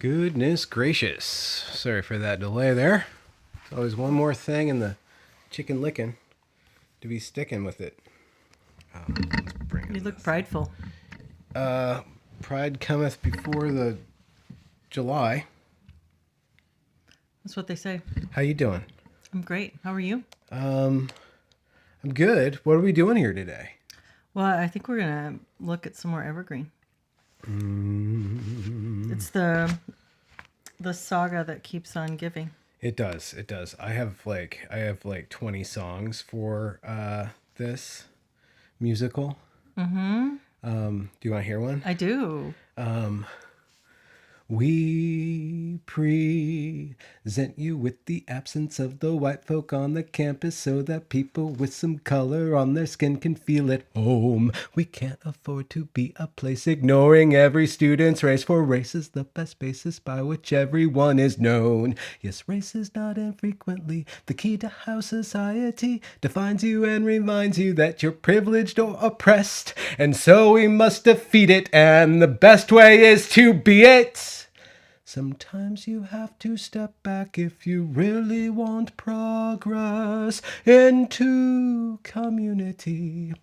Goodness gracious. Sorry for that delay there. There's always one more thing in the chicken licking to be sticking with it. Let's bring You look prideful. Pride cometh before the July. That's what they say. How you doing? I'm great. How are you? I'm good. What are we doing here today? Well, I think we're going to look at some more Evergreen. It's the saga that keeps on giving. It does. It does. I have like 20 songs for this musical. Mm-hmm. Do you want to hear one? I do. We present you with the absence of the white folk on the campus so that people with some color on their skin can feel at home. We can't afford to be a place ignoring every student's race, for race is the best basis by which everyone is known. Yes, race is not infrequently the key to how society defines you and reminds you that you're privileged or oppressed, and so we must defeat it, and the best way is to be it. Sometimes you have to step back if you really want progress into community.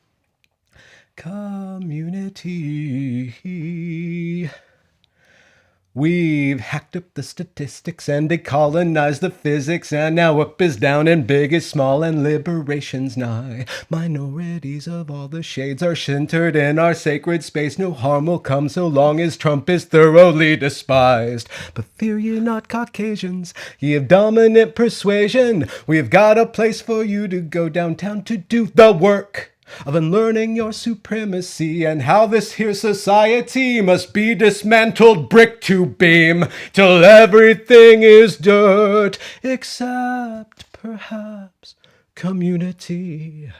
We've hacked up the statistics and decolonized the physics, and now up is down and big is small and liberation's nigh. Minorities of all the shades are centered in our sacred space. No harm will come so long as Trump is thoroughly despised. But fear ye not, Caucasians, ye of dominant persuasion. We have got a place for you to go downtown to do the work of unlearning your supremacy, and how this here society must be dismantled brick to beam till everything is dirt except perhaps community.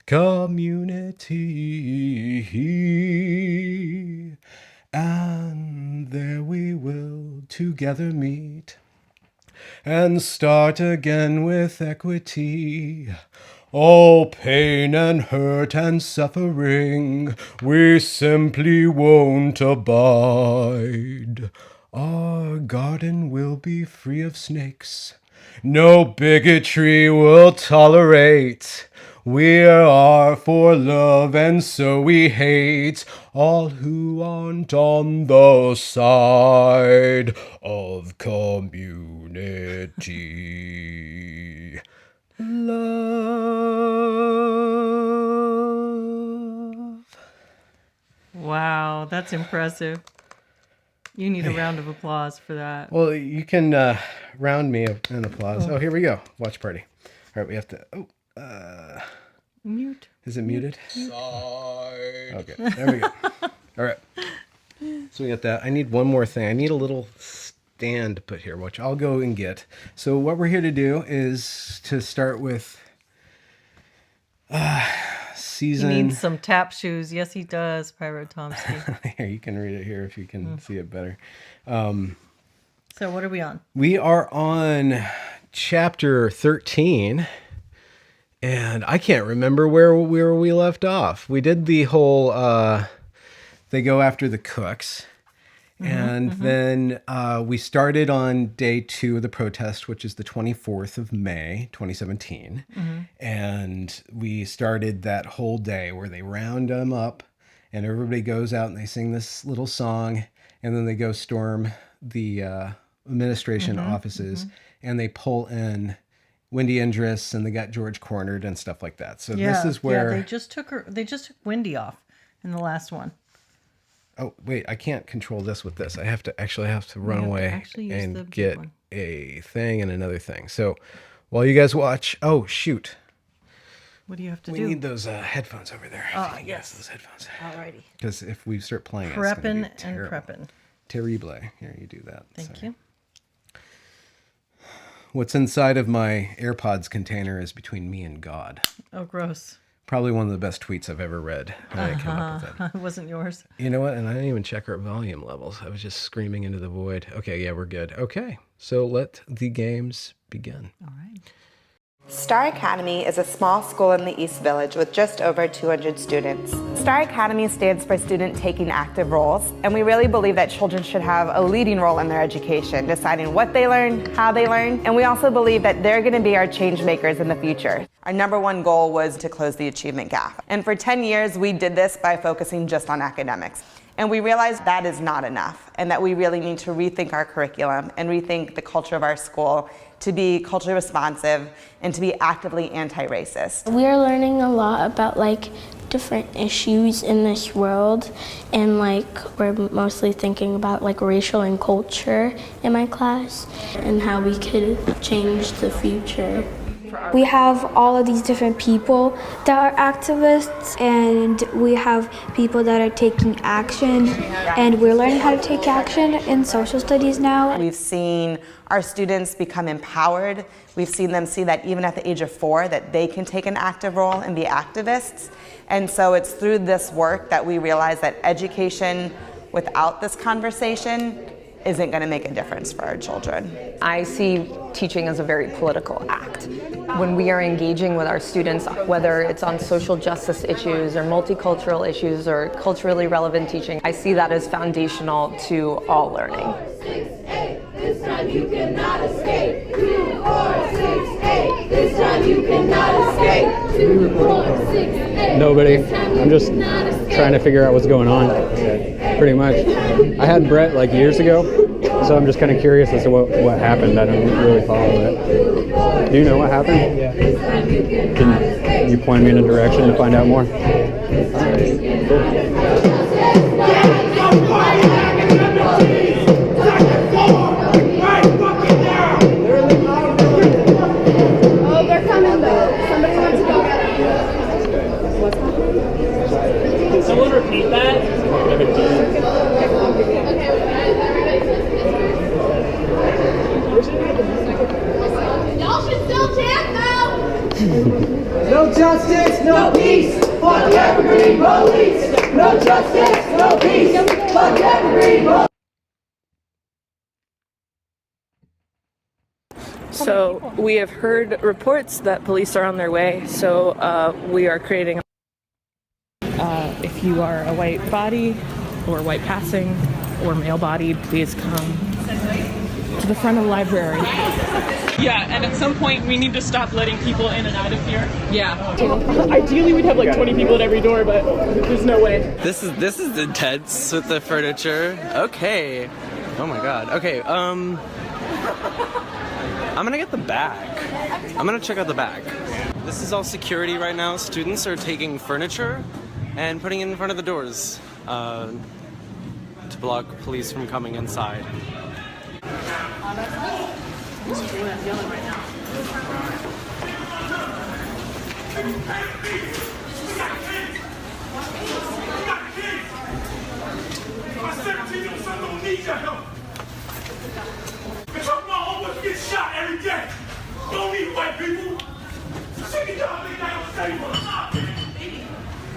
And there we will together meet and start again with equity. All pain and hurt and suffering we simply won't abide. Our garden will be free of snakes. No bigotry will tolerate. We are for love, and so we hate all who aren't on the side of community. Love. Wow, that's impressive. You need a round of applause for that. Well, you can round me an applause. Oh, here we go. Watch party. All right, we have to... Mute. Is it muted? Okay, there we go. All right. So we got that. I need one more thing. I need a little stand to put here, which I'll go and get. So what we're here to do is to start with season... He needs some tap shoes. Yes, he does, Pirate Tomsky. Here, you can read it here if you can see it better. So what are we on? We are on chapter 13. And I can't remember where we left off. We did the whole, they go after the cooks. And then we started on day 2 of the protest, which is the 24th of May, 2017. And we started that whole day where they round them up and everybody goes out and they sing this little song. And then they go storm the administration offices and they pull in Wendy Indris, and they got George cornered and stuff like that. So this is where they just took Wendy off in the last one. Oh wait, I can't control this with this. I have to run away and get a thing and another thing. So while you guys watch, oh shoot, what do you have to do? We need those headphones over there. Oh yes, those headphones. Alrighty. Because if we start playing, prepping it's and prepping. Terrible. Here, you do that. Thank you. What's inside of my AirPods container is between me and God. Oh, gross. Probably one of the best tweets I've ever read. I came up with that. It wasn't yours. You know what? And I didn't even check our volume levels. I was just screaming into the void. Okay, yeah, we're good. Okay, so let the games begin. All right. Star Academy is a small school in the East Village with just over 200 students. Star Academy stands for Student Taking Active Roles, and we really believe that children should have a leading role in their education, deciding what they learn, how they learn, and we also believe that they're going to be our change makers in the future. Our number one goal was to close the achievement gap. And for 10 years, we did this by focusing just on academics. And we realized that is not enough, and that we really need to rethink our curriculum and rethink the culture of our school to be culturally responsive and to be actively anti-racist. We are learning a lot about different issues in this world, and we're mostly thinking about racial and culture in my class and how we could change the future. We have all of these different people that are activists, and we have people that are taking action, and we're learning how to take action in social studies now. We've seen our students become empowered. We've seen them see that even at the age of 4 that they can take an active role and be activists. And so it's through this work that we realize that education without this conversation isn't going to make a difference for our children. I see teaching as a very political act. When we are engaging with our students, whether it's on social justice issues or multicultural issues or culturally relevant teaching, I see that as foundational to all learning. 6-8, this time you cannot escape. 2-4-6-8, this time you cannot escape. 2-4-6-8. Nobody. I'm just trying to figure out what's going on, pretty much. I had Brett years ago, so I'm just kind of curious as to what happened. I don't really follow it. Do you know what happened? Yeah. Can you point me in a direction to find out more? All right, cool. Oh, they're coming though. Somebody wants to go get them. Can someone repeat that? Y'all should still chant though. No justice, no peace. Fuck Evergreen police. No justice, no peace. Fuck Evergreen police. So we have heard reports that police are on their way, so we are creating if you are a white body or white passing or male body, please come to the front of the library. Yeah, and at some point we need to stop letting people in and out of here. Yeah. Ideally we'd have 20 people at every door, but there's no way. This is intense with the furniture. Okay. Oh my god. Okay, I'm gonna get the back. I'm gonna check out the back. This is all security right now. Students are taking furniture and putting it in front of the doors to block police from coming inside. Get shot every day. Don't need white people. Sick of y'all think I don't say what's up.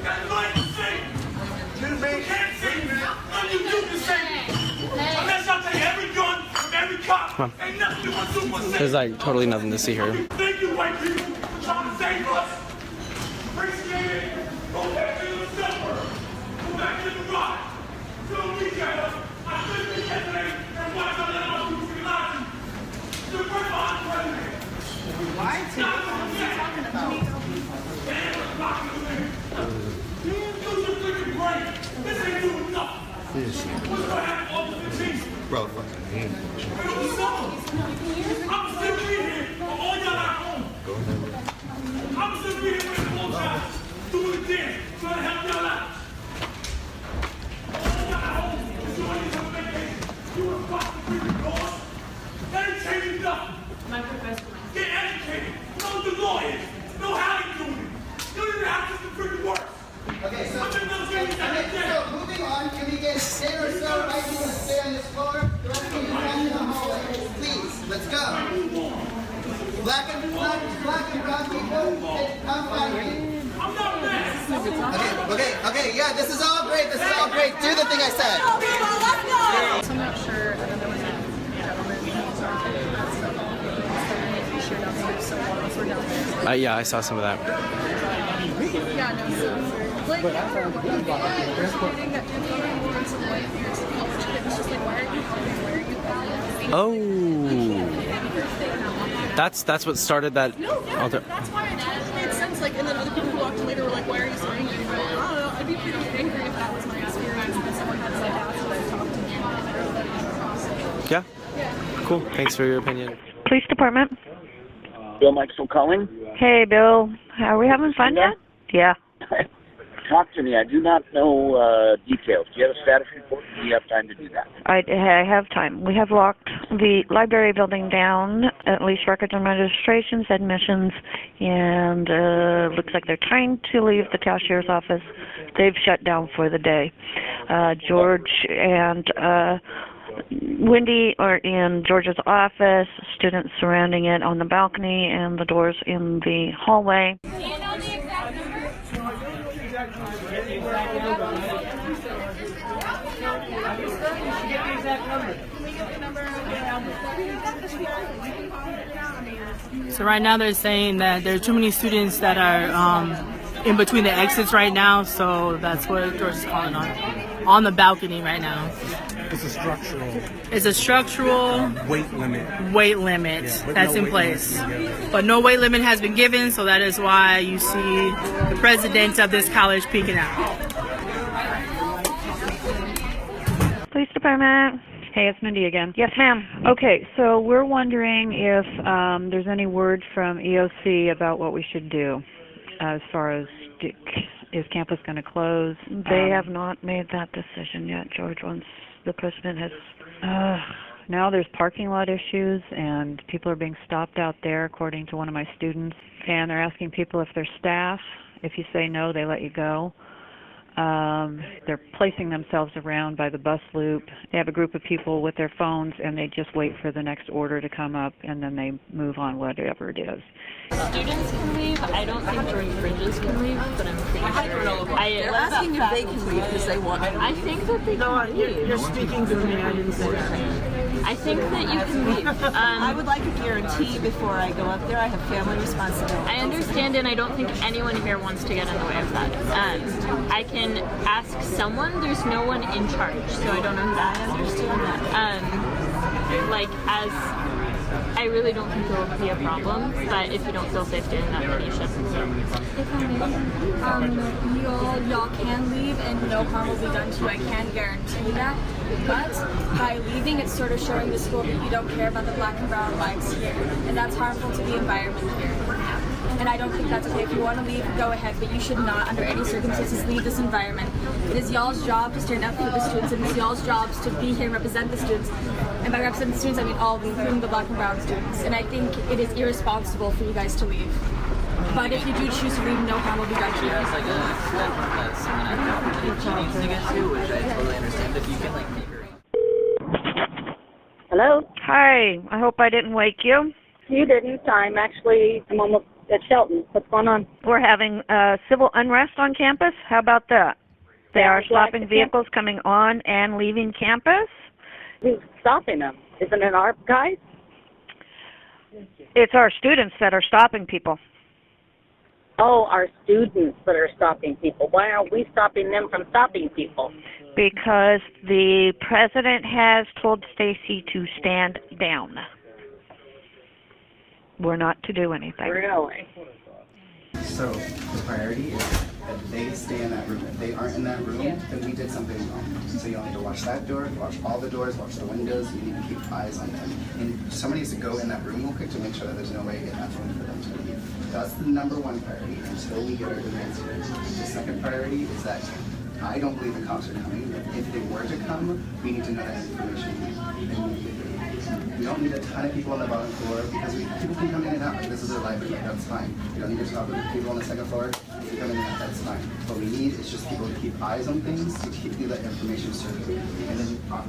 Got nothing to say. You can't say nothing you do to say. Unless y'all take every gun from every cop. Ain't nothing you want to do. There's totally nothing to see here. Thank you, white people, for trying to save us. Appreciate it. Go back to the suburbs. Go back to the rock. Don't be together. I stood here yesterday and watched all that other people be lying. Why? What are you talking about? Bro, fucking name. I'm still here for all y'all at home. Go ahead. I'm still here for all y'all doing the dance, trying to help y'all out. All y'all at home is doing this on vacation. You were fucking freaking doors. That ain't changing nothing. My professor. Get educated. Know the lawyers. Know how to do it. You don't even have to freaking work. Okay, so moving on, can we get 10 or so white people to stay on this floor? The rest of you back in the hallway. Please, let's go. Black and brown people, come find me. I'm not mad. Okay, yeah, this is all great, Do the thing I said. I'm not sure. I don't know what happened. Yeah, I saw some of that. Yeah, no, so, like, after a while, there's something that did go on some white parents in college kids, just like, why are you wearing it? Oh, that's what started that. No, yeah, that's why it made sense. Like, and then other people who walked in later were like, why are you saying it? I don't know, I'd be pretty angry if that was my experience and someone had said that, so I talked to me. Yeah, cool. Thanks for your opinion. Police Department. Bill Maxwell calling. Hey, Bill. Are we having fun yet? Yeah. Talk to me. I do not know details. Do you have a status report? Do you have time to do that? I have time. We have locked the library building down, at least records and registrations, admissions, and looks like they're trying to leave the cashier's office. They've shut down for the day. George and Wendy are in George's office, students surrounding it on the balcony, and the doors in the hallway. Do you know the exact number? So right now they're saying that there are too many students that are in between the exits right now, so that's what George is calling on the balcony right now. It's a structural weight limit. Yeah, that's in place. But no weight limit has been given, so that is why you see the president of this college peeking out. Police Department. Hey, it's Mindy again. Yes, ma'am. Okay, so we're wondering if there's any word from EOC about what we should do as far as is campus going to close? They have not made that decision yet, George. Once the president has... Now there's parking lot issues, and people are being stopped out there, according to one of my students. And they're asking people if they're staff. If you say no, they let you go. They're placing themselves around by the bus loop. They have a group of people with their phones, and they just wait for the next order to come up, and then they move on whatever it is. Students can leave. I don't think George Bridges can leave, but I'm pretty sure. They're asking if they can leave because they want to. I think that they can leave. You're speaking to me. I didn't say that. I think that you can leave. I would like a guarantee before I go up there. I have family responsibility. I understand, and I don't think anyone here wants to get in the way of that. I can ask someone. There's no one in charge, so I don't know who that is. I understand that. I really don't think there will be a problem, but if you don't feel safe doing that, then you shouldn't. If I may, y'all can leave and no harm will be done to you. I can guarantee that. But by leaving, it's sort of showing the school that you don't care about the black and brown lives here, and that's harmful to the environment here. And I don't think that's okay. If you want to leave, go ahead, but you should not, under any circumstances, leave this environment. It is y'all's job to stand up for the students, and it's y'all's jobs to be here and represent the students. And by represent the students, I mean all of them, including the black and brown students. And I think it is irresponsible for you guys to leave. But if you do choose to leave, no harm will be done to you. There's like someone she needs to get to, which I totally understand. If you can like make her. Hello? Hi. I hope I didn't wake you. You didn't. I'm almost at Shelton. What's going on? We're having civil unrest on campus. How about that? They are stopping vehicles coming on and leaving campus. Who's stopping them? Isn't it our guys? It's our students that are stopping people. Oh, our students that are stopping people. Why aren't we stopping them from stopping people? Because the president has told Stacy to stand down. We're not to do anything. Really? So the priority is that they stay in that room. If they aren't in that room, then we did something wrong. So you'll need to watch that door, watch all the doors, watch the windows. You need to keep eyes on them. And somebody needs to go in that room real quick to make sure that there's no way in that room for them to leave. That's the number one priority until we get our demands here. The second priority is that I don't believe the cops are coming. If they were to come, we need to know that information immediately. We don't need a ton of people on the bottom floor because people can come in and out. Like, this is their livelihood. That's fine. We don't need to talk with people on the second floor. You can come in and out, that's fine. What we need is just people to keep eyes on things, to keep that information circulating.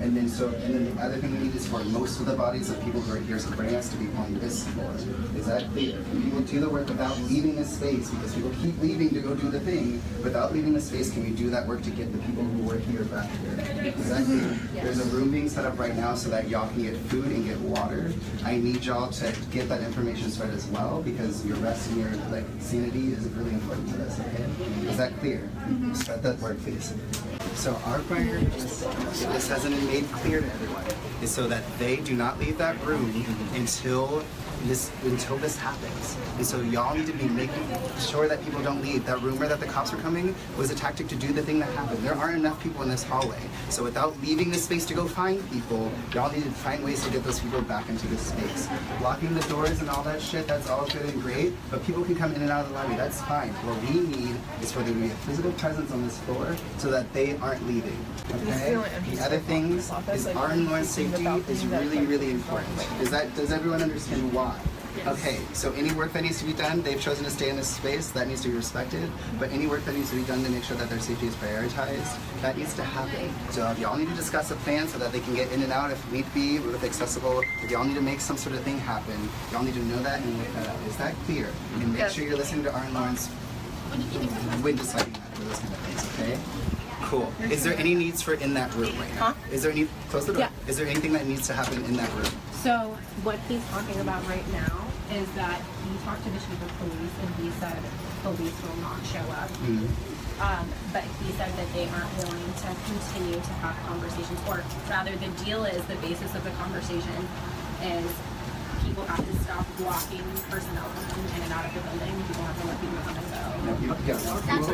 And then the other thing we need is for most of the bodies of people who are here supporting us to be on this floor. Is that clear? People do the work without leaving a space, because people keep leaving to go do the thing. Without leaving the space, can we do that work to get the people who were here back here? Is that clear? There's a room being set up right now so that y'all can get food and get water. I need y'all to get that information spread as well, because your rest and your sanity is really important to this, okay? Is that clear? Spread that word, please. So our priority, this hasn't been made clear to everyone, is so that they do not leave that room until this happens. And so y'all need to be making sure that people don't leave. That rumor that the cops were coming was a tactic to do the thing that happened. There aren't enough people in this hallway. So without leaving this space to go find people, y'all need to find ways to get those people back into this space. Blocking the doors and all that shit, that's all good and great, but people can come in and out of the lobby, that's fine. What we need is for there to be a physical presence on this floor so that they aren't leaving, okay? The other things is our and Lauren's safety is really, really important. Does everyone understand why? Okay, so any work that needs to be done, they've chosen to stay in this space, that needs to be respected, but any work that needs to be done to make sure that their safety is prioritized, that needs to happen. So if y'all need to discuss a plan so that they can get in and out if need be, with accessible, if y'all need to make some sort of thing happen, y'all need to know that and work that out. Is that clear? And make sure you're listening to our and Lauren's when deciding that for those kind of things, okay? Cool. Is there any needs for in that room right now? Is there any, close the door. Yeah. Is there anything that needs to happen in that room? So what he's talking about right now is that he talked to the chief of police and he said police will not show up. But he said that they aren't willing to continue to have conversations, or rather the deal is the basis of the conversation is people have to stop blocking personnel from coming in and out of the building. People have to let people come and go. No,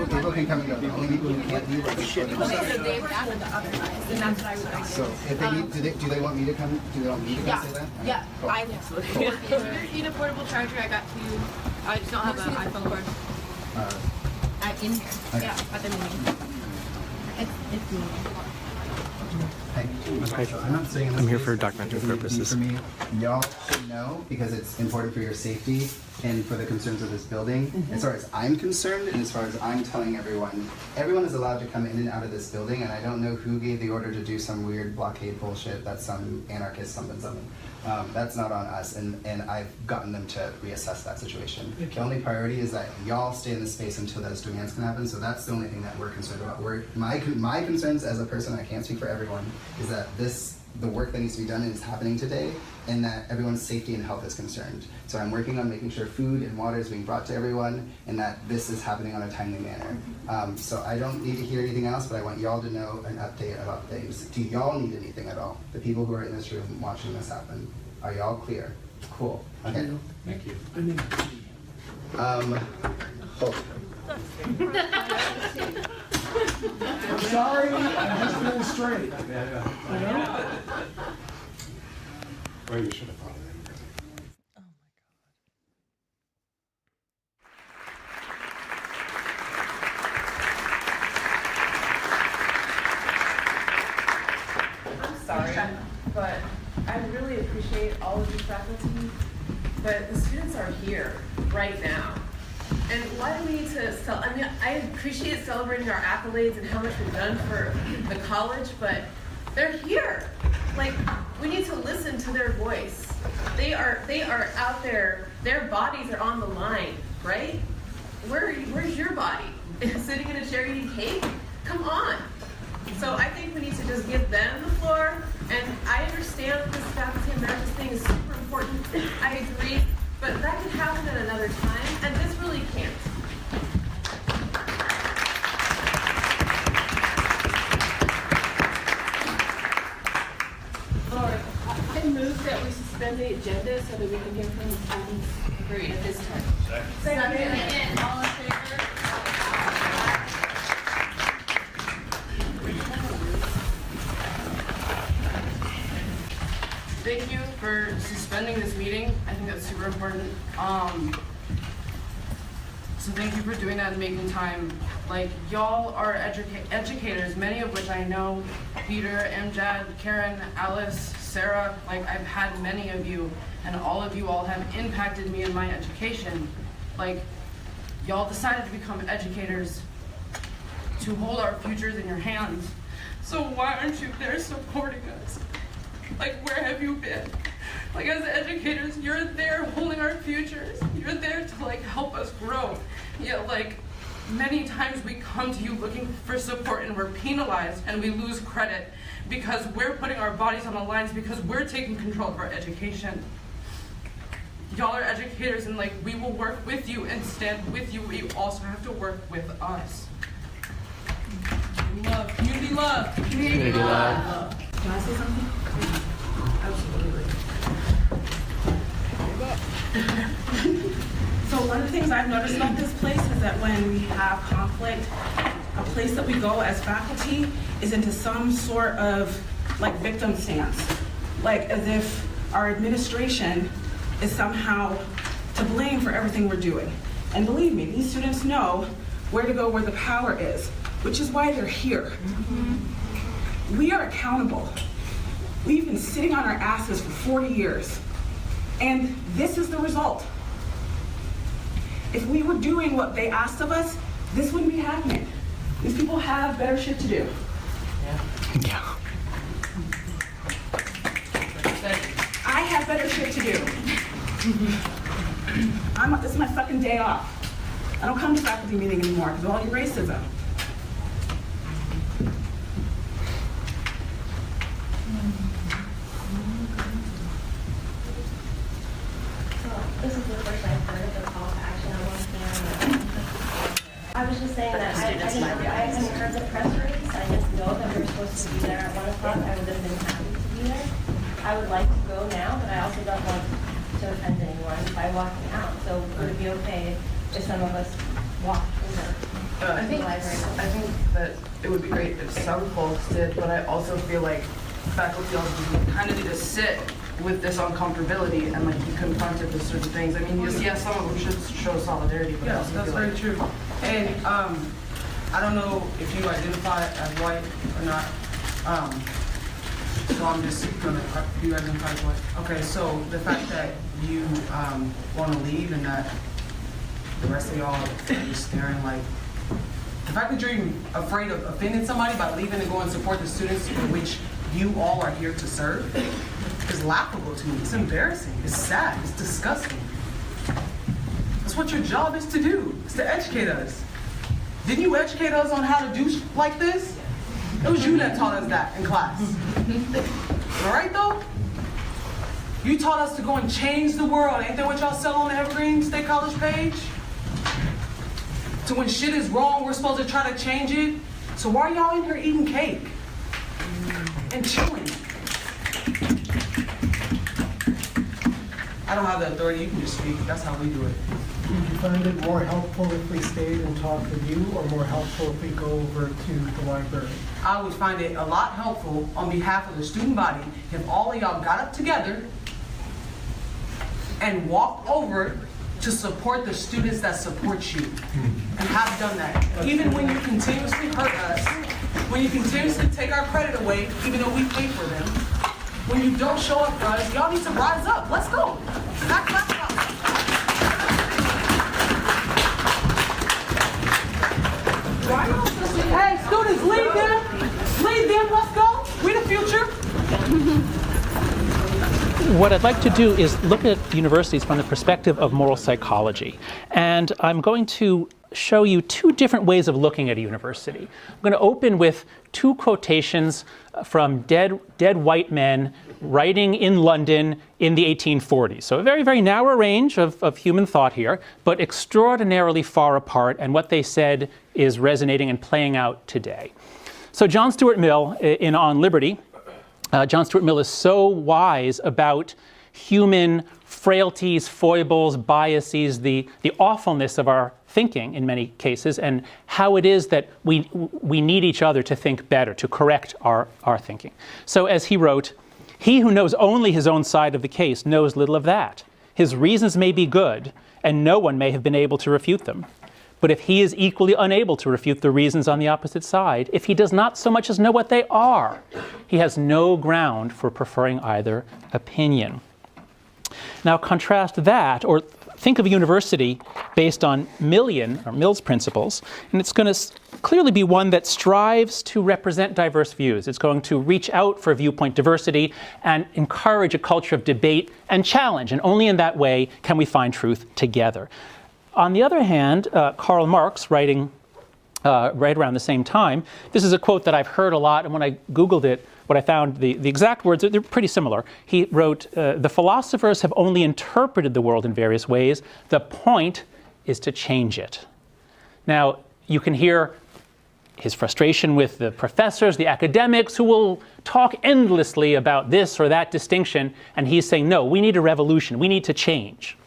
people can come and go. The only people who can't leave are the shit. Okay, so they've added the other guys, and that's what I would argue. So if they need, do they want me to come? Do they want me to come say that? Yeah, Cool. I If you need a portable charger, I got two. I just don't have an iPhone cord. In here. Okay. Yeah, at the meeting. It's me. I'm not saying I'm here for documentary purposes. For me, y'all should know, because it's important for your safety and for the concerns of this building. As far as I'm concerned, and as far as I'm telling everyone, everyone is allowed to come in and out of this building, and I don't know who gave the order to do some weird blockade bullshit that's some anarchist something. That's not on us, and I've gotten them to reassess that situation. The only priority is that y'all stay in this space until those demands can happen, so that's the only thing that we're concerned about. My concerns as a person, I can't speak for everyone, is that the work that needs to be done is happening today, and that everyone's safety and health is concerned. So I'm working on making sure food and water is being brought to everyone, and that this is happening on a timely manner. So I don't need to hear anything else, but I want y'all to know an update about things. Do y'all need anything at all? The people who are in this room watching this happen. Are y'all clear? Cool. Okay. Thank you. Hold. I'm sorry, I'm just being straight. Well, you should have thought of that. I'm sorry, but I really appreciate all of you faculty, but the students are here right now. And why do we need to I appreciate celebrating our accolades and how much we've done for the college, but they're here. Like, we need to listen to their voice. They are out there, their bodies are on the line, right? Where's your body? Sitting in a chair eating cake? Come on. So I think we need to just give them the floor, and I understand this faculty emeritus thing is super important. I agree, but that could happen at another time, and this really can't. I move that we suspend the agenda so that we can hear from the students. Agreed at this time. Second. All in favor? Thank you for suspending this meeting. I think that's super important. So thank you for doing that and making time. Like, y'all are educators, many of which I know. Peter, Amjad, Karen, Alice, Sarah, like, I've had many of you, and all of you all have impacted me in my education. Like, Y'all decided to become educators to hold our futures in your hands. So why aren't you there supporting us? Like, where have you been? Like, as educators, you're there holding our futures. You're there to, like, help us grow. Yet, like, many times we come to you looking for support and we're penalized and we lose credit because we're putting our bodies on the lines because we're taking control of our education. Y'all are educators and, like, we will work with you and stand with you, but you also have to work with us. Love, community love. Community love. Can I say something? Absolutely. So one of the things I've noticed about this place is that when we have conflict, a place that we go as faculty is into some sort of like victim stance. Like as if our administration is somehow to blame for everything we're doing. And believe me, these students know where to go where the power is, which is why they're here. Mm-hmm. We are accountable. We've been sitting on our asses for 40 years, and this is the result. If we were doing what they asked of us, this wouldn't be happening. These people have better shit to do. Yeah. I have better shit to do. This is my fucking day off. I don't come to faculty meeting anymore because of all your racism. This is the first I've heard of the call to action on one thing. I was just saying that I hadn't heard the press release. I just know that we're supposed to be there at 1 o'clock. I would have been happy to be there. I would like to go now, but I also don't want to offend anyone by walking out. So would it be okay if some of us walked in I think that it would be great if some folks did, but I also feel like faculty also kind of need to sit with this uncomfortability and like be confronted with certain things. I mean, yes, some of them should show solidarity, but Yes, that's very true. And I don't know if you identify as white or not. So I'm just gonna, you identify as white? Okay, so the fact that you want to leave and that the rest of y'all are just staring like, the fact that you're even afraid of offending somebody by leaving and going to support the students for which you all are here to serve is laughable to me. It's embarrassing. It's sad. It's disgusting. That's what your job is to do. It's to educate us. Didn't you educate us on how to do like this? It was you that taught us that in class. All right, though? You taught us to go and change the world. Ain't that what y'all sell on the Evergreen State College page? So when shit is wrong, we're supposed to try to change it. So why are y'all in here eating cake and chilling? I don't have the authority. You can just speak. That's how we do it. Would you find it more helpful if we stayed and talked with you, or more helpful if we go over to the library? I would find it a lot helpful on behalf of the student body if all of y'all got up together and walked over to support the students that support you, and have done that. Even when you continuously hurt us, when you continuously take our credit away, even though we pay for them, when you don't show up for us, y'all need to rise up. Let's go. Hey, students, lead them. Lead them. Let's go. We the future. What I'd like to do is look at universities from the perspective of moral psychology. And I'm going to show you two different ways of looking at a university. I'm going to open with two quotations from dead white men writing in London in the 1840s. So a very, very narrow range of human thought here, but extraordinarily far apart, and what they said is resonating and playing out today. So John Stuart Mill in On Liberty, John Stuart Mill is so wise about human frailties, foibles, biases, the awfulness of our thinking in many cases, and how it is that we need each other to think better, to correct our thinking. So as he wrote, "He who knows only his own side of the case knows little of that. His reasons may be good, and no one may have been able to refute them. But if he is equally unable to refute the reasons on the opposite side, if he does not so much as know what they are, he has no ground for preferring either opinion." Now contrast that, or think of a university based on Mill's principles, and it's going to clearly be one that strives to represent diverse views. It's going to reach out for viewpoint diversity and encourage a culture of debate and challenge, and only in that way can we find truth together. On the other hand, Karl Marx, writing right around the same time, this is a quote that I've heard a lot, and when I Googled it, what I found, the exact words, they're pretty similar. He wrote, "The philosophers have only interpreted the world in various ways. The point is to change it." Now, you can hear his frustration with the professors, the academics, who will talk endlessly about this or that distinction, and he's saying, no, we need a revolution, we need to change.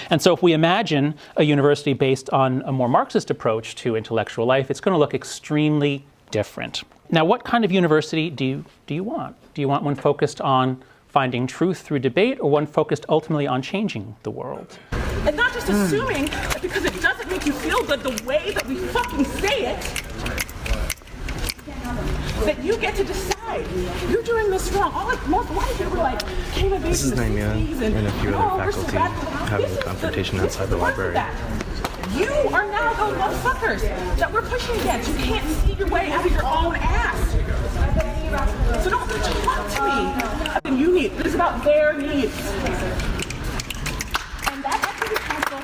And so if we imagine a university based on a more Marxist approach to intellectual life, it's going to look extremely different. Now, what kind of university do you want? Do you want one focused on finding truth through debate, or one focused ultimately on changing the world? And not just assuming that because it doesn't make you feel good the way that we fucking say it, that you get to decide. You're doing this wrong. All like most white people are like, This is Naimia and a few other faculty having a confrontation outside the library. You are now those motherfuckers that we're pushing against. You can't see your way out of your own ass. So don't talk to me. And you need. It's about their needs. And that equity council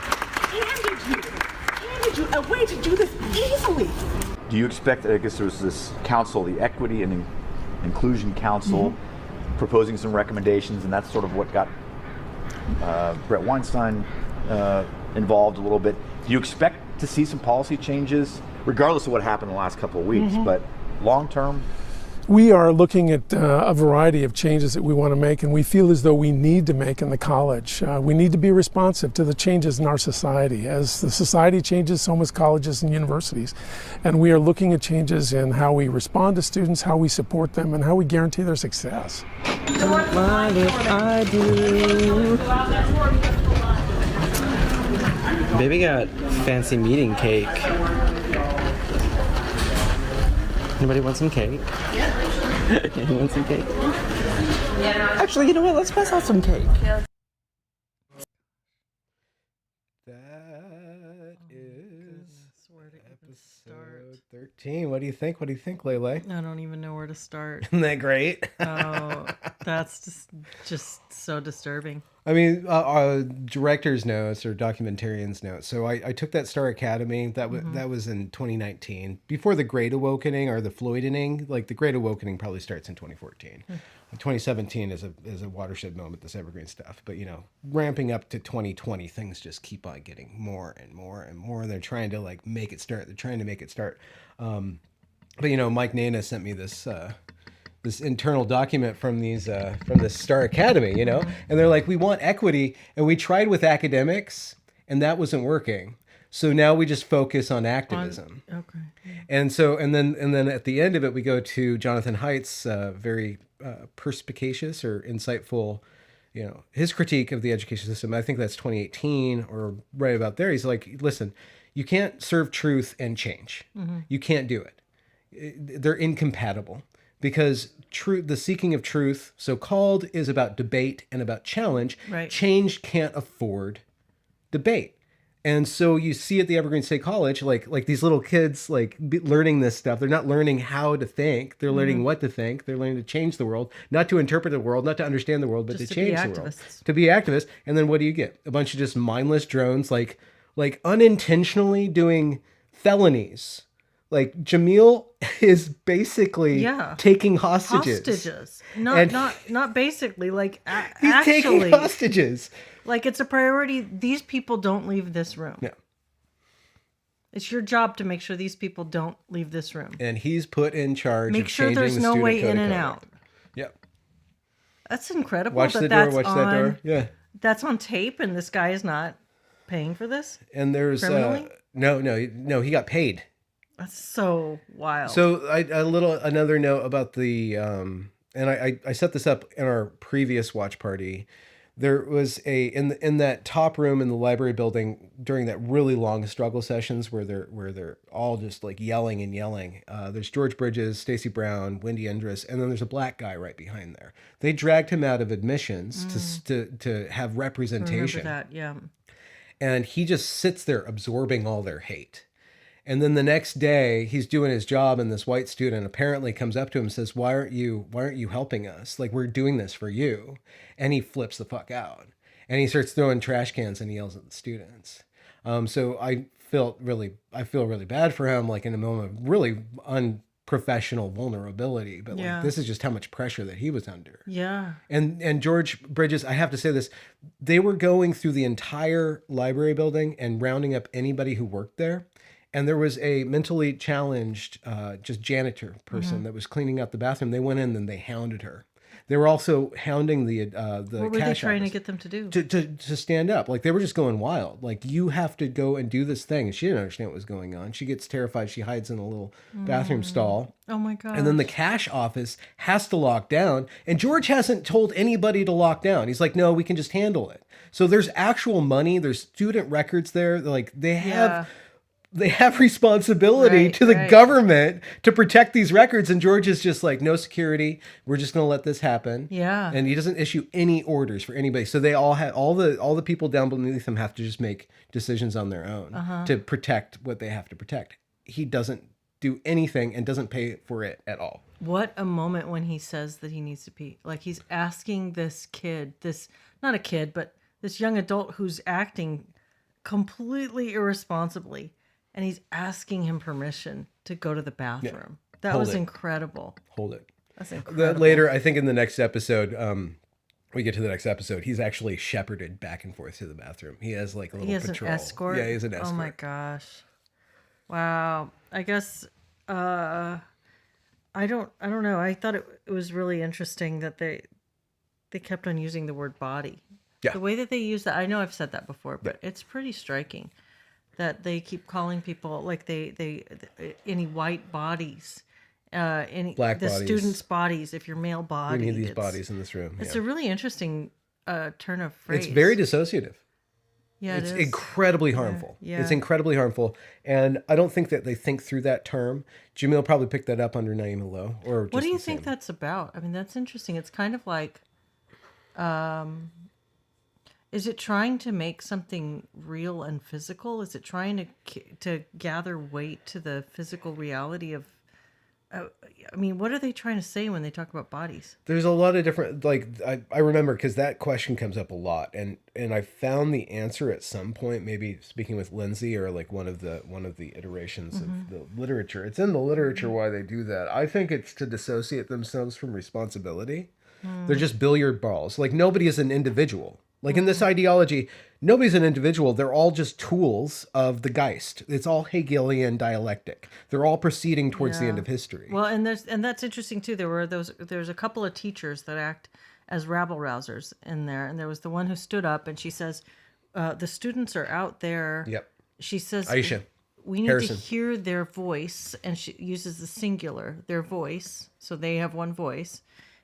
handed you a way to do this easily. Do you expect, I guess there was this council, the Equity and Inclusion Council, proposing some recommendations, and that's sort of what got Brett Weinstein involved a little bit. Do you expect to see some policy changes, regardless of what happened in the last couple of weeks, but long term? We are looking at a variety of changes that we want to make, and we feel as though we need to make in the college. We need to be responsive to the changes in our society. As the society changes, so must colleges and universities. And we are looking at changes in how we respond to students, how we support them, and how we guarantee their success. Don't mind if I do. Baby got fancy meeting cake. Anybody want some cake? You want some cake? Actually, you know what? Let's pass out some cake. That is episode 13. What do you think? What do you think, Lele? I don't even know where to start. Isn't that great? Oh, that's just so disturbing. I mean, director's notes or documentarian's notes. So I took that Star Academy. That was in 2019, before the Great Awakening or the Floydening. Like the Great Awakening probably starts in 2014. 2017 is a watershed moment. This Evergreen stuff, but ramping up to 2020, things just keep on getting more and more and more. They're trying to like make it start. They're trying to make it start. But Mike Nana sent me this. This internal document from this Star Academy, and they're like, we want equity, and we tried with academics, and that wasn't working. So now we just focus on activism. Okay. And then at the end of it, we go to Jonathan Haidt's very perspicacious or insightful, his critique of the education system. I think that's 2018 or right about there. He's like, listen, you can't serve truth and change. You can't do it. They're incompatible. Because the seeking of truth, so-called, is about debate and about challenge. Right. Change can't afford debate. And so you see at the Evergreen State College, like these little kids learning this stuff. They're not learning how to think. They're learning what to think. They're learning to change the world, not to interpret the world, not to understand the world, but to change the world. To be activists. And then what do you get? A bunch of just mindless drones, like unintentionally doing felonies. Like Jamil is basically taking hostages. Not basically. He's actually taking hostages. Like it's a priority. These people don't leave this room. No. It's your job to make sure these people don't leave this room. And he's put in charge. Make of sure changing there's the no student way code in of and conduct. out. Yep. That's incredible. Watch the door. Watch that door. Yeah. That's on tape, and this guy is not paying for this. And there's criminally? No. He got paid. That's so wild. So another note about the and I set this up in our previous watch party. There was in that top room in the library building during that really long struggle sessions where they're all just like yelling and yelling. There's George Bridges, Stacey Brown, Wendy Endress, and then there's a black guy right behind there. They dragged him out of admissions to have representation. I remember that, yeah. And he just sits there absorbing all their hate. And then the next day he's doing his job, and this white student apparently comes up to him and says, why aren't you helping us? Like, we're doing this for you. And he flips the fuck out. And he starts throwing trash cans and yells at the students. So I feel really bad for him, like in a moment of really unprofessional vulnerability. But like, this is just how much pressure that he was under. Yeah. And George Bridges, I have to say this, they were going through the entire library building and rounding up anybody who worked there. And there was a mentally challenged, just janitor person that was cleaning out the bathroom. They went in and they hounded her. They were also hounding the What were they trying to get them to do? To stand up. Like, they were just going wild. Like, you have to go and do this thing. And she didn't understand what was going on. She gets terrified. She hides in a little bathroom stall. Oh my God. And then the cash office has to lock down. And George hasn't told anybody to lock down. He's like, no, we can just handle it. So there's actual money. There's student records there. Like, they have... They have responsibility to the government to protect these records, and George is just like, no security. We're just going to let this happen. Yeah. And he doesn't issue any orders for anybody. So they all have all the people down beneath him have to just make decisions on their own to protect what they have to protect. He doesn't do anything and doesn't pay for it at all. What a moment when he says that he needs to pee. Like, he's asking this kid, not a kid, but this young adult who's acting completely irresponsibly. And he's asking him permission to go to the bathroom. That was incredible. Hold it. That's incredible. Later, I think in the next episode, we get to the next episode, he's actually shepherded back and forth to the bathroom. He has like a little patrol. An escort? Yeah, he has an escort. Oh my gosh. Wow. I guess I don't know. I thought it was really interesting that they kept on using the word body. Yeah. The way that they use that, I know I've said that before, but it's pretty striking. That they keep calling people like they any white bodies, any black the bodies. Students' bodies. If you're male body, we need these bodies in this room. It's a really interesting turn of phrase. It's very dissociative. Yeah, it's incredibly harmful. Yeah. It's incredibly harmful, and I don't think that they think through that term. Jamil probably picked that up under Naima Low. Or what do you think that's about? I mean, that's interesting. It's kind of like. Is it trying to make something real and physical? Is it trying to gather weight to the physical reality of? I mean, what are they trying to say when they talk about bodies? There's a lot of different, like, I remember because that question comes up a lot, and I found the answer at some point, maybe speaking with Lindsay or like one of the iterations of the literature. It's in the literature why they do that. I think it's to dissociate themselves from responsibility. They're just billiard balls. Like, nobody is an individual. Like, in this ideology, nobody's an individual. They're all just tools of the Geist. It's all Hegelian dialectic. They're all proceeding towards the end of history. Well, and that's interesting too. There's a couple of teachers that act as rabble rousers in there, and there was the one who stood up and she says, "The students are out there." Yep. She says, Aisha. "We need Harrison. to hear their voice," and she uses the singular, their voice, so they have one voice.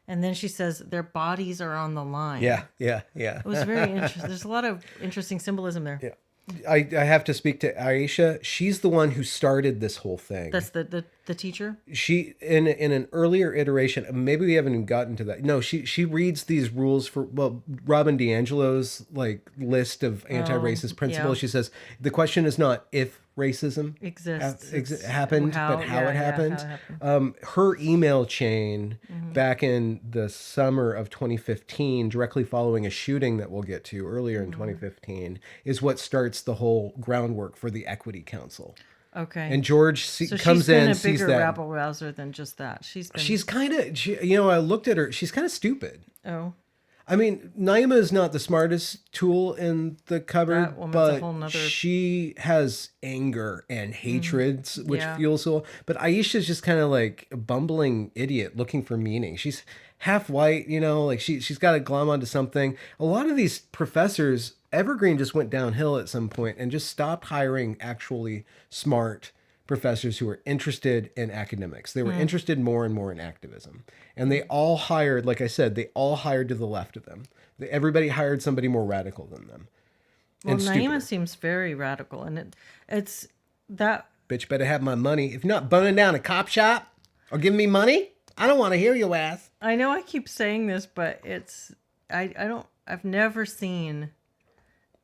And then she says, their bodies are on the line. Yeah. It was very interesting. There's a lot of interesting symbolism there. Yeah. I have to speak to Aisha. She's the one who started this whole thing. That's the teacher? She, in an earlier iteration, maybe we haven't even gotten to that. No, she reads these rules for, Robin DiAngelo's like list of anti-racist principles. Yeah. She says, the question is not if racism happened, but how it happened. Her email chain back in the summer of 2015, directly following a shooting that we'll get to earlier in 2015, is what starts the whole groundwork for the Equity Council. Okay. And George comes in, sees that. She's been a bigger rabble rouser than just that. She's kind of, I looked at her, she's kind of stupid. Oh. I mean, Naima is not the smartest tool in the cupboard, but she has anger and hatreds, which fuels so. But Aisha's just kind of like a bumbling idiot looking for meaning. She's half white, like she's got to glom onto something. A lot of these professors, Evergreen just went downhill at some point and just stopped hiring actually smart professors who were interested in academics. They were interested more and more in activism. And they all hired, like I said, they all hired to the left of them. Everybody hired somebody more radical than them. Well, Naima seems very radical, and it's that... Bitch better have my money. If you're not burning down a cop shop or giving me money, I don't want to hear your ass. I know I keep saying this, but I've never seen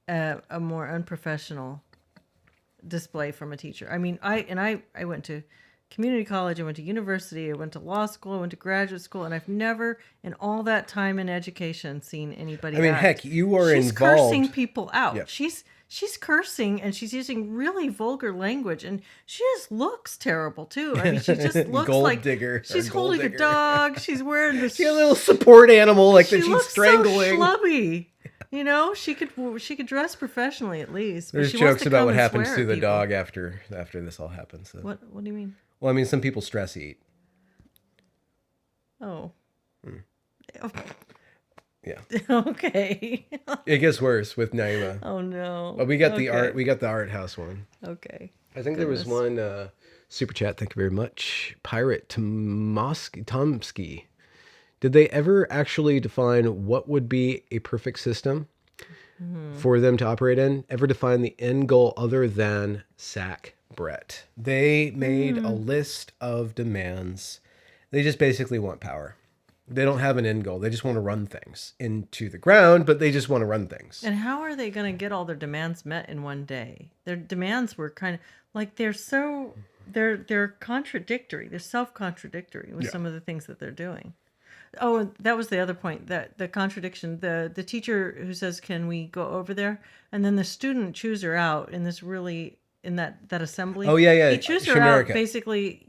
a more unprofessional display from a teacher. I mean, I went to community college, I went to university, I went to law school, I went to graduate school, and I've never in all that time in education seen anybody. I mean, heck, you are she's involved. cursing people out. Yep. She's cursing and she's using really vulgar language, and she just looks terrible too. I mean, she just looks Gold like digger, she's gold holding digger. a dog. She's wearing this. She a little support animal like that. She She's looks strangling. so schlubby. You know, she could dress professionally at least. But There's she wants jokes to about come what and happens swear to at the people. dog after this all happens. So. What do you mean? Well, I mean, some people stress eat. Oh. Yeah. Okay. It gets worse with Naima. Oh no. Oh, we got the Okay. art. We got the art house one. Okay. I think there was one super chat. Thank you very much, Pirate Tomsky. Did they ever actually define what would be a perfect system for them to operate in? Ever define the end goal other than sack Brett? They made a list of demands. They just basically want power. They don't have an end goal. They just want to run things into the ground, but they just want to run things. And how are they going to get all their demands met in one day? Their demands were kind of like they're contradictory. They're self-contradictory with some of the things that they're doing. Oh, and that was the other point, that the contradiction. The teacher who says, "Can we go over there?" And then the student chews her out in this really in that assembly. Oh yeah. He chews her out basically.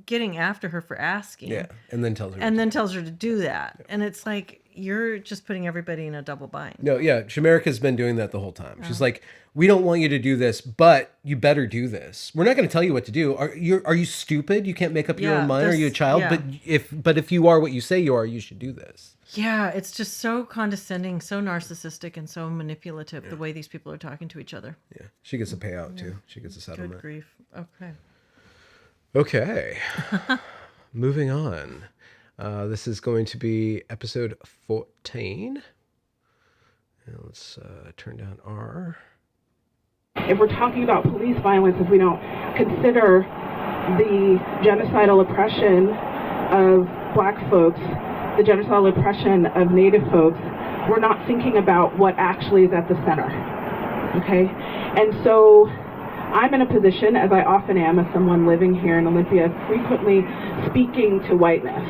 Getting after her for asking. Yeah, and then tells her to do that. Yeah. And it's like, you're just putting everybody in a double bind. No, yeah, Shamerica's been doing that the whole time. She's like, we don't want you to do this, but you better do this. We're not going to tell you what to do. Are you stupid? You can't make up your own mind? Are you a child? Yeah. But if you are what you say you are, you should do this. Yeah, it's just so condescending, so narcissistic, and so manipulative, the way these people are talking to each other. Yeah, she gets a payout too. She gets a settlement. Good grief. Okay. Moving on. This is going to be episode 14. And let's turn down R. If we're talking about police violence, if we don't consider the genocidal oppression of Black folks, the genocidal oppression of Native folks, we're not thinking about what actually is at the center. Okay? And so I'm in a position, as I often am, as someone living here in Olympia, frequently speaking to whiteness,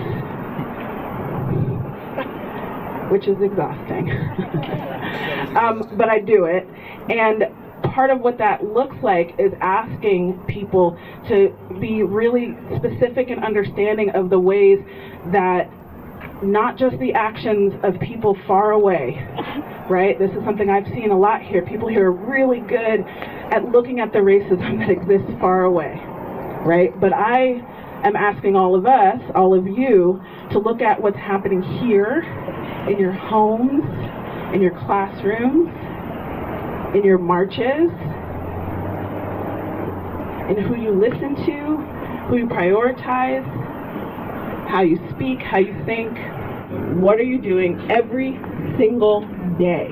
which is exhausting. But I do it. And part of what that looks like is asking people to be really specific and understanding of the ways that not just the actions of people far away, right? This is something I've seen a lot here. People here are really good at looking at the racism that exists far away, right? But I am asking all of us, all of you, to look at what's happening here, in your homes, in your classrooms, in your marches, in who you listen to, who you prioritize, how you speak, how you think. What are you doing every single day?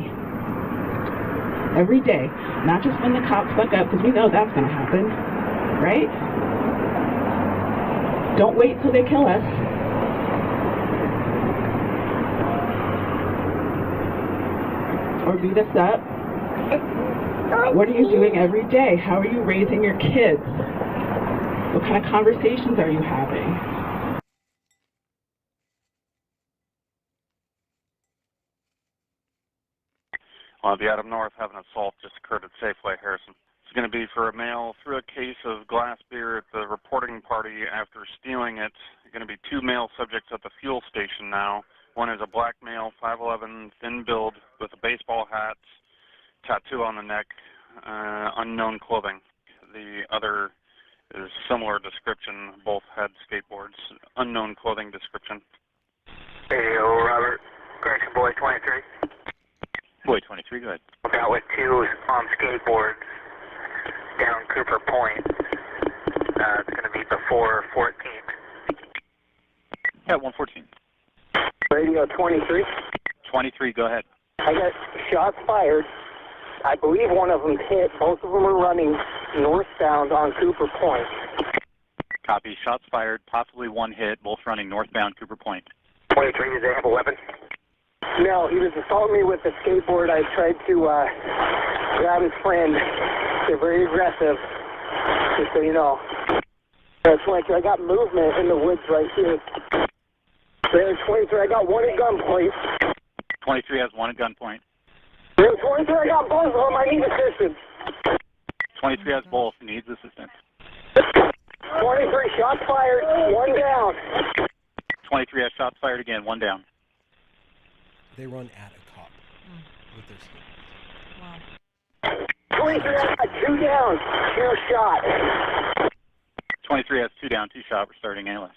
Every day. Not just when the cops fuck up, because we know that's going to happen, right? Don't wait till they kill us. Or beat us up. What are you doing every day? How are you raising your kids? What kind of conversations are you having? The Adam North have an assault just occurred at Safeway Harrison. It's going to be for a male threw a case of glass beer at the reporting party after stealing it. There are going to be two male subjects at the fuel station now. One is a black male, 5'11", thin build with a baseball hat, tattoo on the neck, unknown clothing. The other is similar description. Both had skateboards, unknown clothing description. Hey, Robert, correction boy 23. Boy 23, go ahead. About with two on skateboards down Cooper Point. It's going to be before 14th. Yeah, 114. Radio 23. 23, go ahead. I got shots fired. I believe one of them hit. Both of them are running northbound on Cooper Point. Copy. Shots fired. Possibly one hit. Both running northbound Cooper Point. 23, do they have a weapon? No, male. He was assaulting me with a skateboard. I tried to grab his friend. They're very aggressive, just so you know. There's 23. I got movement in the woods right here. There's 23. I got one at gunpoint. 23 has one at gunpoint. There's 23. I got both of them. I need assistance. 23 has both. Needs assistance. 23 shots fired. One down. 23 has shots fired again. One down. They run at a cop with their skateboards. Wow. 23 I got two down. Two shot. 23 has two down, two shot. We're starting A list.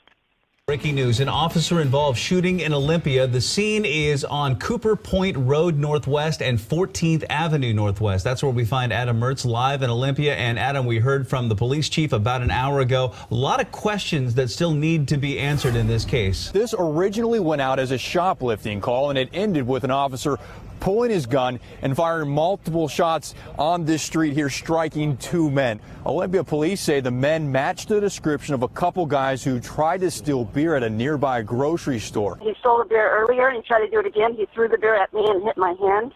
Breaking news, an officer-involved shooting in Olympia. The scene is on Cooper Point Road Northwest and 14th Avenue Northwest. That's where we find Adam Mertz live in Olympia. And Adam, we heard from the police chief about an hour ago. A lot of questions that still need to be answered in this case. This originally went out as a shoplifting call, and it ended with an officer pulling his gun and firing multiple shots on this street here, striking two men. Olympia police say the men matched the description of a couple guys who tried to steal beer at a nearby grocery store. He stole a beer earlier and he tried to do it again. He threw the beer at me and hit my hand.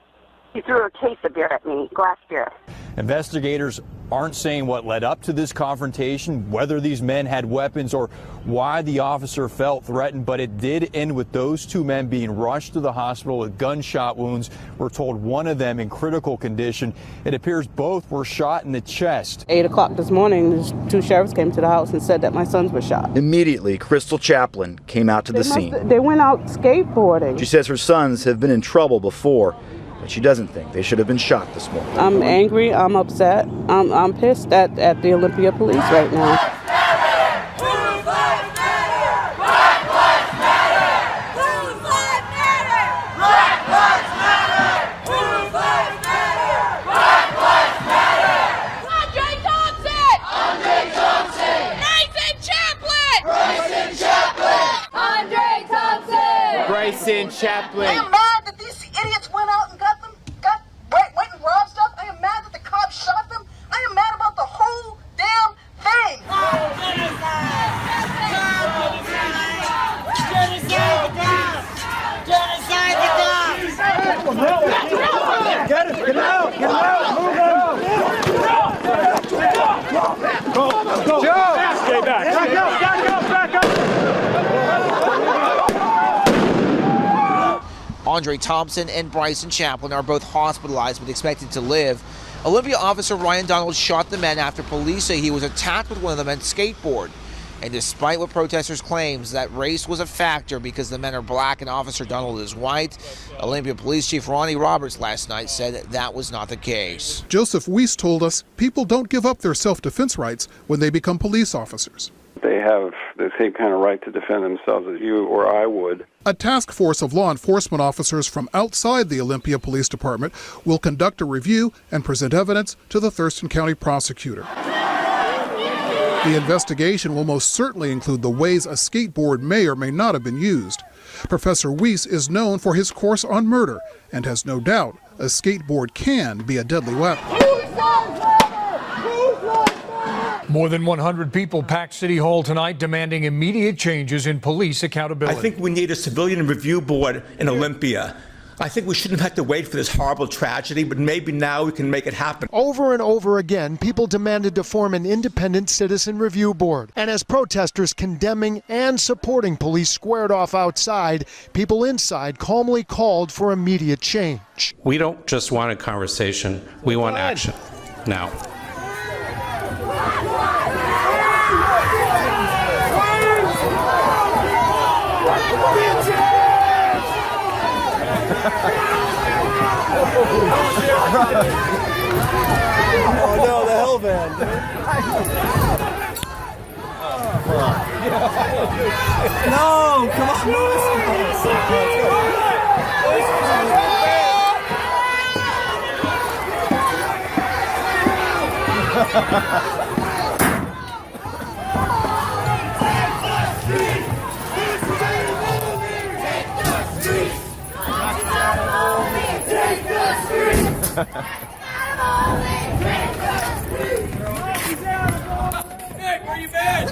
He threw a case of beer at me, glass beer. Investigators aren't saying what led up to this confrontation, whether these men had weapons or why the officer felt threatened, but it did end with those two men being rushed to the hospital with gunshot wounds. We're told one of them in critical condition. It appears both were shot in the chest. 8 o'clock this morning, the two sheriffs came to the house and said that my sons were shot. Immediately, Crystal Chaplin came out to the scene. They went out skateboarding. She says her sons have been in trouble before, but she doesn't think they should have been shot this morning. I'm angry, I'm upset, I'm pissed at the Olympia police right now. Bryson Chaplin. I am mad that these idiots went out and went and robbed stuff. I am mad that the cops shot them. I am mad about the whole damn thing. Get it! Get out! Get out! Move on! Go! Go! Joe! Stay back! Back up! Back up! Back up! Andre Thompson and Bryson Chaplin are both hospitalized but expected to live. Olympia officer Ryan Donald shot the men after police say he was attacked with one of the men's skateboard. And despite what protesters claims that race was a factor because the men are black and Officer Donald is white, Olympia Police Chief Ronnie Roberts last night said that was not the case. Joseph Weiss told us people don't give up their self-defense rights when they become police officers. They have the same kind of right to defend themselves as you or I would. A task force of law enforcement officers from outside the Olympia Police Department will conduct a review and present evidence to the Thurston County prosecutor. The investigation will most certainly include the ways a skateboard may or may not have been used. Professor Weiss is known for his course on murder and has no doubt a skateboard can be a deadly weapon. More than 100 people packed City Hall tonight demanding immediate changes in police accountability. I think we need a civilian review board in Olympia. I think we shouldn't have had to wait for this horrible tragedy, but maybe now we can make it happen. Over and over again, people demanded to form an independent citizen review board. And as protesters condemning and supporting police squared off outside, people inside calmly called for immediate change. We don't just want a conversation, we want action now. Oh no, the hell band. No, come on, Nick, where you been?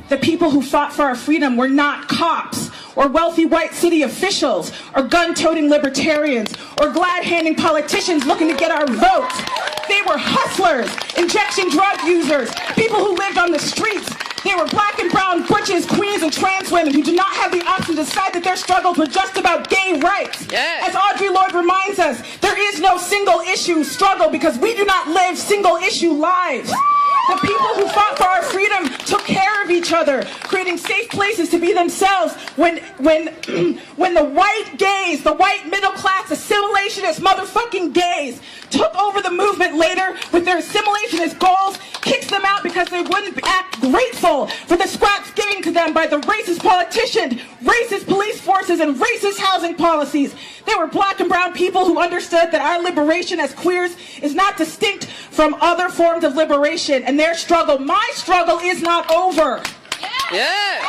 The people who fought for our freedom were not cops or wealthy white city officials or gun-toting libertarians or glad-handing politicians looking to get our votes. They were hustlers, injection drug users, people who lived on the streets. They were black and brown butches, queens, and trans women who did not have the option to decide that their struggles were just about gay rights. Yes. As Audre Lorde reminds us, there is no single-issue struggle because we do not live single-issue lives. The people who fought for our freedom took care of each other, creating safe places to be themselves when the white gays, the white middle-class assimilationist motherfucking gays took over the movement later with their assimilationist goals, kicked them out because they wouldn't act grateful for the scraps given to them by the racist politicians, racist police forces, and racist housing policies. They were black and brown people who understood that our liberation as queers is not distinct from other forms of liberation, and their struggle, my struggle, is not over. Yeah.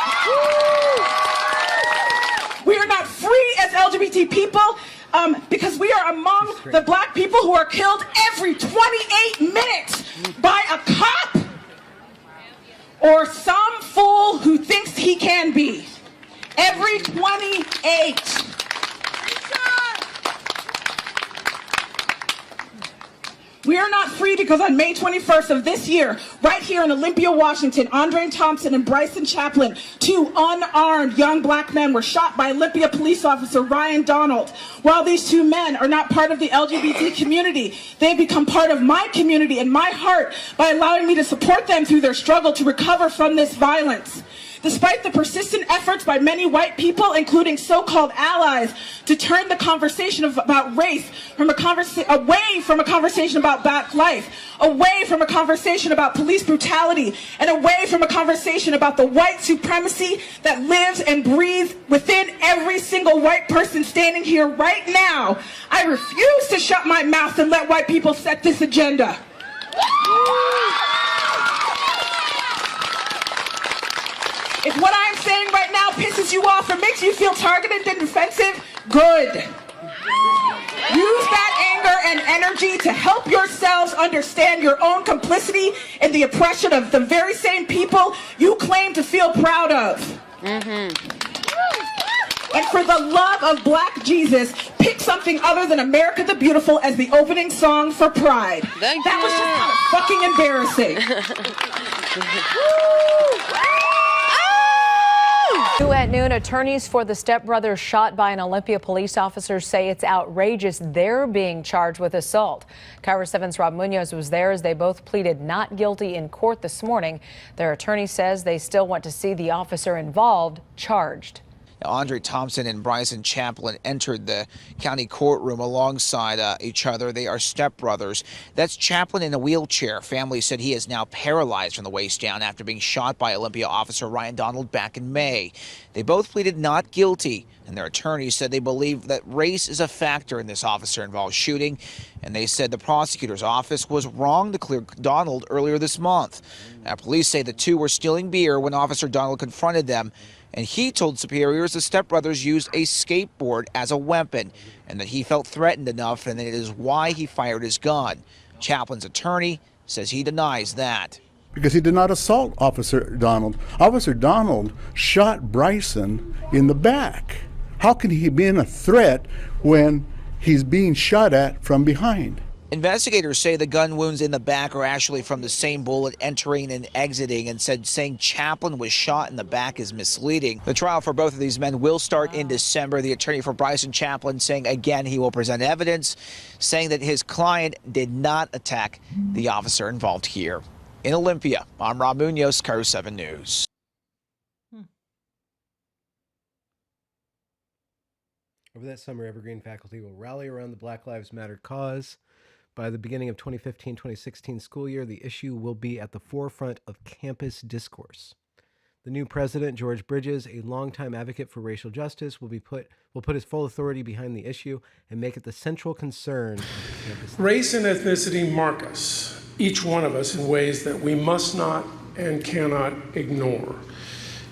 We are not free as LGBT people because we are among the black people who are killed every 28 minutes by a cop or some fool who thinks he can be. Every 28. We are not free because on May 21st of this year, right here in Olympia, Washington, Andre Thompson and Bryson Chaplin, two unarmed young black men, were shot by Olympia police officer Ryan Donald. While these two men are not part of the LGBT community, they've become part of my community and my heart by allowing me to support them through their struggle to recover from this violence. Despite the persistent efforts by many white people, including so-called allies, to turn the conversation about race from away from a conversation about black life, away from a conversation about police brutality, and away from a conversation about the white supremacy that lives and breathes within every single white person standing here right now, I refuse to shut my mouth and let white people set this agenda. If what I'm saying right now pisses you off or makes you feel targeted and defensive, good. Use that anger and energy to help yourselves understand your own complicity in the oppression of the very same people you claim to feel proud of. And for the love of black Jesus, pick something other than America the Beautiful as the opening song for Pride. That was just kind of fucking embarrassing. At noon, attorneys for the stepbrothers shot by an Olympia police officer say it's outrageous they're being charged with assault. KIRO 7's Rob Munoz was there as they both pleaded not guilty in court this morning. Their attorney says they still want to see the officer involved charged. Now, Andre Thompson and Bryson Chaplin entered the county courtroom alongside each other. They are stepbrothers. That's Chaplin in a wheelchair. Family said he is now paralyzed from the waist down after being shot by Olympia officer Ryan Donald back in May. They both pleaded not guilty, and their attorneys said they believe that race is a factor in this officer-involved shooting, and they said the prosecutor's office was wrong to clear Donald earlier this month. Now, police say the two were stealing beer when Officer Donald confronted them, and he told superiors the stepbrothers used a skateboard as a weapon and that he felt threatened enough, and that it is why he fired his gun. Chaplin's attorney says he denies that. Because he did not assault Officer Donald. Officer Donald shot Bryson in the back. How can he be a threat when he's being shot at from behind? Investigators say the gun wounds in the back are actually from the same bullet entering and exiting, and said saying Chaplin was shot in the back is misleading. The trial for both of these men will start in December. The attorney for Bryson Chaplin saying again he will present evidence, saying that his client did not attack the officer involved here. In Olympia, I'm Rob Munoz, KIRO 7 News. Over that summer, Evergreen faculty will rally around the Black Lives Matter cause. By the beginning of 2015-2016 school year, the issue will be at the forefront of campus discourse. The new president, George Bridges, a longtime advocate for racial justice, will put his full authority behind the issue and make it the central concern of the campus. Race and ethnicity mark us, each one of us, in ways that we must not and cannot ignore.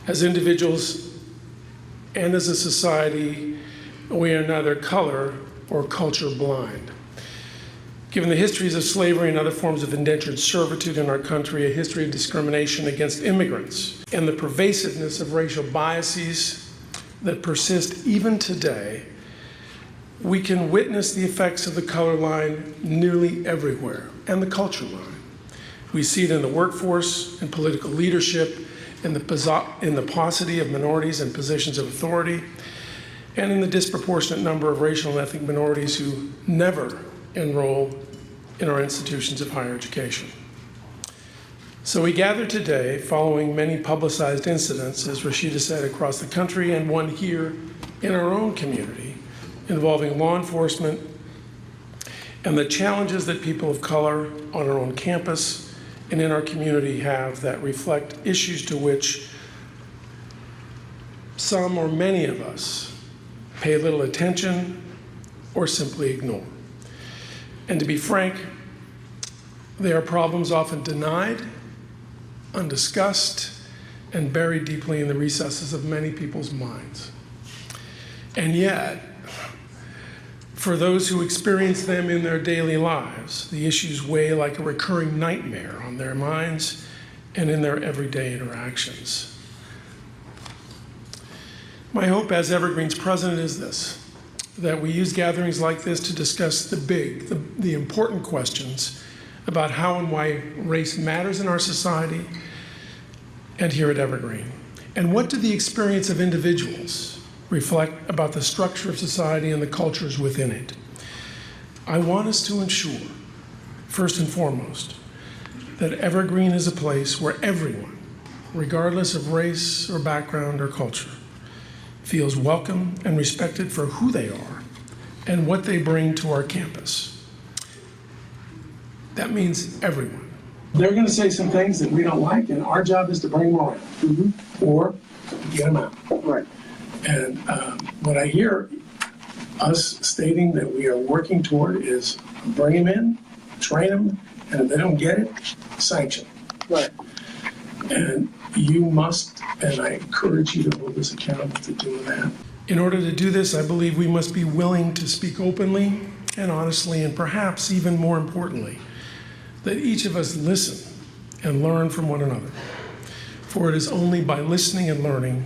As individuals and as a society, we are neither color or culture blind. Given the histories of slavery and other forms of indentured servitude in our country, a history of discrimination against immigrants, and the pervasiveness of racial biases that persist even today, we can witness the effects of the color line nearly everywhere, and the culture line. We see it in the workforce, in political leadership, in the paucity of minorities in positions of authority, and in the disproportionate number of racial and ethnic minorities who never enroll in our institutions of higher education. So we gather today following many publicized incidents, as Rashida said, across the country, and one here in our own community involving law enforcement and the challenges that people of color on our own campus and in our community have that reflect issues to which some or many of us pay little attention or simply ignore. And to be frank, they are problems often denied, undiscussed, and buried deeply in the recesses of many people's minds. And yet, for those who experience them in their daily lives, the issues weigh like a recurring nightmare on their minds and in their everyday interactions. My hope as Evergreen's president is this: that we use gatherings like this to discuss the important questions about how and why race matters in our society and here at Evergreen. And what do the experience of individuals reflect about the structure of society and the cultures within it? I want us to ensure, first and foremost, that Evergreen is a place where everyone, regardless of race or background or culture, feels welcome and respected for who they are and what they bring to our campus. That means everyone. They're going to say some things that we don't like, and our job is to bring them around, or get them out. Right. And what I hear us stating that we are working toward is bring them in, train them, and if they don't get it, sanction. Right. And you must, and I encourage you to hold us accountable to doing that. In order to do this, I believe we must be willing to speak openly and honestly, and perhaps even more importantly, that each of us listen and learn from one another. For it is only by listening and learning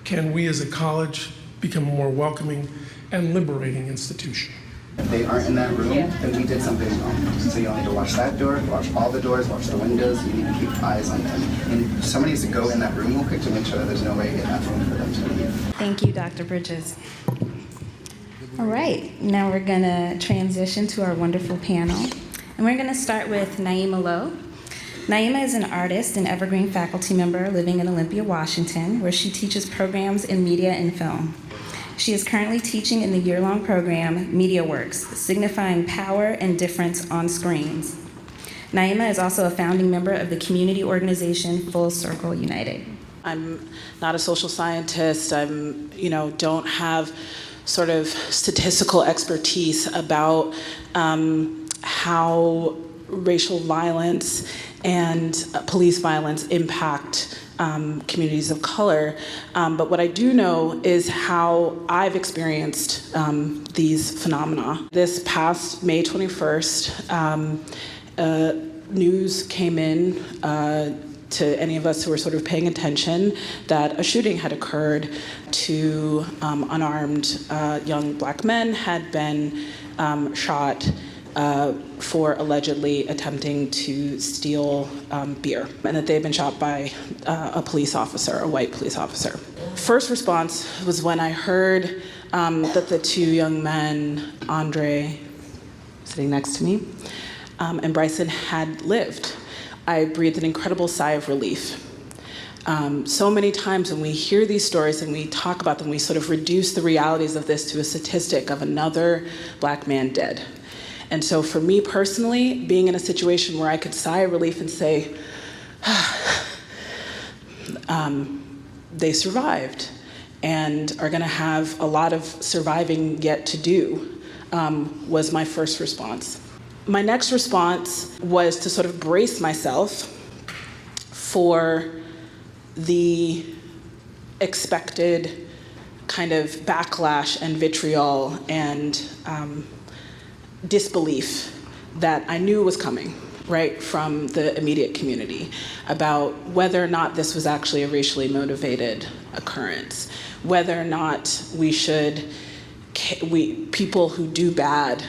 can we as a college become a more welcoming and liberating institution. If they aren't in that room, then we did something wrong. So you need to watch that door, watch all the doors, watch the windows. You need to keep eyes on them. And somebody needs to go in that room real quick to make sure that there's no way in that room for them to leave. Thank you, Dr. Bridges. All right, now we're gonna transition to our wonderful panel. And we're gonna start with Naima Lowe. Naima is an artist and Evergreen faculty member living in Olympia, Washington, where she teaches programs in media and film. She is currently teaching in the year-long program, MediaWorks, signifying power and difference on screens. Naima is also a founding member of the community organization Full Circle United. I'm not a social scientist. Don't have sort of statistical expertise about how racial violence and police violence impact communities of color. But what I do know is how I've experienced these phenomena. This past May 21st, news came in to any of us who were sort of paying attention that a shooting had occurred. Two unarmed young black men had been shot for allegedly attempting to steal beer, and that they had been shot by a police officer, a white police officer. First response was when I heard that the two young men, Andre, sitting next to me, and Bryson had lived. I breathed an incredible sigh of relief. So many times when we hear these stories and we talk about them, we sort of reduce the realities of this to a statistic of another black man dead. And so for me personally, being in a situation where I could sigh of relief and say, they survived and are gonna have a lot of surviving yet to do, was my first response. My next response was to sort of brace myself for the expected kind of backlash and vitriol and disbelief that I knew was coming, right, from the immediate community about whether or not this was actually a racially motivated occurrence, whether or not people who do bad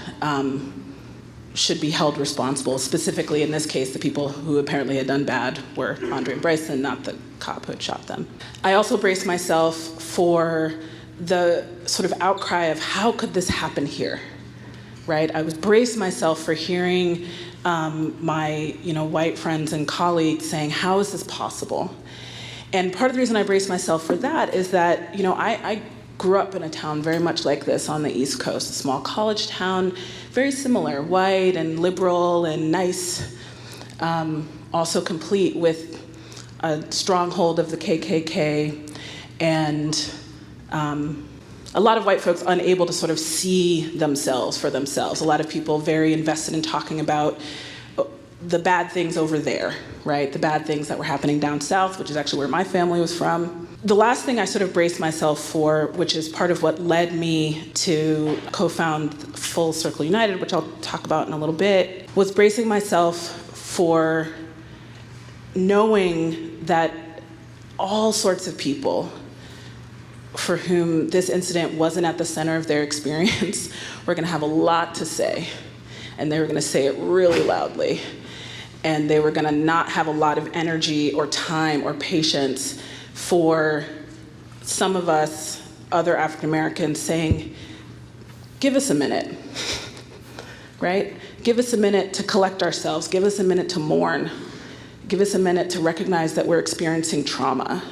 should be held responsible. Specifically, in this case, the people who apparently had done bad were Andre and Bryson, not the cop who had shot them. I also braced myself for the sort of outcry of how could this happen here, right? I was braced myself for hearing my white friends and colleagues saying, how is this possible? And part of the reason I braced myself for that is that I grew up in a town very much like this on the East Coast, a small college town, very similar, white and liberal and nice, also complete with a stronghold of the KKK, and a lot of white folks unable to sort of see themselves for themselves. A lot of people very invested in talking about the bad things over there, right? The bad things that were happening down south, which is actually where my family was from. The last thing I sort of braced myself for, which is part of what led me to co-found Full Circle United, which I'll talk about in a little bit, was bracing myself for knowing that all sorts of people for whom this incident wasn't at the center of their experience were gonna have a lot to say. And they were gonna say it really loudly. And they were gonna not have a lot of energy or time or patience for some of us, other African Americans, saying, give us a minute, right? Give us a minute to collect ourselves. Give us a minute to mourn. Give us a minute to recognize that we're experiencing trauma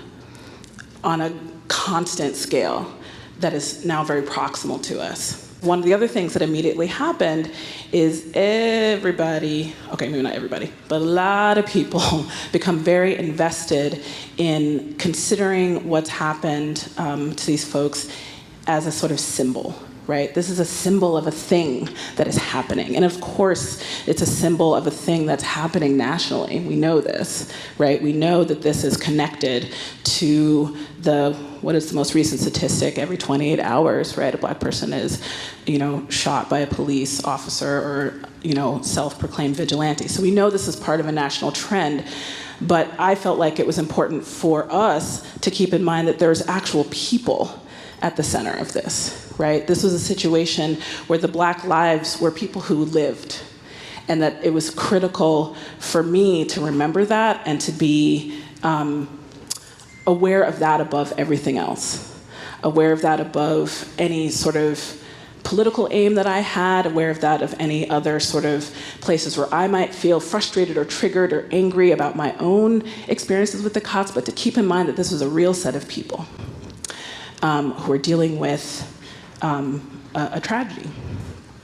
on a constant scale that is now very proximal to us. One of the other things that immediately happened is everybody, okay, maybe not everybody, but a lot of people become very invested in considering what's happened to these folks as a sort of symbol, right? This is a symbol of a thing that is happening. And of course, it's a symbol of a thing that's happening nationally. We know this, right? We know that this is connected to what is the most recent statistic? Every 28 hours, right, a Black person is, shot by a police officer or, self-proclaimed vigilante. So we know this is part of a national trend. But I felt like it was important for us to keep in mind that there's actual people at the center of this, right? This was a situation where the Black lives were people who lived, and that it was critical for me to remember that and to be aware of that above everything else, aware of that above any sort of political aim that I had, aware of that of any other sort of places where I might feel frustrated or triggered or angry about my own experiences with the cops, but to keep in mind that this was a real set of people who are dealing with a tragedy.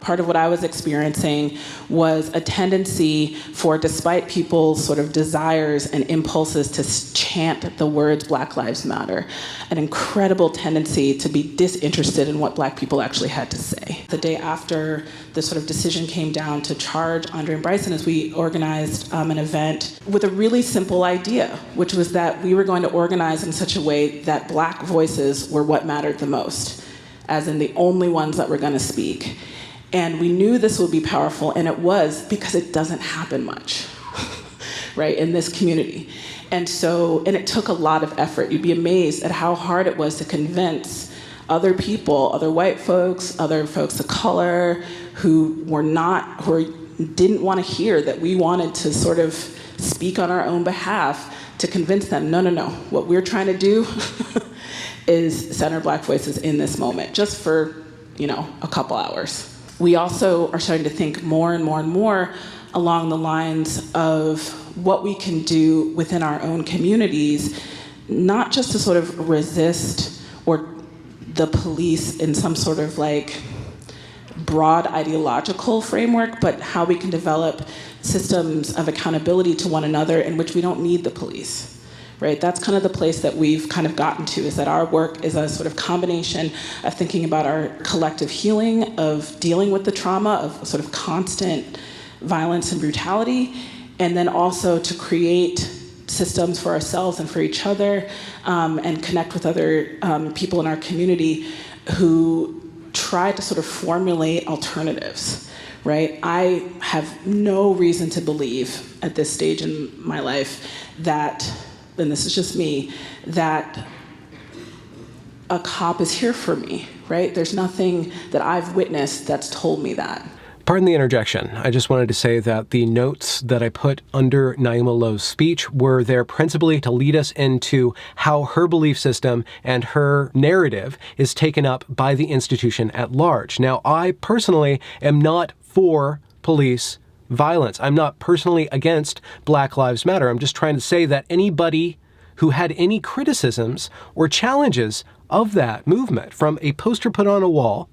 Part of what I was experiencing was a tendency for, despite people's sort of desires and impulses to chant the words Black Lives Matter, an incredible tendency to be disinterested in what Black people actually had to say. The day after the sort of decision came down to charge Andre and Bryson, as we organized an event with a really simple idea, which was that we were going to organize in such a way that Black voices were what mattered the most, as in the only ones that were going to speak. And we knew this would be powerful, and it was, because it doesn't happen much, right, in this community. And it took a lot of effort. You'd be amazed at how hard it was to convince other people, other white folks, other folks of color, who didn't want to hear that we wanted to sort of speak on our own behalf, to convince them, no, what we're trying to do is center Black voices in this moment, just for, a couple hours. We also are starting to think more and more and more along the lines of what we can do within our own communities, not just to sort of resist or the police in some sort of like broad ideological framework, but how we can develop systems of accountability to one another in which we don't need the police. Right? That's kind of the place that we've kind of gotten to, is that our work is a sort of combination of thinking about our collective healing, of dealing with the trauma, of sort of constant violence and brutality, and then also to create systems for ourselves and for each other, and connect with other people in our community who try to sort of formulate alternatives, right? I have no reason to believe at this stage in my life that, and this is just me, that a cop is here for me, right? There's nothing that I've witnessed that's told me that. Pardon the interjection. I just wanted to say that the notes that I put under Naima Lowe's speech were there principally to lead us into how her belief system and her narrative is taken up by the institution at large. Now, I personally am not for police violence. I'm not personally against Black Lives Matter. I'm just trying to say that anybody who had any criticisms or challenges of that movement, from a poster put on a wall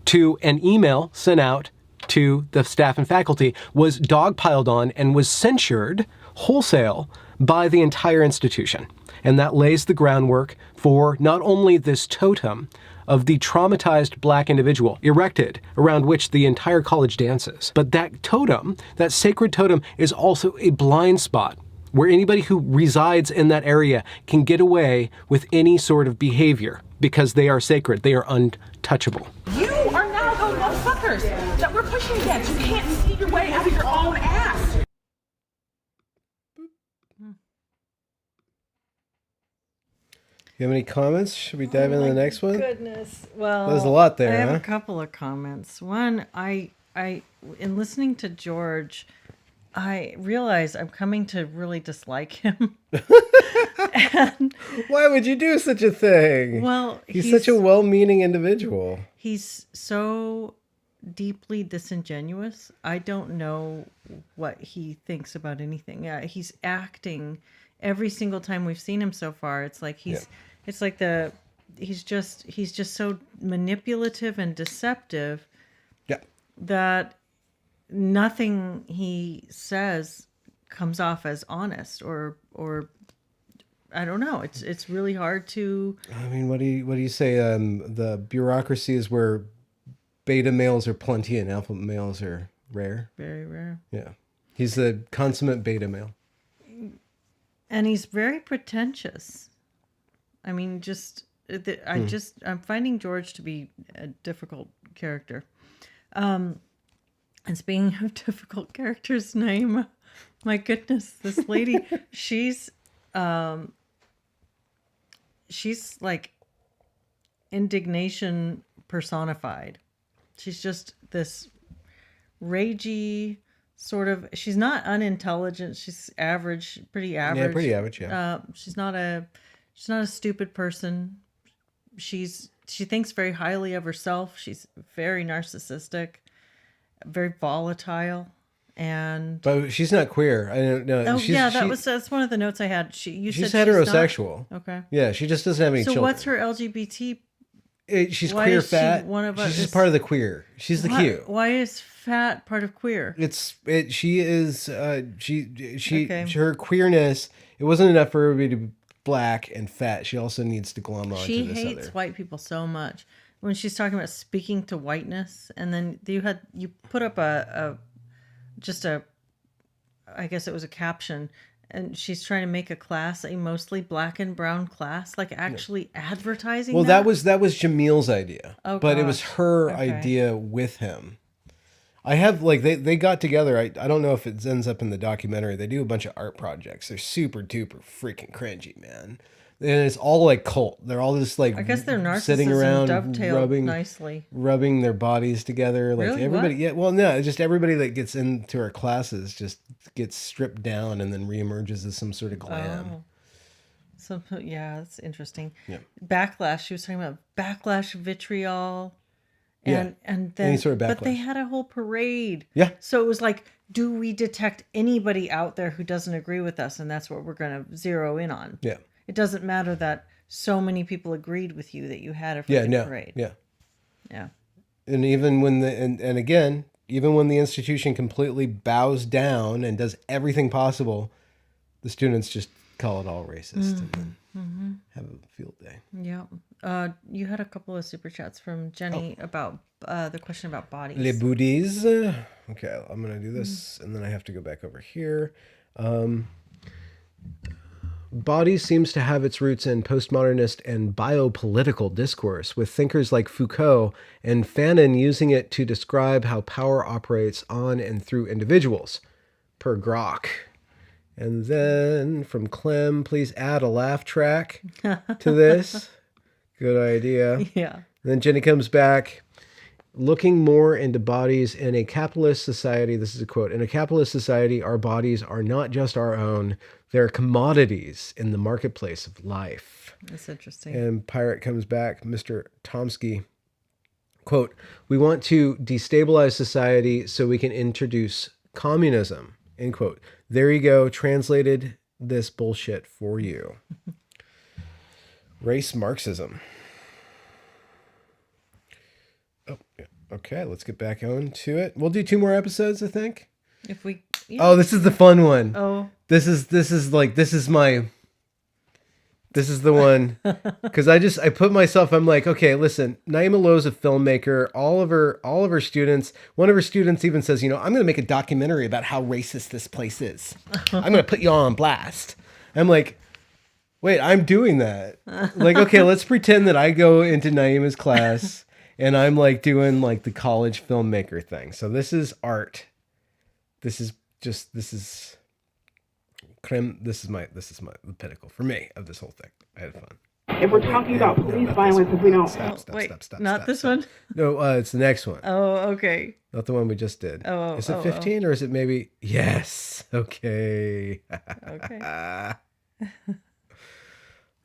to an email sent out to the staff and faculty, was dogpiled on and was censured wholesale by the entire institution. And that lays the groundwork for not only this totem of the traumatized Black individual erected around which the entire college dances, but that totem, that sacred totem, is also a blind spot where anybody who resides in that area can get away with any sort of behavior because they are sacred, they are untouchable. You are now those motherfuckers that we're pushing against. You can't see your way out of your own ass. You have any comments? Should we dive into the next one? Goodness. Well, there's a lot there. I have huh? a couple of comments. One, I in listening to George, I realize I'm coming to really dislike him. And why would you do such a thing? Well, he's such a well-meaning individual. He's so deeply disingenuous. I don't know what he thinks about anything. He's acting every single time we've seen him so far. It's like it's like he's just so manipulative and deceptive. Yeah. That nothing he says comes off as honest or I don't know. It's really hard to. I mean, what do you say? The bureaucracy is where beta males are plenty and alpha males are rare. Very rare. Yeah, he's the consummate beta male. And he's very pretentious. I mean, I'm finding George to be a difficult character. And speaking of difficult characters, Naima, my goodness, this lady, she's like indignation personified. She's just this ragey sort of. She's not unintelligent. She's average, pretty average. Yeah, pretty average. Yeah. She's not a stupid person. She thinks very highly of herself. She's very narcissistic, very volatile, but she's not queer. I don't know. Oh that's one of the notes I had. She's heterosexual. Not, okay. Yeah, she just doesn't have any children. So what's her LGBT? She's queer fat. She's just part of the queer. She's the Q. Why is fat part of queer? She is her queerness. It wasn't enough for everybody to be black and fat. She also needs to glom onto She this hates white people so much. When she's talking about speaking to whiteness, and then you put up I guess it was a caption, and she's trying to make a class a mostly black and brown class, like actually advertising. Well, that was Jamil's idea, but it was her Okay. idea with him. I have they got together. I don't know if it ends up in the documentary. They do a bunch of art projects. They're super duper freaking cringy, man. And it's all like cult. They're all just like, I guess their narcissism sitting around dovetailed nicely, rubbing their bodies together. Like really? everybody, What? yeah. Well, no, just everybody that gets into our classes just gets stripped down and then reemerges as some sort of glam. Oh. So yeah, that's interesting. Yeah. Backlash. She was talking about backlash, vitriol, Yeah. and then Any sort of but they backlash. had a whole parade. Yeah. So it was like, do we detect anybody out there who doesn't agree with us, and that's what we're going to zero in on. Yeah. It doesn't matter that so many people agreed with you that you had a freaking parade. Yeah. Yeah. And even when even when the institution completely bows down and does everything possible, the students just call it all racist and then have a field day. Yeah. You had a couple of super chats from Jenny about the question about bodies. Les booties. Okay, I'm going to do this and then I have to go back over here. Bodies seems to have its roots in postmodernist and biopolitical discourse, with thinkers like Foucault and Fanon using it to describe how power operates on and through individuals, per Grok. And then from Clem, please add a laugh track to this. Good idea. Yeah. And then Jenny comes back, looking more into bodies in a capitalist society. This is a quote. In a capitalist society, our bodies are not just our own. They're commodities in the marketplace of life. That's interesting. And Pirate comes back, Mr. Tomsky, quote, we want to destabilize society so we can introduce communism, end quote. There you go. Translated this bullshit for you. Race Marxism. Oh, yeah. Okay, let's get back on to it. We'll do 2 more episodes, I think. If we. Yeah. Oh, this is the fun one. Oh. This is the one. Because I put myself, I'm like, okay, listen, Naima Lowe's a filmmaker. All of her students, one of her students even says, I'm going to make a documentary about how racist this place is. I'm going to put you all on blast. I'm like, wait, I'm doing that. Like, okay, let's pretend that I go into Naima's class and I'm like doing like the college filmmaker thing. So this is art. This is the pinnacle for me of this whole thing. I had fun. If we're talking about police violence, if we don't... Not this one? No, it's the next one. Oh, okay. Not the one we just did. Is it 15 or is it maybe... Yes. Okay. Okay.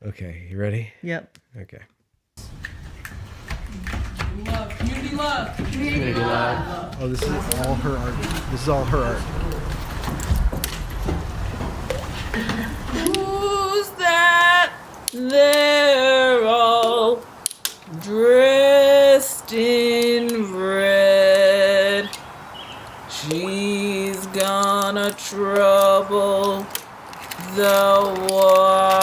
Okay, you ready? Yep. Okay. Love, community love. Community love. Oh, this is all her art. This is all her art. Who's that? They're all dressed in red. She's gonna trouble the water.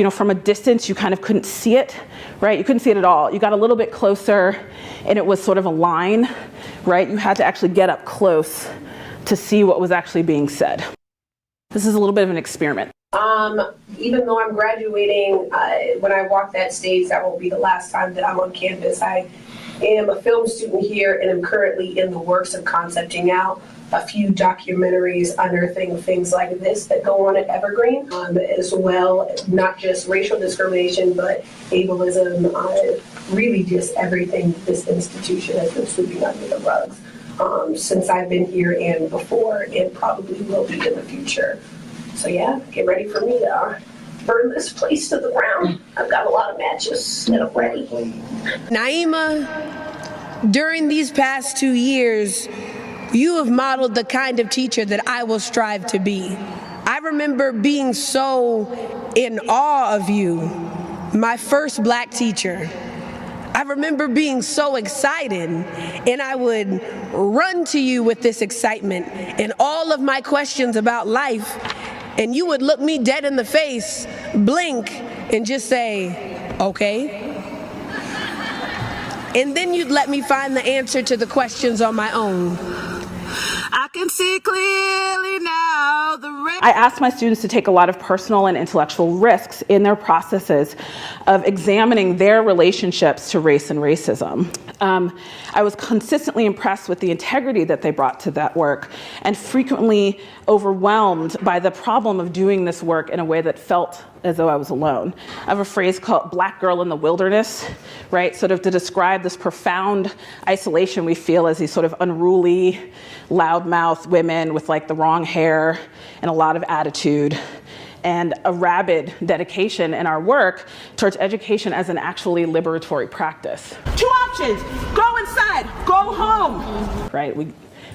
From a distance, you kind of couldn't see it, right? You couldn't see it at all. You got a little bit closer and it was sort of a line, right? You had to actually get up close to see what was actually being said. This is a little bit of an experiment. Even though I'm graduating, when I walk that stage, that won't be the last time that I'm on campus. I am a film student here and I'm currently in the works of concepting out a few documentaries unearthing things like this that go on at Evergreen, as well, not just racial discrimination, but ableism, really just everything this institution has been sweeping under the rugs since I've been here and before, and probably will be in the future. So yeah, get ready for me to burn this place to the ground. I've got a lot of matches and I'm ready. Naima, during these past 2 years, you have modeled the kind of teacher that I will strive to be. I remember being so in awe of you, my first black teacher. I remember being so excited, and I would run to you with this excitement and all of my questions about life, and you would look me dead in the face, blink, and just say, okay. And then you'd let me find the answer to the questions on my own. I can see clearly now I asked my students to take a lot of personal and intellectual risks in their processes of examining their relationships to race and racism. I was consistently impressed with the integrity that they brought to that work and frequently overwhelmed by the problem of doing this work in a way that felt as though I was alone. I have a phrase called black girl in the wilderness, right? Sort of to describe this profound isolation we feel as these sort of unruly, loudmouth women with like the wrong hair and a lot of attitude, and a rabid dedication in our work towards education as an actually liberatory practice. 2 options, go inside, go home. Right, we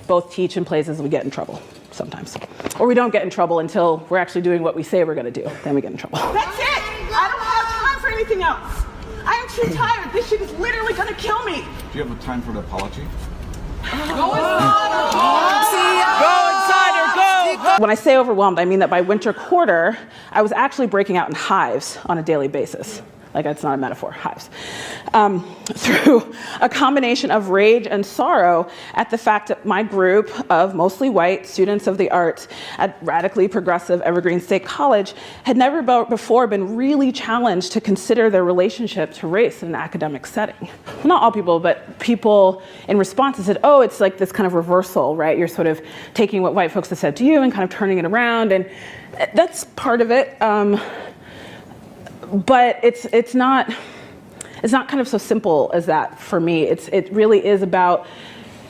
both teach in places we get in trouble sometimes. Or we don't get in trouble until we're actually doing what we say we're gonna do, then we get in trouble. That's it, I don't have time for anything else. I am too tired, this shit is literally gonna kill me. Do you have a time for an apology? Go inside or go! When I say overwhelmed, I mean that by winter quarter, I was actually breaking out in hives on a daily basis. like it's not a metaphor, hives, through a combination of rage and sorrow at the fact that my group of mostly white students of the arts at radically progressive Evergreen State College had never before been really challenged to consider their relationship to race in an academic setting. Well, not all people, but people in response said, oh, it's like this kind of reversal, right? You're sort of taking what white folks have said to you and kind of turning it around, and that's part of it. But it's not kind of so simple as that for me. It really is about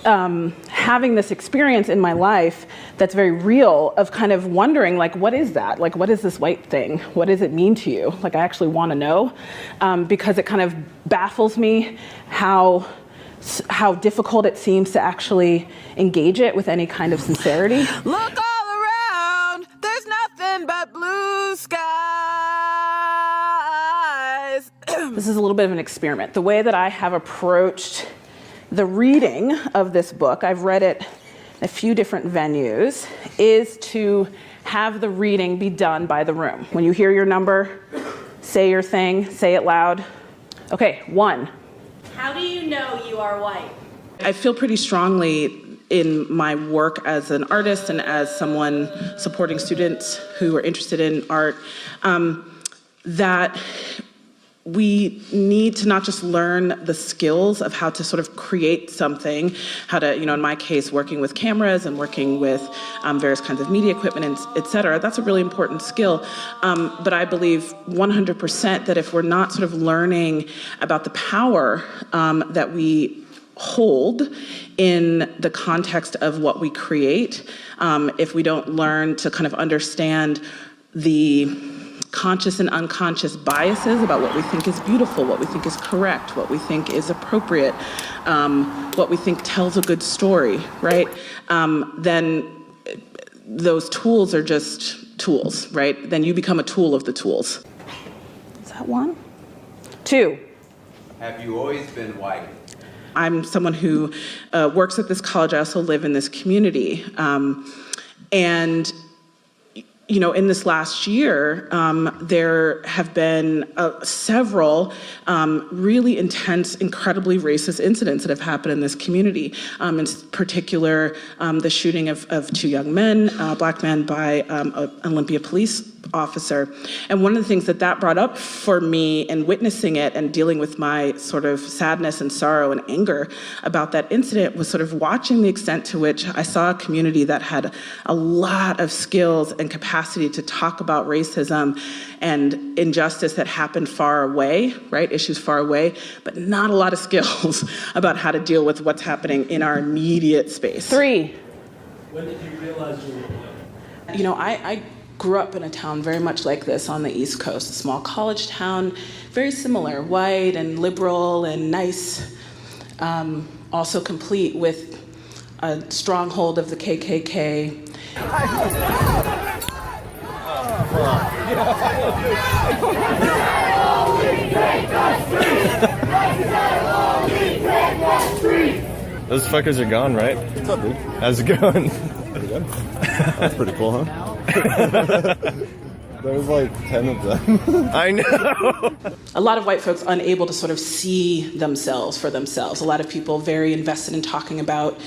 having this experience in my life that's very real of kind of wondering, like, what is that? Like, what is this white thing? What does it mean to you? Like, I actually want to know, because it kind of baffles me how difficult it seems to actually engage it with any kind of sincerity. Look all around, there's nothing but blue skies. This is a little bit of an experiment. The way that I have approached the reading of this book, I've read it in a few different venues, is to have the reading be done by the room. When you hear your number, say your thing, say it loud. Okay, 1. How do you know you are white? I feel pretty strongly in my work as an artist and as someone supporting students who are interested in art, that we need to not just learn the skills of how to sort of create something, how to, in my case, working with cameras and working with various kinds of media equipment, and et cetera. That's a really important skill. But I believe 100% that if we're not sort of learning about the power that we hold in the context of what we create, if we don't learn to kind of understand the conscious and unconscious biases about what we think is beautiful, what we think is correct, what we think is appropriate, what we think tells a good story, right? Then those tools are just tools, right? Then you become a tool of the tools. Is that 1? 2. Have you always been white? I'm someone who works at this college. I also live in this community. And in this last year, there have been several really intense, incredibly racist incidents that have happened in this community. In particular, the shooting of 2 young men, black men, by an Olympia police officer. And one of the things that brought up for me in witnessing it and dealing with my sort of sadness and sorrow and anger about that incident was sort of watching the extent to which I saw a community that had a lot of skills and capacity to talk about racism and injustice that happened far away, right? Issues far away, but not a lot of skills about how to deal with what's happening in our immediate space. 3. When did you realize you were white? I grew up in a town very much like this on the East Coast, a small college town, very similar, white and liberal and nice, also complete with a stronghold of the KKK. Those fuckers are gone, right? What's up, dude? How's it going? Pretty good. That's pretty cool, huh? There was like 10 of them. I know. A lot of white folks unable to sort of see themselves for themselves. A lot of people very invested in talking about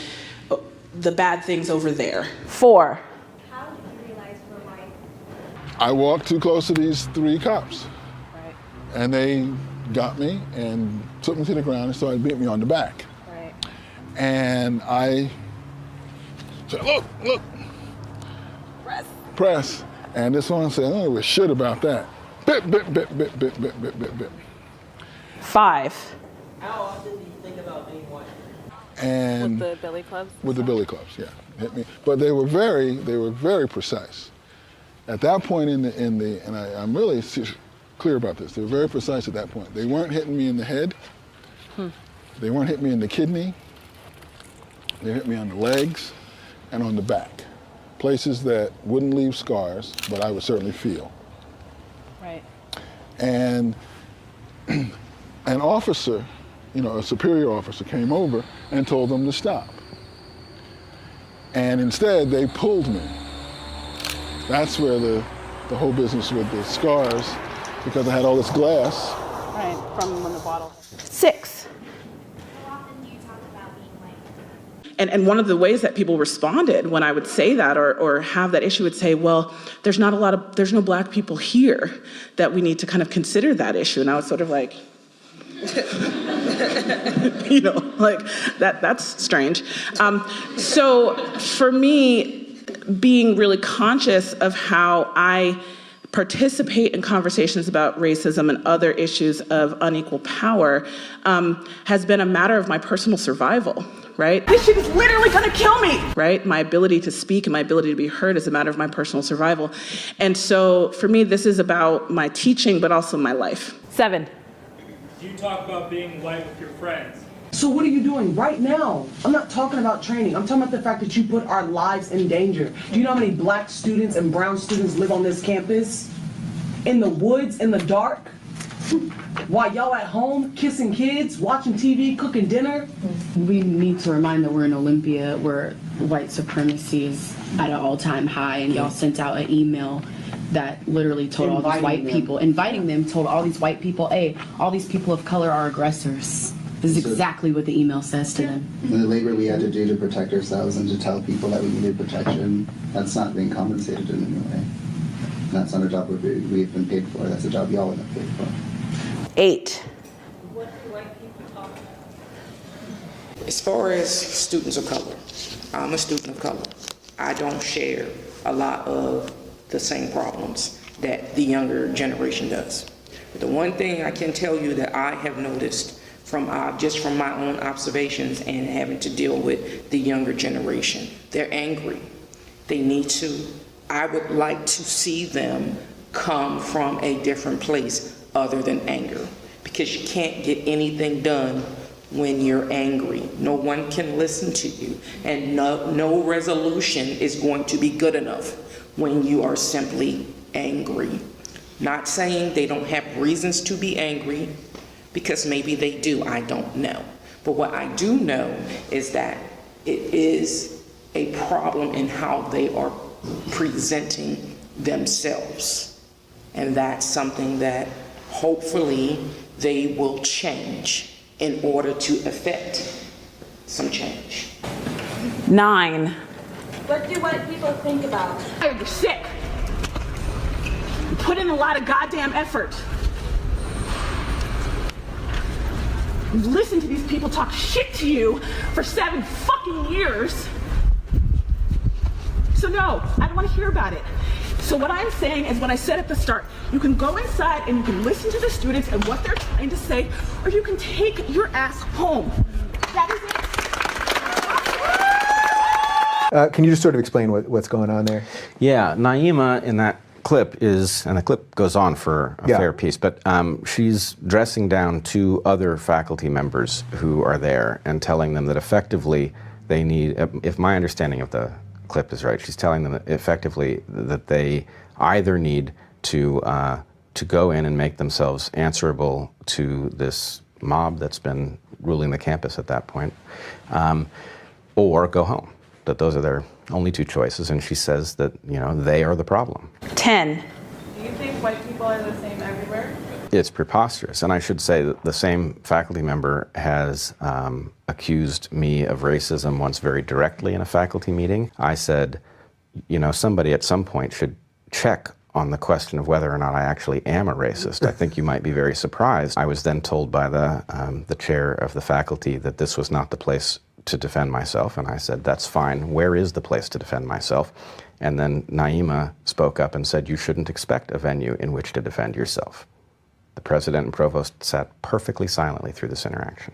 the bad things over there. 4. How did you realize you were white? I walked too close to these 3 cops. Right. And they got me and took me to the ground and started beating me on the back. Right. And I said, look. Press. And this one said, I don't give a shit about that. Bip. 5. How often do you think about being white? And with the billy clubs? With the billy clubs, yeah. Hit me. But they were very precise. At that point and I'm really clear about this, they were very precise at that point. They weren't hitting me in the head. They weren't hitting me in the kidney. They hit me on the legs and on the back. Places that wouldn't leave scars, but I would certainly feel. Right. And an officer, a superior officer came over and told them to stop. And instead, they pulled me. That's where the whole business with the scars, because I had all this glass from when the bottle. 6. And one of the ways that people responded when I would say that or have that issue would say, well, there's no Black people here that we need to kind of consider that issue. And I was sort of like, like that's strange. So for me, being really conscious of how I participate in conversations about racism and other issues of unequal power has been a matter of my personal survival, right? This shit is literally gonna kill me! Right? My ability to speak and my ability to be heard is a matter of my personal survival. And so for me, this is about my teaching, but also my life. 7. You talk about being white with your friends. So what are you doing right now? I'm not talking about training. I'm talking about the fact that you put our lives in danger. Do you know how many Black students and brown students live on this campus? In the woods, in the dark? While y'all at home, kissing kids, watching TV, cooking dinner? We need to remind that we're in Olympia where white supremacy is at an all-time high, and y'all sent out an email that literally told all these white people, inviting them, told all these white people, hey, all these people of color are aggressors. This is exactly what the email says to them. The labor we had to do to protect ourselves and to tell people that we needed protection, that's not being compensated in any way. That's not a job we've been paid for. That's a job y'all have been paid for. 8. What do white people talk about? As far as students of color, I'm a student of color. I don't share a lot of the same problems that the younger generation does. But the one thing I can tell you that I have noticed from just from my own observations and having to deal with the younger generation, they're angry. They need to. I would like to see them come from a different place other than anger, because you can't get anything done when you're angry. No one can listen to you, and no resolution is going to be good enough when you are simply angry. Not saying they don't have reasons to be angry, because maybe they do, I don't know. But what I do know is that it is a problem in how they are presenting themselves. And that's something that hopefully they will change in order to effect some change. 9. What do white people think about? You're sick. You put in a lot of goddamn effort. You've listened to these people talk shit to you for 7 fucking years. So no, I don't want to hear about it. So what I'm saying is what I said at the start. You can go inside and you can listen to the students and what they're trying to say, or you can take your ass home. That is it. Can you just sort of explain what's going on there? Yeah, Naima in that clip is, and the clip goes on for a fair piece, but she's dressing down 2 other faculty members who are there and telling them that effectively they need, if my understanding of the clip is right, she's telling them that effectively that they either need to go in and make themselves answerable to this mob that's been ruling the campus at that point, or go home. That those are their only 2 choices, and she says that, they are the problem. 10. Do you think white people are the same everywhere? It's preposterous, and I should say that the same faculty member has accused me of racism once very directly in a faculty meeting. I said, somebody at some point should check on the question of whether or not I actually am a racist. I think you might be very surprised. I was then told by the chair of the faculty that this was not the place to defend myself, and I said, that's fine. Where is the place to defend myself? And then Naima spoke up and said, you shouldn't expect a venue in which to defend yourself. The president and provost sat perfectly silently through this interaction.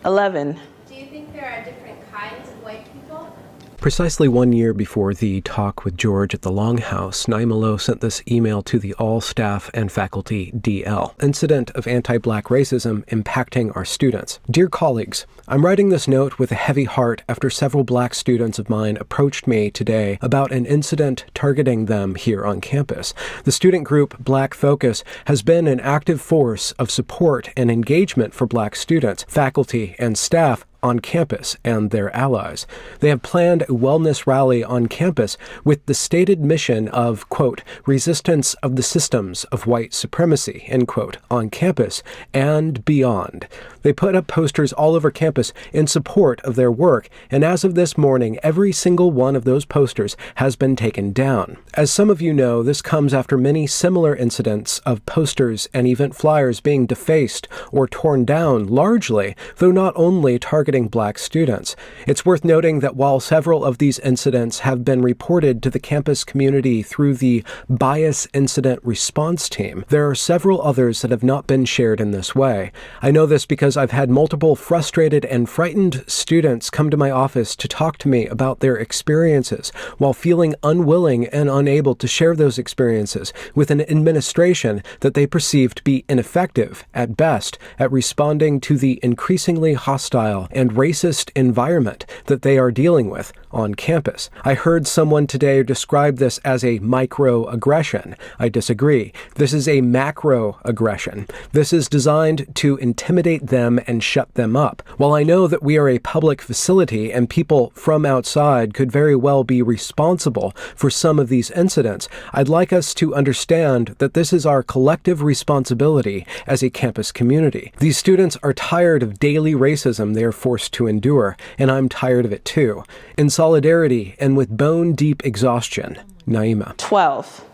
11. Do you think there are different kinds of white people? Precisely 1 year before the talk with George at the Longhouse, Naima Lowe sent this email to the all staff and faculty DL. Incident of anti-black racism impacting our students. Dear colleagues, I'm writing this note with a heavy heart after several black students of mine approached me today about an incident targeting them here on campus. The student group Black Focus has been an active force of support and engagement for black students, faculty, and staff on campus and their allies. They have planned a wellness rally on campus with the stated mission of, quote, resistance of the systems of white supremacy, end quote, on campus and beyond. They put up posters all over campus in support of their work, and as of this morning, every single one of those posters has been taken down. As some of you know, this comes after many similar incidents of posters and event flyers being defaced or torn down, largely, though not only targeting Black students. It's worth noting that while several of these incidents have been reported to the campus community through the Bias Incident Response Team, there are several others that have not been shared in this way. I know this because I've had multiple frustrated and frightened students come to my office to talk to me about their experiences while feeling unwilling and unable to share those experiences with an administration that they perceive to be ineffective, at best, at responding to the increasingly hostile and racist environment that they are dealing with on campus. I heard someone today describe this as a microaggression. I disagree. This is a macroaggression. This is designed to intimidate them and shut them up. While I know that we are a public facility and people from outside could very well be responsible for some of these incidents, I'd like us to understand that this is our collective responsibility as a campus community. These students are tired of daily racism they are forced to endure, and I'm tired of it too. In solidarity and with bone-deep exhaustion, Naima. 12.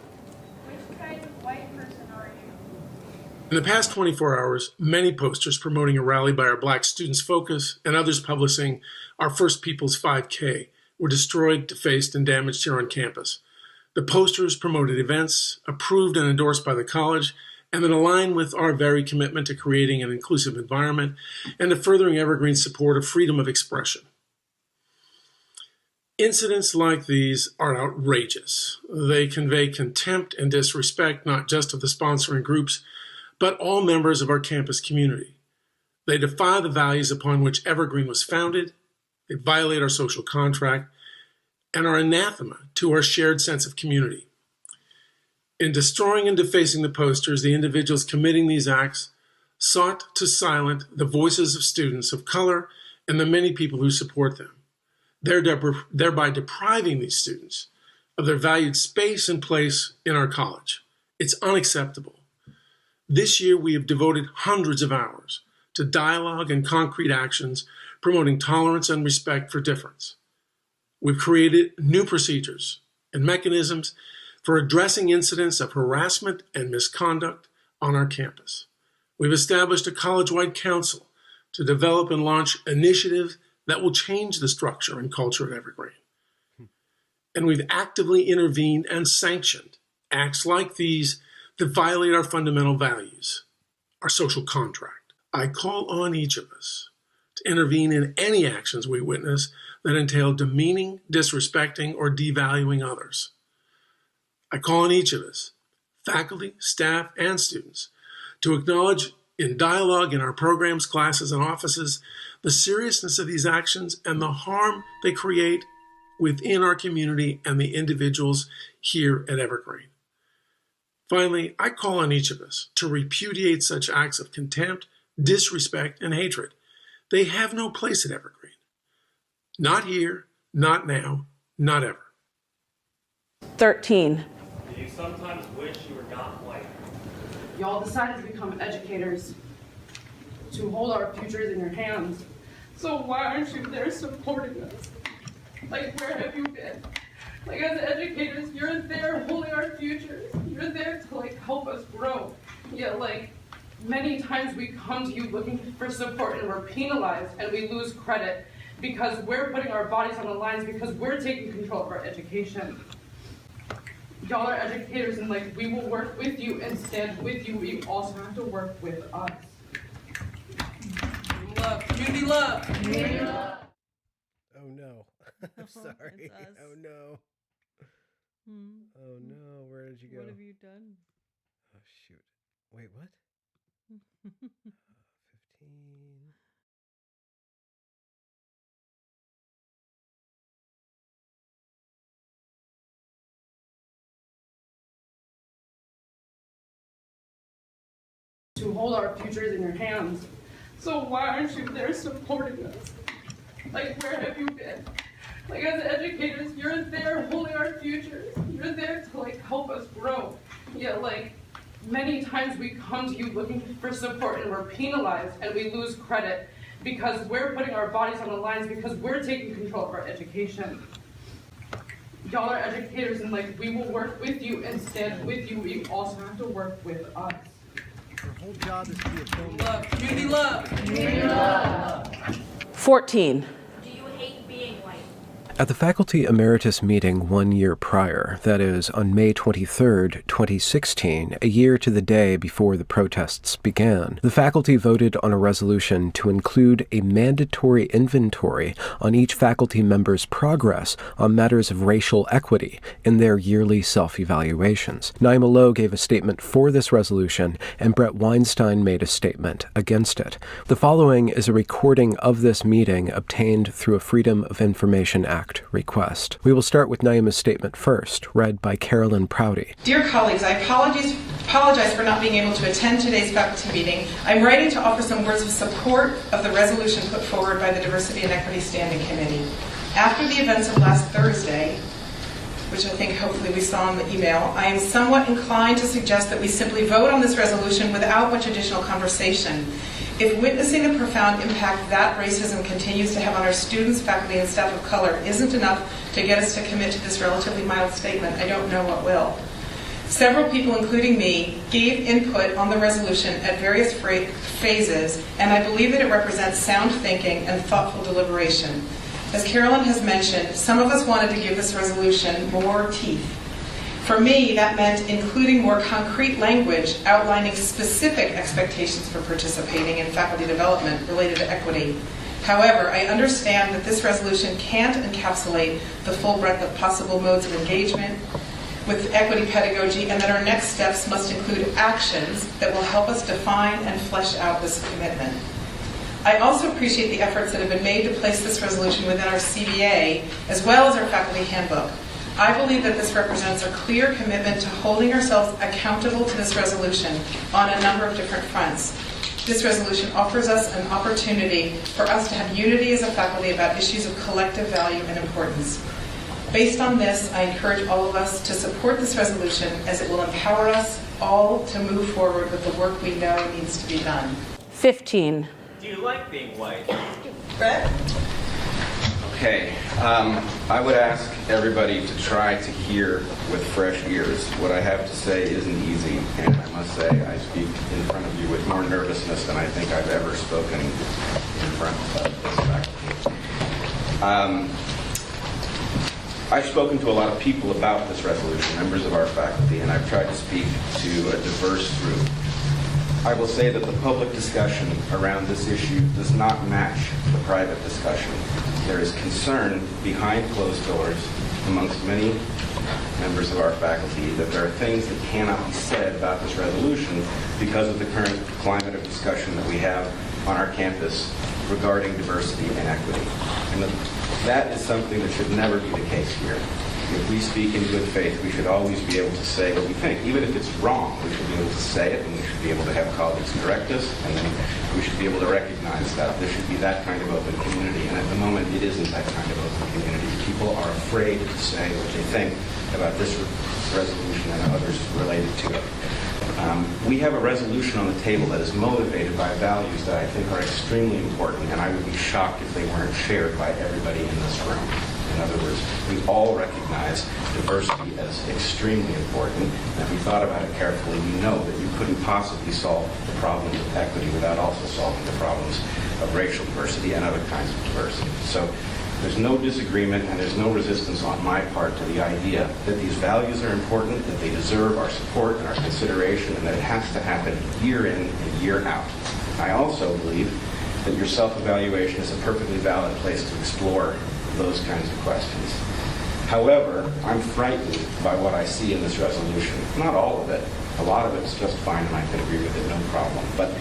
In the past 24 hours, many posters promoting a rally by our Black Students Focus and others publishing our First People's 5K were destroyed, defaced, and damaged here on campus. The posters promoted events approved and endorsed by the college and that align with our very commitment to creating an inclusive environment and to furthering Evergreen's support of freedom of expression. Incidents like these are outrageous. They convey contempt and disrespect not just of the sponsoring groups, but all members of our campus community. They defy the values upon which Evergreen was founded, they violate our social contract, and are anathema to our shared sense of community. In destroying and defacing the posters, the individuals committing these acts sought to silence the voices of students of color and the many people who support them, thereby depriving these students of their valued space and place in our college. It's unacceptable. This year, we have devoted hundreds of hours to dialogue and concrete actions promoting tolerance and respect for difference. We've created new procedures and mechanisms for addressing incidents of harassment and misconduct on our campus. We've established a college-wide council to develop and launch initiatives that will change the structure and culture at Evergreen. And we've actively intervened and sanctioned acts like these that violate our fundamental values, our social contract. I call on each of us to intervene in any actions we witness that entail demeaning, disrespecting, or devaluing others. I call on each of us, faculty, staff, and students, to acknowledge in dialogue in our programs, classes, and offices the seriousness of these actions and the harm they create within our community and the individuals here at Evergreen. Finally, I call on each of us to repudiate such acts of contempt, disrespect, and hatred. They have no place at Evergreen. Not here, not now, not ever. 13. Do you sometimes wish you were not white? Y'all decided to become educators, to hold our futures in your hands. So why aren't you there supporting us? Like, where have you been? Like, as educators, you're there holding our futures. You're there to, like, help us grow. Yet, like, many times we come to you looking for support and we're penalized and we lose credit because we're putting our bodies on the lines because we're taking control of our education. Y'all are educators and, like, we will work with you and stand with you. We also have to work with us. Love, community love. Community love. Oh no. I'm sorry. Oh no. Oh no. Where did you go? What have you done? Oh shoot. Wait, what? 15. To hold our futures in your hands. So why aren't you there supporting us? Like, where have you been? Like, as educators, you're there holding our futures. You're there to, like, help us grow. Yet, like, many times we come to you looking for support and we're penalized and we lose credit because we're putting our bodies on the lines because we're taking control of our education. Y'all are educators and, like, we will work with you and stand with you. We also have to work with us. Our whole job is to be a film. Love, community love. Community love. 14. Do you hate being white? At the faculty emeritus meeting 1 year prior, that is, on May 23, 2016, a year to the day before the protests began, the faculty voted on a resolution to include a mandatory inventory on each faculty member's progress on matters of racial equity in their yearly self-evaluations. Naima Lowe gave a statement for this resolution, and Brett Weinstein made a statement against it. The following is a recording of this meeting obtained through a Freedom of Information Act request. We will start with Naima's statement first, read by Carolyn Prouty. Dear colleagues, I apologize for not being able to attend today's faculty meeting. I'm writing to offer some words of support of the resolution put forward by the Diversity and Equity Standing Committee. After the events of last Thursday, which I think hopefully we saw in the email, I am somewhat inclined to suggest that we simply vote on this resolution without much additional conversation. If witnessing the profound impact that racism continues to have on our students, faculty, and staff of color isn't enough to get us to commit to this relatively mild statement, I don't know what will. Several people, including me, gave input on the resolution at various phases, and I believe that it represents sound thinking and thoughtful deliberation. As Carolyn has mentioned, some of us wanted to give this resolution more teeth. For me, that meant including more concrete language outlining specific expectations for participating in faculty development related to equity. However, I understand that this resolution can't encapsulate the full breadth of possible modes of engagement with equity pedagogy, and that our next steps must include actions that will help us define and flesh out this commitment. I also appreciate the efforts that have been made to place this resolution within our CBA as well as our faculty handbook. I believe that this represents a clear commitment to holding ourselves accountable to this resolution on a number of different fronts. This resolution offers us an opportunity for us to have unity as a faculty about issues of collective value and importance. Based on this, I encourage all of us to support this resolution as it will empower us all to move forward with the work we know needs to be done. 15. Do you like being white? Brett? Okay, I would ask everybody to try to hear with fresh ears. What I have to say isn't easy, and I must say I speak in front of you with more nervousness than I think I've ever spoken in front of this faculty. I've spoken to a lot of people about this resolution, members of our faculty, and I've tried to speak to a diverse group. I will say that the public discussion around this issue does not match the private discussion. There is concern behind closed doors amongst many members of our faculty that there are things that cannot be said about this resolution because of the current climate of discussion that we have on our campus regarding diversity and equity. And that is something that should never be the case here. If we speak in good faith, we should always be able to say what we think. Even if it's wrong, we should be able to say it, and we should be able to have colleagues correct us, and then we should be able to recognize that. There should be that kind of open community, and at the moment, it isn't that kind of open community. People are afraid to say what they think about this resolution and others related to it. We have a resolution on the table that is motivated by values that I think are extremely important, and I would be shocked if they weren't shared by everybody in this room. In other words, we all recognize diversity as extremely important, and if we thought about it carefully, we know that you couldn't possibly solve the problems of equity without also solving the problems of racial diversity and other kinds of diversity. So there's no disagreement and there's no resistance on my part to the idea that these values are important, that they deserve our support and our consideration, and that it has to happen year in and year out. I also believe that your self-evaluation is a perfectly valid place to explore those kinds of questions. However, I'm frightened by what I see in this resolution. Not all of it. A lot of it's just fine and I can agree with it, no problem. But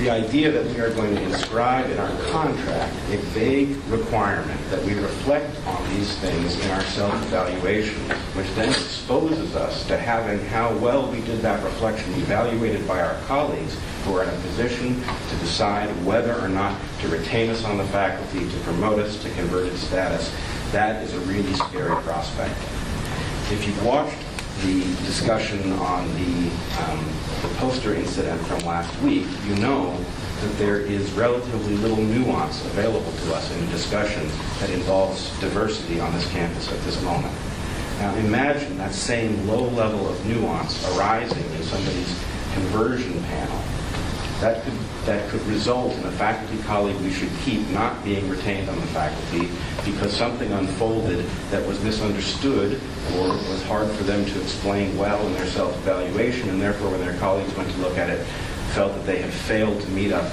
The idea that we are going to inscribe in our contract a vague requirement that we reflect on these things in our self-evaluation, which then exposes us to having how well we did that reflection evaluated by our colleagues who are in a position to decide whether or not to retain us on the faculty, to promote us to converted status, that is a really scary prospect. If you've watched the discussion on the poster incident from last week, you know that there is relatively little nuance available to us in a discussion that involves diversity on this campus at this moment. Now imagine that same low level of nuance arising in somebody's conversion panel. That could result in a faculty colleague we should keep not being retained on the faculty because something unfolded that was misunderstood or was hard for them to explain well in their self-evaluation, and therefore when their colleagues went to look at it, felt that they had failed to meet up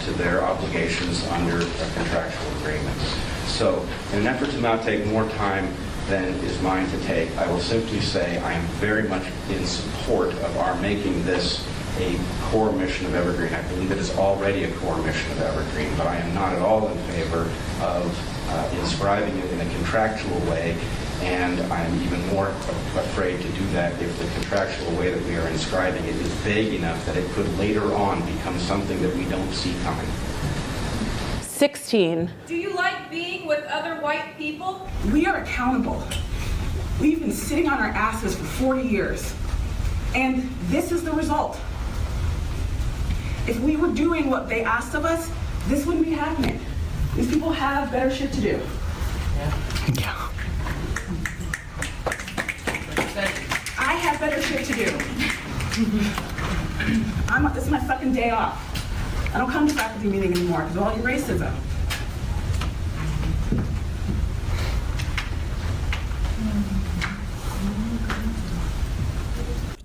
to their obligations under a contractual agreement. So in an effort to not take more time than is mine to take, I will simply say I am very much in support of our making this a core mission of Evergreen. I believe it is already a core mission of Evergreen, but I am not at all in favor of inscribing it in a contractual way, and I'm even more afraid to do that if the contractual way that we are inscribing it is vague enough that it could later on become something that we don't see coming. 16. Do you like being with other white people? We are accountable. We've been sitting on our asses for 40 years, and this is the result. If we were doing what they asked of us, this wouldn't be happening. These people have better shit to do. Yeah. I have better shit to do. This is my fucking day off. I don't come to faculty meeting anymore because of all your racism.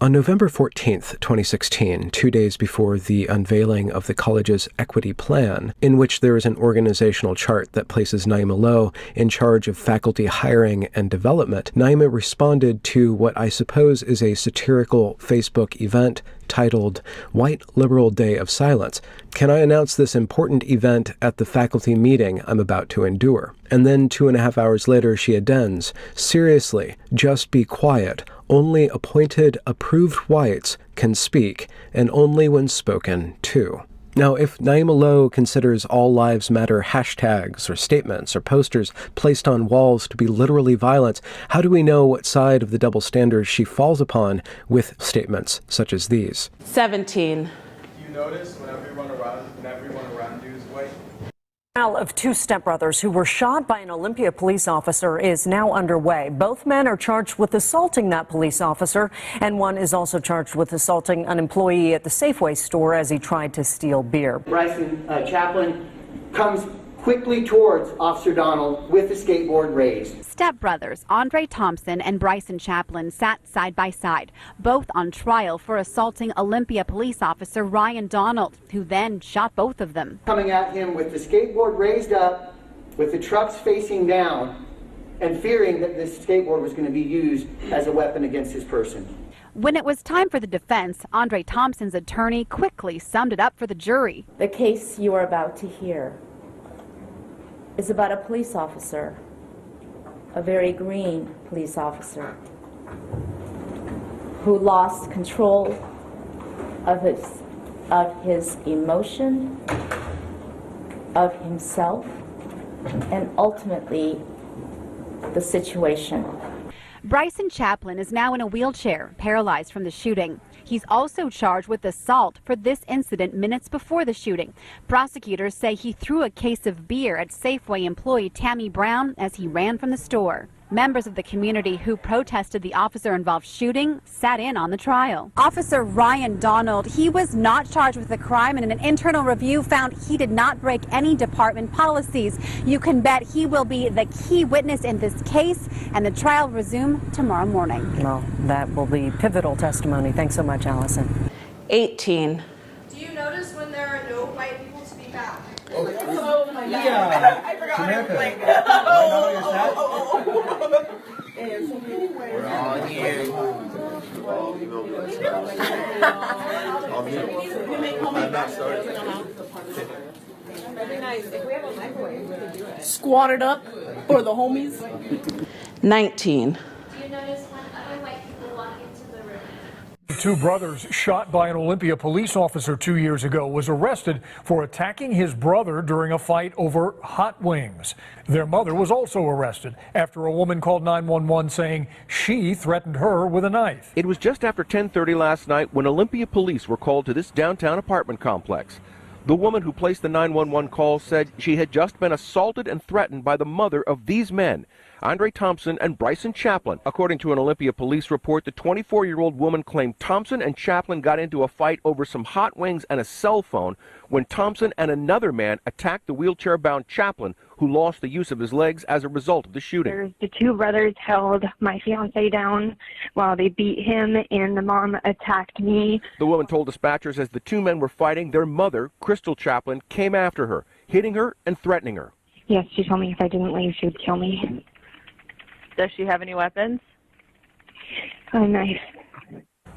On November 14th, 2016, 2 days before the unveiling of the college's equity plan, in which there is an organizational chart that places Naima Lowe in charge of faculty hiring and development, Naima responded to what I suppose is a satirical Facebook event titled White Liberal Day of Silence. Can I announce this important event at the faculty meeting I'm about to endure? And then 2.5 hours later, she addends, seriously, just be quiet. Only appointed, approved whites can speak, and only when spoken to. Now, if Naima Lowe considers all lives matter hashtags or statements or posters placed on walls to be literally violence, how do we know what side of the double standard she falls upon with statements such as these? 17. Do you notice when everyone around you is white? The trial of two stepbrothers who were shot by an Olympia police officer is now underway. Both men are charged with assaulting that police officer, and one is also charged with assaulting an employee at the Safeway store as he tried to steal beer. Bryson Chaplin comes quickly towards Officer Donald with the skateboard raised. Stepbrothers Andre Thompson and Bryson Chaplin sat side by side, both on trial for assaulting Olympia police officer Ryan Donald, who then shot both of them. Coming at him with the skateboard raised up, with the trucks facing down, and fearing that this skateboard was going to be used as a weapon against his person. When it was time for the defense, Andre Thompson's attorney quickly summed it up for the jury. The case you are about to hear is about a police officer, a very green police officer, who lost control of his emotion, of himself, and ultimately the situation. Bryson Chaplin is now in a wheelchair, paralyzed from the shooting. He's also charged with assault for this incident minutes before the shooting. Prosecutors say he threw a case of beer at Safeway employee Tammy Brown as he ran from the store. Members of the community who protested the officer-involved shooting sat in on the trial. Officer Ryan Donald, he was not charged with the crime, and an internal review found he did not break any department policies. You can bet he will be the key witness in this case, and the trial will resume tomorrow morning. Well, that will be pivotal testimony. Thanks so much, Allison. 18. Do you notice when there are no white people speak out? Oh my God. Yeah. I forgot Samantha, what I was like. I know what you're saying. We're all here. I'm not starting. That'd be nice. If we have a microwave, we could do it. Squatted up for the homies. 19. Do you notice when other white people walk into the room? Two brothers shot by an Olympia police officer 2 years ago was arrested for attacking his brother during a fight over hot wings. Their mother was also arrested after a woman called 911 saying she threatened her with a knife. It was just after 10:30 last night when Olympia police were called to this downtown apartment complex. The woman who placed the 911 call said she had just been assaulted and threatened by the mother of these men, Andre Thompson and Bryson Chaplin. According to an Olympia police report, the 24-year-old woman claimed Thompson and Chaplin got into a fight over some hot wings and a cell phone when Thompson and another man attacked the wheelchair-bound Chaplin, who lost the use of his legs as a result of the shooting. The two brothers held my fiance down while they beat him, and the mom attacked me. The woman told dispatchers as the two men were fighting, their mother, Crystal Chaplin, came after her, hitting her and threatening her. Yes, she told me if I didn't leave, she would kill me. Does she have any weapons? A knife.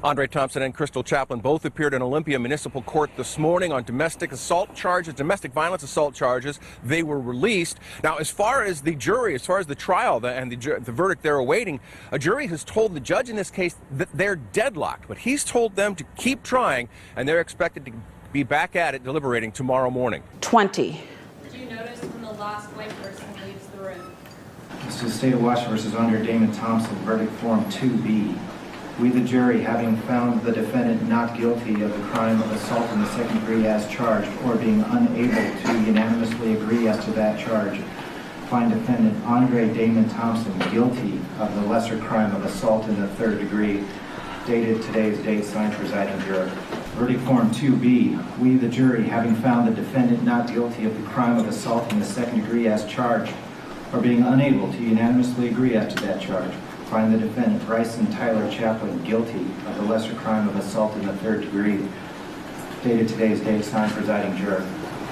Andre Thompson and Crystal Chaplin both appeared in Olympia Municipal Court this morning on domestic assault charges, domestic violence assault charges. They were released. Now, as far as the jury, as far as the trial and the verdict they're awaiting, a jury has told the judge in this case that they're deadlocked, but he's told them to keep trying, and they're expected to be back at it deliberating tomorrow morning. 20. Do you notice when the last white person leaves the room? This is State of Washington versus Andre Damon Thompson, verdict form 2B. We, the jury, having found the defendant not guilty of the crime of assault in the second degree as charged, or being unable to unanimously agree as to that charge, find defendant Andre Damon Thompson guilty of the lesser crime of assault in the third degree, dated today's date, signed presiding juror. Verdict form 2B. We, the jury, having found the defendant not guilty of the crime of assault in the second degree as charged, or being unable to unanimously agree as to that charge, find the defendant Bryson Tyler Chaplin guilty of the lesser crime of assault in the third degree, dated today's date, signed presiding juror.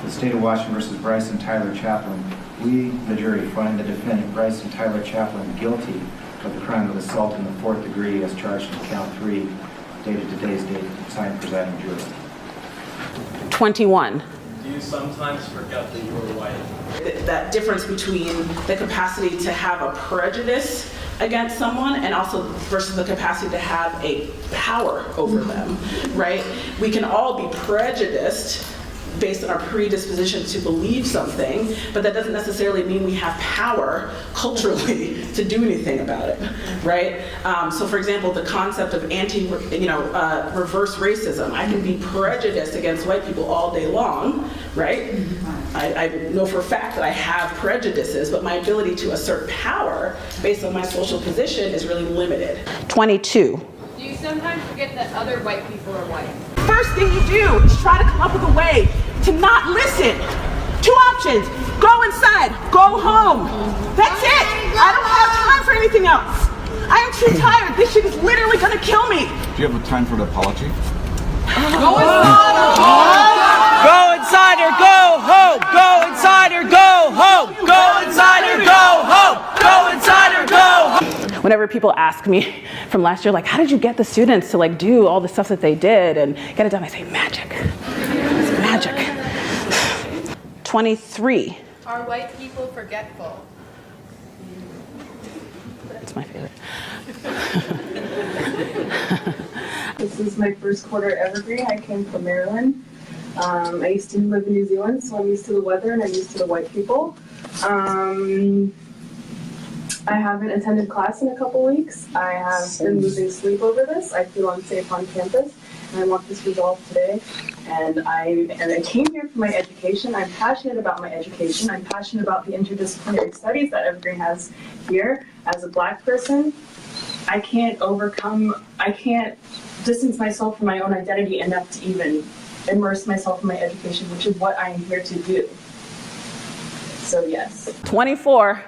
The State of Washington versus Bryson Tyler Chaplin. We, the jury, find the defendant Bryson Tyler Chaplin guilty of the crime of assault in the fourth degree as charged in count 3, dated today's date, signed presiding juror. 21. Do you sometimes forget that you were white? That difference between the capacity to have a prejudice against someone and also versus the capacity to have a power over them, right? We can all be prejudiced based on our predisposition to believe something, but that doesn't necessarily mean we have power culturally to do anything about it, right? So for example, the concept of reverse racism. I can be prejudiced against white people all day long, right? I know for a fact that I have prejudices, but my ability to assert power based on my social position is really limited. 22. Do you sometimes forget that other white people are white? First thing you do is try to come up with a way to not listen. 2 options. Go inside. Go home. That's it. I don't have time for anything else. I am too tired. This shit is literally going to kill me. Do you have a time for the apology? Go inside. Go inside or go home. Go inside or go home. Go inside or go home. Go inside or go home. Whenever people ask me from last year, like, how did you get the students to like do all the stuff that they did and get it done? I say, magic. It's magic. 23. Are white people forgetful? It's my favorite. This is my first quarter at Evergreen. I came from Maryland. I used to live in New Zealand, so I'm used to the weather and I'm used to the white people. I haven't attended class in a couple weeks. I have been losing sleep over this. I feel unsafe on campus, and I want this resolved today. And I came here for my education. I'm passionate about my education. I'm passionate about the interdisciplinary studies that Evergreen has here. As a Black person, I can't distance myself from my own identity enough to even immerse myself in my education, which is what I am here to do. So yes. 24.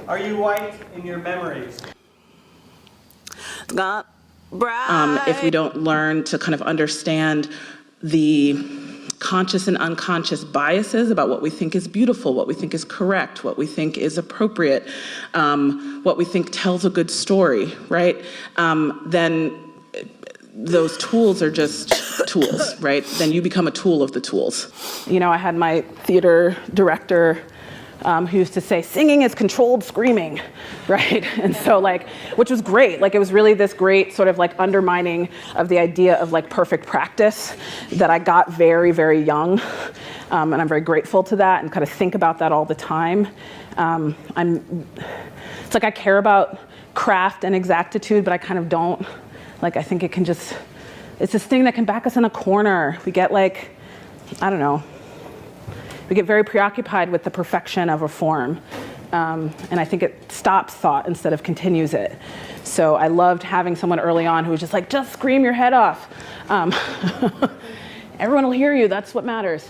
Are you white in your memories? If we don't learn to kind of understand the conscious and unconscious biases about what we think is beautiful, what we think is correct, what we think is appropriate, what we think tells a good story, right? Then those tools are just tools, right? Then you become a tool of the tools. You know, I had my theater director who used to say, singing is controlled screaming, right? And so like, which was great. Like it was really this great sort of like undermining of the idea of like perfect practice that I got very, very young. And I'm very grateful to that and kind of think about that all the time. It's like I care about craft and exactitude, but I kind of don't. Like I think it can just, it's this thing that can back us in a corner. We get like, I don't know, we get very preoccupied with the perfection of a form. And I think it stops thought instead of continues it. So I loved having someone early on who was just like, just scream your head off. Everyone will hear you, that's what matters.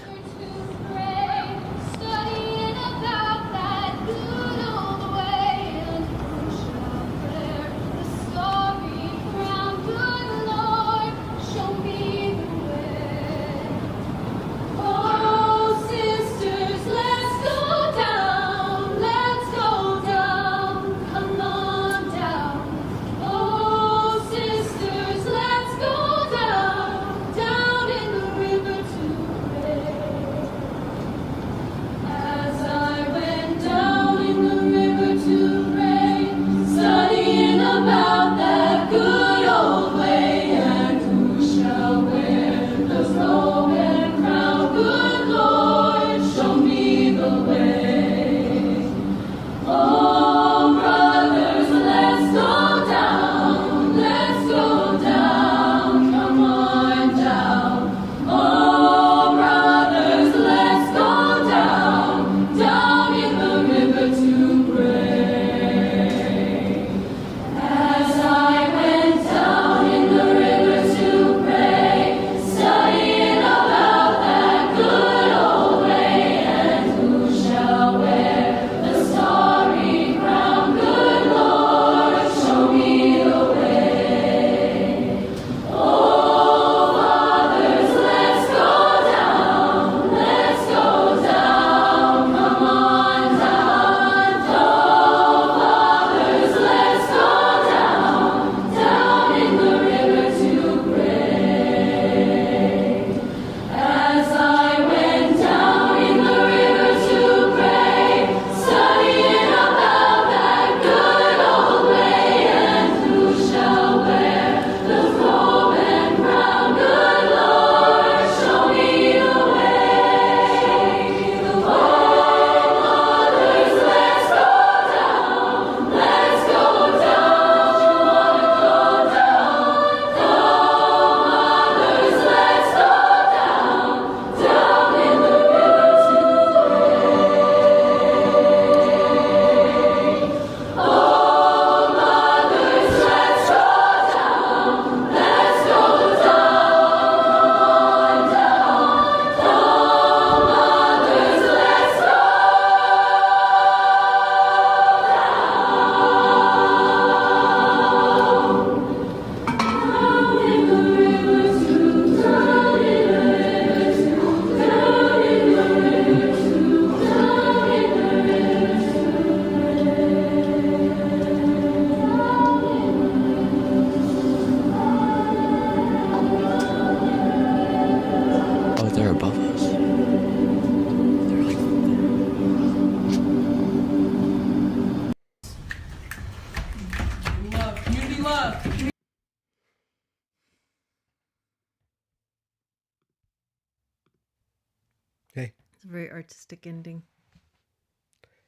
Hey. It's a very artistic ending.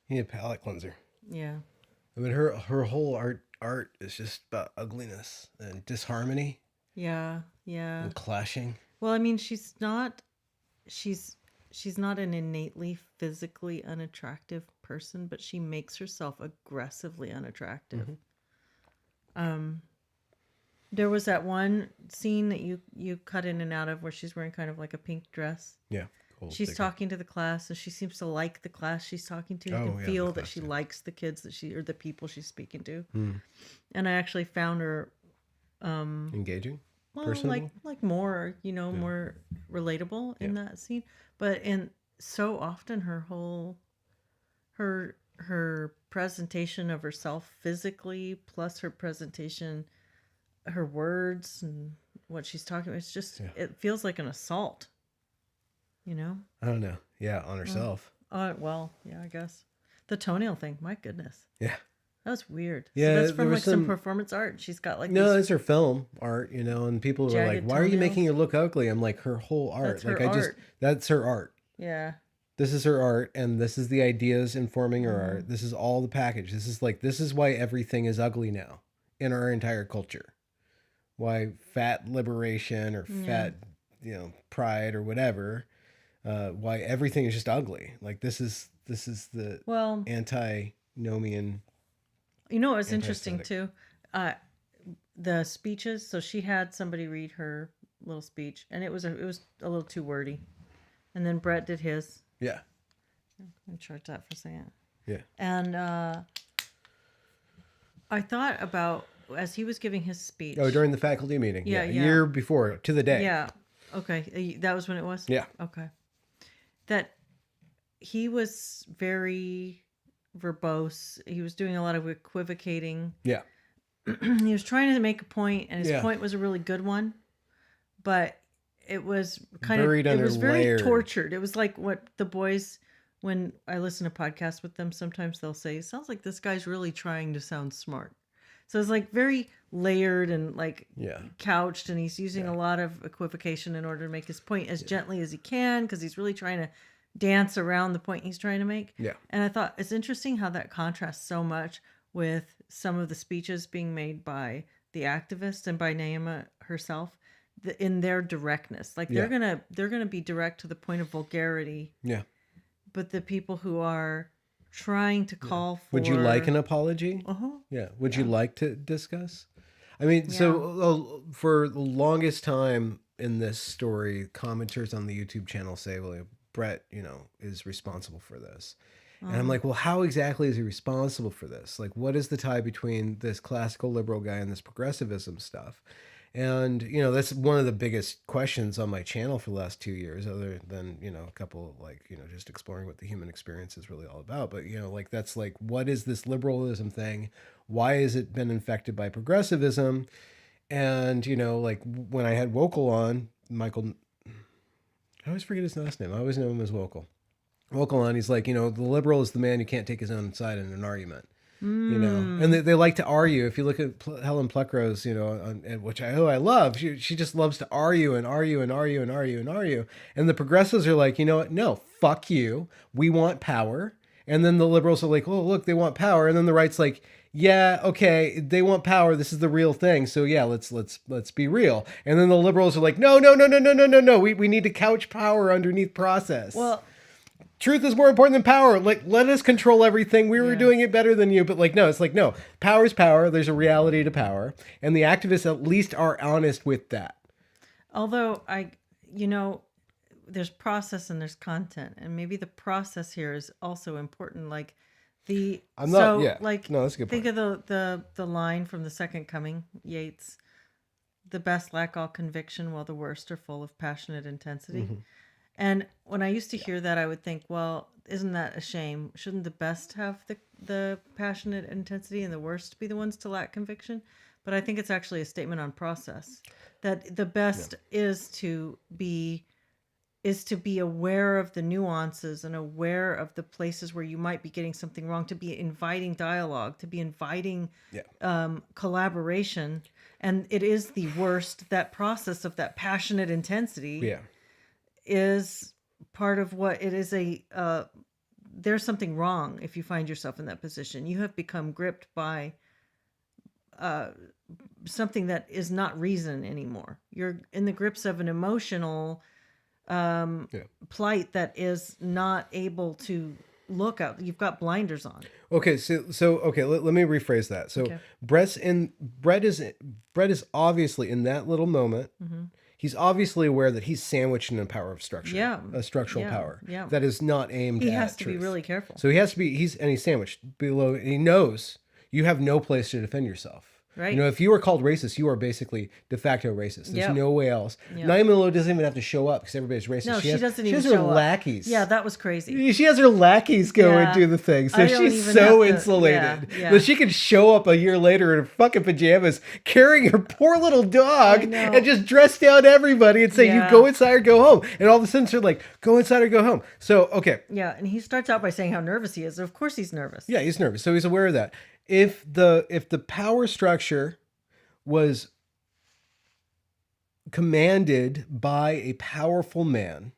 You need a palate cleanser. Yeah. I mean, her whole art is just about ugliness and disharmony. Yeah, yeah. And clashing. Well, I mean, she's not an innately physically unattractive person, but she makes herself aggressively unattractive. There was that one scene that you cut in and out of where she's wearing kind of like a pink dress. Yeah. She's talking to the class, and she seems to like the class she's talking to. You can feel that she likes the kids or the people she's speaking to. And I actually found her engaging. well, personable. like more, more relatable in that scene. But so often her presentation of herself physically, plus her presentation, her words and what she's talking about, it's just it feels like an assault. I don't know. Yeah, on herself. Well, yeah, I guess the toenail thing. My goodness. Yeah. That was weird. Yeah, so that's there from was some some performance art. She's got like No, these it's her film art, and people were like, jagged "Why are you toenails. making her look ugly?" I'm like, her whole art. That's her art. That's her art. Yeah. This is her art, and this is the ideas informing her art. This is all the package. This is why everything is ugly now in our entire culture. Why fat liberation or fat, pride or whatever. Why everything is just ugly. Like this is the antinomian. You know what was interesting too? The speeches. So she had somebody read her little speech, and it was a little too wordy. And then Brett did his. Yeah. I'm gonna chart that for a second. Yeah. And I thought about as he was giving his speech. Oh, during the faculty meeting. Yeah, A year before, to the day. Yeah. Okay. That was when it was? Yeah. Okay. That he was very verbose. He was doing a lot of equivocating. Yeah. He was trying to make a point, and his Yeah. point was a really good one. But it was Buried it under was very layered. tortured. It was like what the boys, when I listen to podcasts with them, sometimes they'll say, it sounds like this guy's really trying to sound smart. So it's like very layered and like couched, and he's using a lot of equivocation in order to make his point as gently as he can, because he's really trying to dance around the point he's trying to make. Yeah. And I thought it's interesting how that contrasts so much with some of the speeches being made by the activists and by Naima herself, in their directness. Like they're gonna be direct to the point of vulgarity. Yeah. But the people who are trying to call for... Would you like an apology? Uh-huh. Yeah. Would you like to discuss? I mean, so for the longest time in this story, commenters on the YouTube channel say, well, Brett, is responsible for this. And I'm like, well, how exactly is he responsible for this? Like, what is the tie between this classical liberal guy and this progressivism stuff? And, that's one of the biggest questions on my channel for the last 2 years, other than, a couple of just exploring what the human experience is really all about. But, that's like, what is this liberalism thing? Why has it been infected by progressivism? And, when I had Wokel on, Michael, I always forget his last name. I always know him as Wokel. Wokel on, he's like, the liberal is the man who can't take his own side in an argument. And they like to argue. If you look at Helen Pluckrose, which I love, she just loves to argue and argue and argue and argue and argue. And the progressives are like, you know what? No, fuck you. We want power. And then the liberals are like, oh, look, they want power. And then the right's like, yeah, okay, they want power. This is the real thing. So yeah, let's be real. And then the liberals are like, no. We need to couch power underneath process. Well, truth is more important than power. Like, let us control everything. We were doing it better than you. But no, it's like, no, power is power. There's a reality to power. And the activists at least are honest with that. Although there's process and there's content. And maybe the process here is also important. Like no, that's a good point. Think of the line from The Second Coming, Yeats. The best lack all conviction, while the worst are full of passionate intensity. Mm-hmm. And when I used to hear that, I would think, well, isn't that a shame? Shouldn't the best have the passionate intensity and the worst be the ones to lack conviction? But I think it's actually a statement on process, that the best is to be aware of the nuances and aware of the places where you might be getting something wrong, to be inviting dialogue, to be inviting collaboration. And it is the worst, that process of that passionate intensity. Yeah. Is part of what it is. There's something wrong if you find yourself in that position. You have become gripped by something that is not reason anymore. You're in the grips of an emotional plight that is not able to look out. You've got blinders on. Okay, so let me rephrase that. So Brett is obviously in that little moment. Mm-hmm. He's obviously aware that he's sandwiched in a power of structure, a structural power that is not aimed at He has to truth. be really careful. So he has to be, he's sandwiched below. He knows you have no place to defend yourself. Right. You know, if you are called racist, you are basically de facto racist. There's Yep. no way else. Yep. Naima Lowe doesn't even have to show up because everybody's racist. No, she doesn't she even has her show up. lackeys. Yeah, that was crazy. She has her lackeys go Yeah. and do the thing. So I don't she's even so have to- insulated yeah. that she can show up a year later in her fucking pajamas carrying her poor little dog and just dress down everybody and say, Yeah. you go inside or go home. And all of a sudden she's like, go inside or go home. So, okay. Yeah, and he starts out by saying how nervous he is. Of course he's nervous. Yeah, he's nervous. So he's aware of that. If the power structure was commanded by a powerful man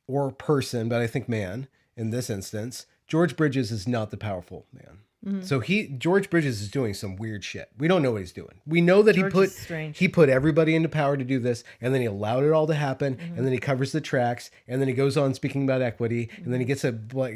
or person, but I think man in this instance, George Bridges is not the powerful man. So George Bridges is doing some weird shit. We don't know what he's doing. We know that he put everybody into power to do this, and then he allowed it all to happen, and then he covers the tracks, and then he goes on speaking about equity, and then he gets a like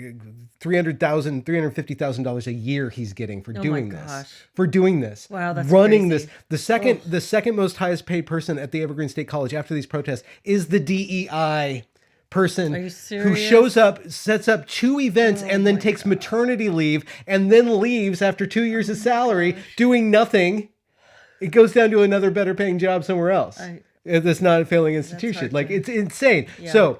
$350,000 a year he's getting for doing this. For doing this. Wow, that's running crazy. this. The second most highest paid person at the Evergreen State College after these protests is the DEI person Are you who serious? shows up, sets up 2 events, and then takes maternity leave, and then leaves after 2 years of salary doing nothing. It goes down to another better paying job somewhere else. That's not a failing institution. Like, it's insane. Yeah. So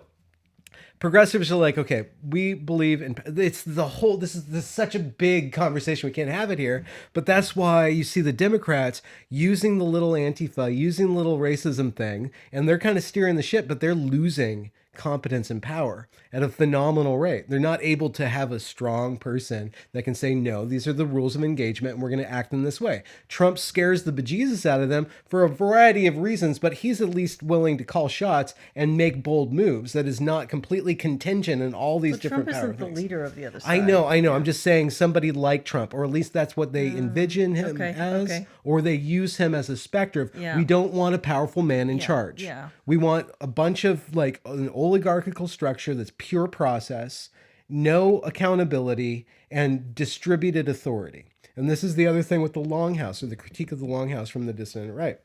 progressives are like, okay, we believe in it's the whole. This is such a big conversation. We can't have it here, but that's why you see the Democrats using the little Antifa, using the little racism thing, and they're kind of steering the ship, but they're losing competence and power at a phenomenal rate. They're not able to have a strong person that can say, no, these are the rules of engagement and we're going to act in this way. Trump scares the bejesus out of them for a variety of reasons, but he's at least willing to call shots and make bold moves that is not completely contingent in all these But different Trump power isn't the things. leader of the other side. I know. I'm just saying somebody like Trump, or at least that's what they envision him as, or they use him as a specter of, Yeah. we don't want a powerful man in charge. yeah. We want a bunch of like an oligarchical structure that's pure process, no accountability, and distributed authority. And this is the other thing with the Longhouse, or the critique of the Longhouse from the dissident right.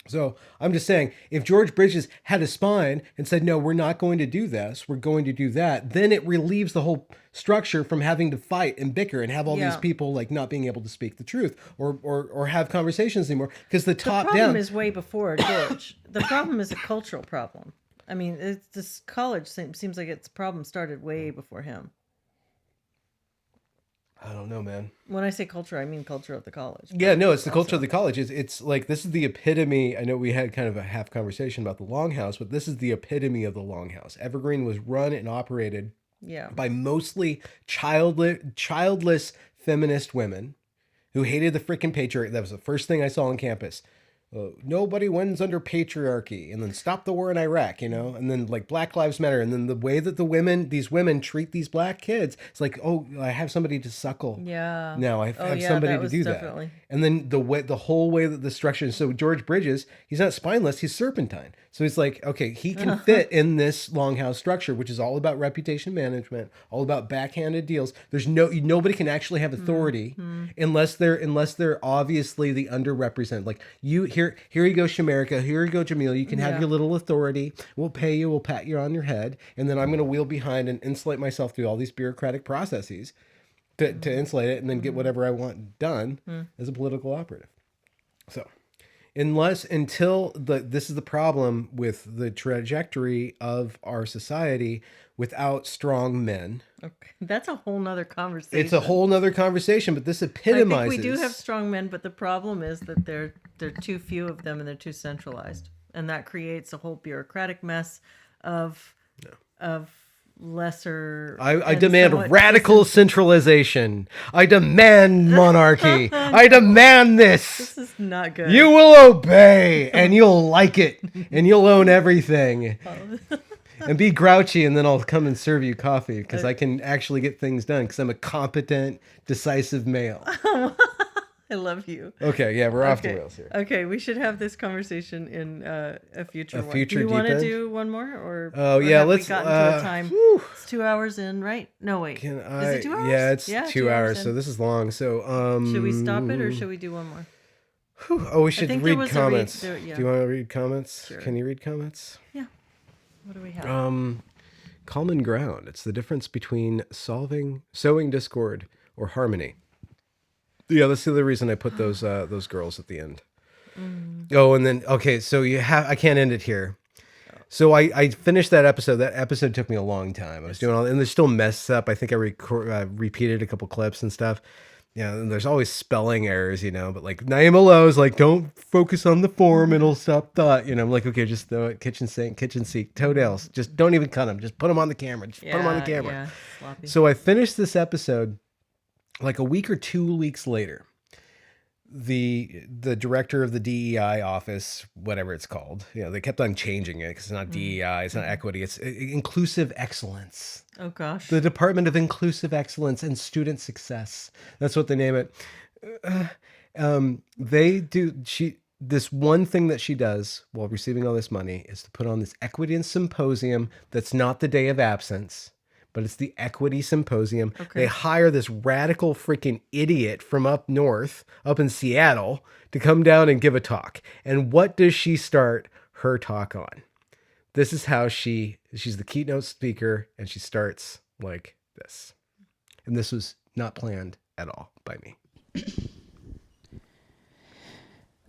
So I'm just saying, if George Bridges had a spine and said, no, we're not going to do this, we're going to do that, then it relieves the whole structure from having to fight and bicker and have all these people like not being able to speak the truth or have conversations anymore. Because the top problem down is way before George. The problem is a cultural problem. I mean, this college seems like its problem started way before him. I don't know, man. When I say culture, I mean culture of the college. Yeah, no, it's the culture of the college. It's like, this is the epitome. I know we had kind of a half conversation about the Longhouse, but this is the epitome of the Longhouse. Evergreen was run and operated by mostly childless feminist women who hated the freaking patriarchy. That was the first thing I saw on campus. Nobody wins under patriarchy, and then stop the war in Iraq, and then like Black Lives Matter, and then the way that these women treat these black kids, it's like, oh, I have somebody to suckle. Yeah. Now I have somebody to do that. And then the whole way that the structure is. So George Bridges, he's not spineless, he's serpentine. So he's like, okay, he can fit in this Longhouse structure, which is all about reputation management, all about backhanded deals. There's nobody can actually have authority unless they're obviously the underrepresented. Like here you go, Shamerica, here you go, Jamil. You can have your little authority. We'll pay you, we'll pat you on your head, and then I'm going to wheel behind and insulate myself through all these bureaucratic processes to insulate it, and then get whatever I want done as a political operative. So until this is the problem with the trajectory of our society without strong men. Okay. That's a whole nother conversation. It's a whole nother conversation, but this epitomizes. I think we do have strong men, but the problem is that there are too few of them and they're too centralized. And that creates a whole bureaucratic mess of lesser. I demand radical centralization. I demand monarchy. I demand this. This is not good. You will obey, and you'll like it, and you'll own everything. And be grouchy, and then I'll come and serve you coffee, because I can actually get things done, because I'm a competent, decisive male. I love you. Okay, yeah, we're off the rails here. Okay, we should have this conversation in a future one. Future do you want to deep end? do one more, or yeah, have let's. we gotten to a time? It's 2 hours in, right? No, wait. Is it 2 hours? Yeah, it's 2 hours. in. So this is long. So should we stop it, or should we do one more? Oh, we should read comments. Do yeah. you want to read comments? Sure. Can you read comments? Yeah. What do we have? Common ground. It's the difference between sowing discord or harmony. Yeah, that's the other reason I put those girls at the end. Oh, and then so I can't end it here. So I finished that episode. That episode took me a long time. I was doing and there's still mess up. I think I repeated a couple clips and stuff. Yeah, and there's always spelling errors, but like Naima Lowe's like, don't focus on the form, it'll stop thought. I'm like, okay, just throw it, kitchen sink, toenails. Just don't even cut them. Just put them on the camera. Put them on the camera. Yeah, so I finished this episode like a week or 2 weeks later. The director of the DEI office, whatever it's called, they kept on changing it because it's not DEI, it's not equity, it's inclusive excellence. Oh gosh. The Department of Inclusive Excellence and Student Success. That's what they name it. This one thing that she does while receiving all this money is to put on this equity and symposium that's not the day of absence, but it's the Equity Symposium. Okay. They hire this radical freaking idiot from up north, up in Seattle, to come down and give a talk. And what does she start her talk on? This is how she's the keynote speaker, and she starts like this. And this was not planned at all by me.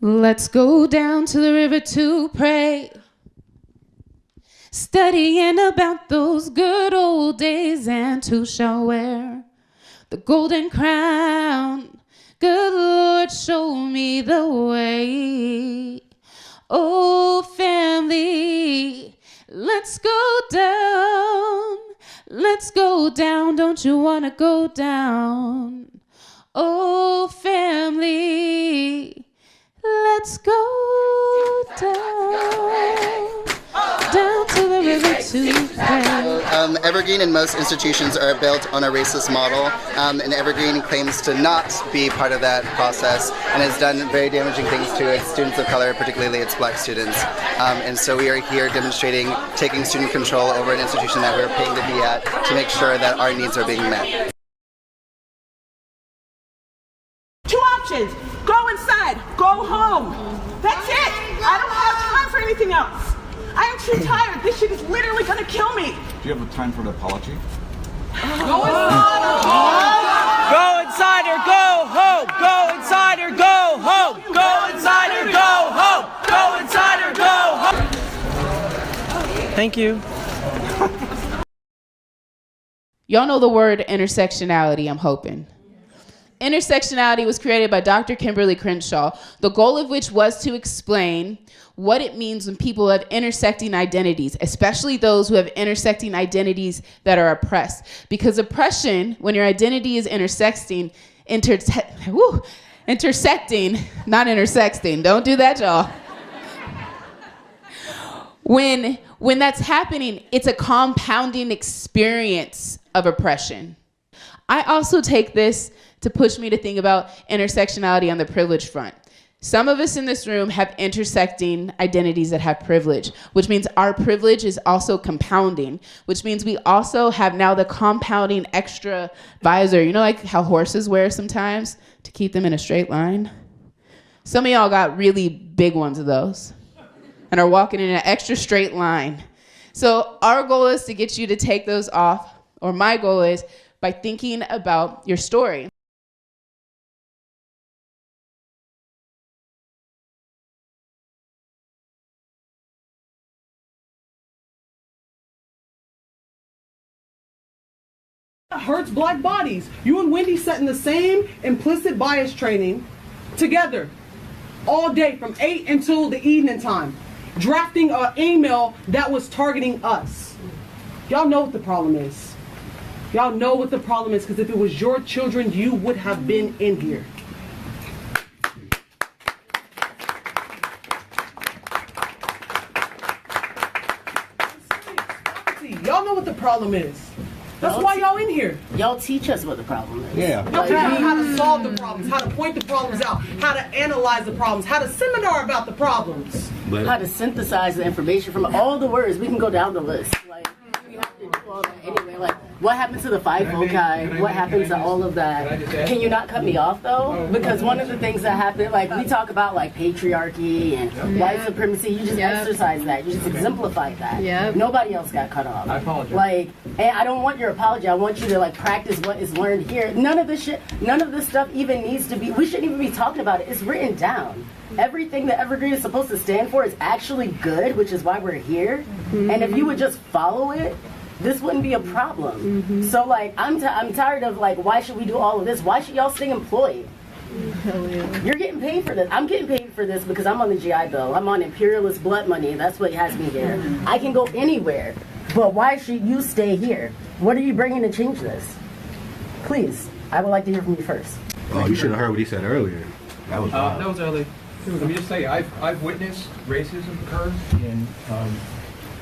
Let's go down to the river to pray, studying about those good old days, and who shall wear the golden crown. Good Lord, show me the way. Oh, family, let's go down. Let's go down. Don't you want to go down? Oh, family, let's go down. Down to the river to pray. Evergreen and most institutions are built on a racist model, and Evergreen claims to not be part of that process and has done very damaging things to its students of color, particularly its black students. And so we are here demonstrating taking student control over an institution that we're paying to be at to make sure that our needs are being met. Two options: go inside, go home. That's it. I don't have time for anything else. I am too tired. This shit is literally gonna kill me. Do you have a time for an apology? Go inside or Go inside or go home. Go inside or go home. Go inside or go home. Go inside or go home. Thank you. Y'all know the word intersectionality, I'm hoping. Intersectionality was created by Dr. Kimberly Crenshaw, the goal of which was to explain what it means when people have intersecting identities, especially those who have intersecting identities that are oppressed. Because oppression, when your identity is intersecting, not intersecting, don't do that, y'all. When that's happening, it's a compounding experience of oppression. I also take this to push me to think about intersectionality on the privilege front. Some of us in this room have intersecting identities that have privilege, which means our privilege is also compounding, which means we also have now the compounding extra visor. You know, like how horses wear sometimes to keep them in a straight line? Some of y'all got really big ones of those and are walking in an extra straight line. So our goal is to get you to take those off, or my goal is by thinking about your story. Hurts black bodies. You and Wendy sat in the same implicit bias training together all day from 8 until the evening time, drafting an email that was targeting us. Y'all know what the problem is. Y'all know what the problem is, because if it was your children, you would have been in here. Y'all know what the problem is. That's why y'all in here. Y'all teach us what the problem is. Yeah. Y'all teach us how to solve the problems, how to point the problems out, how to analyze the problems, how to seminar about the problems. How to synthesize the information from all the words. We can go down the list. Like, we have to do all that anyway. Like, What happened to the five foci? What happened to all of that? Can you not cut me off though? Because one of the things that happened, like we talk about like patriarchy and white supremacy, you just exercise that. You just exemplify that. Yep. Nobody else got cut off. I apologize. Like, and I don't want your apology. I want you to like practice what is learned here. None of this stuff even needs to be, we shouldn't even be talking about it. It's written down. Everything that Evergreen is supposed to stand for is actually good, which is why we're here. And if you would just follow it, this wouldn't be a problem. So like, I'm tired of like, why should we do all of this? Why should y'all stay employed? You're getting paid for this. I'm getting paid for this because I'm on the GI Bill. I'm on imperialist blood money. That's what has me here. I can go anywhere, but why should you stay here? What are you bringing to change this? Please, I would like to hear from you first. Oh, you should have heard what he said earlier. That was wild. That was early. Let me just say, I've witnessed racism occur in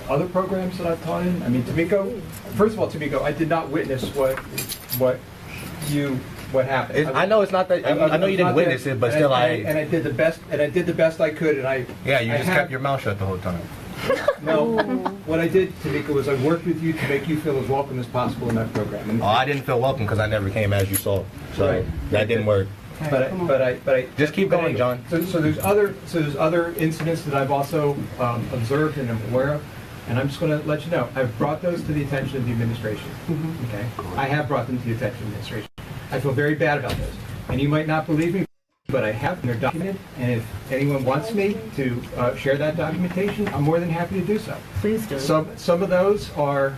other programs that I've taught in. I mean, Tamiko, first of all, Tamiko, I did not witness what happened. I know it's not that. I know you didn't witness it, but still, I did the best. And I did the best I could. And you just kept your mouth shut the whole time. No, what I did, Tamika, was I worked with you to make you feel as welcome as possible in that program. And I didn't feel welcome because I never came as you saw, so that didn't work. But I just keep going, John. So there's other incidents that I've also observed and am aware of, and I'm just going to let you know I've brought those to the attention of the administration. Okay, I have brought them to the attention of the administration. I feel very bad about those, and you might not believe me, but I have, and they're documented. And if anyone wants me to share that documentation, I'm more than happy to do so. Please do. Some of those are.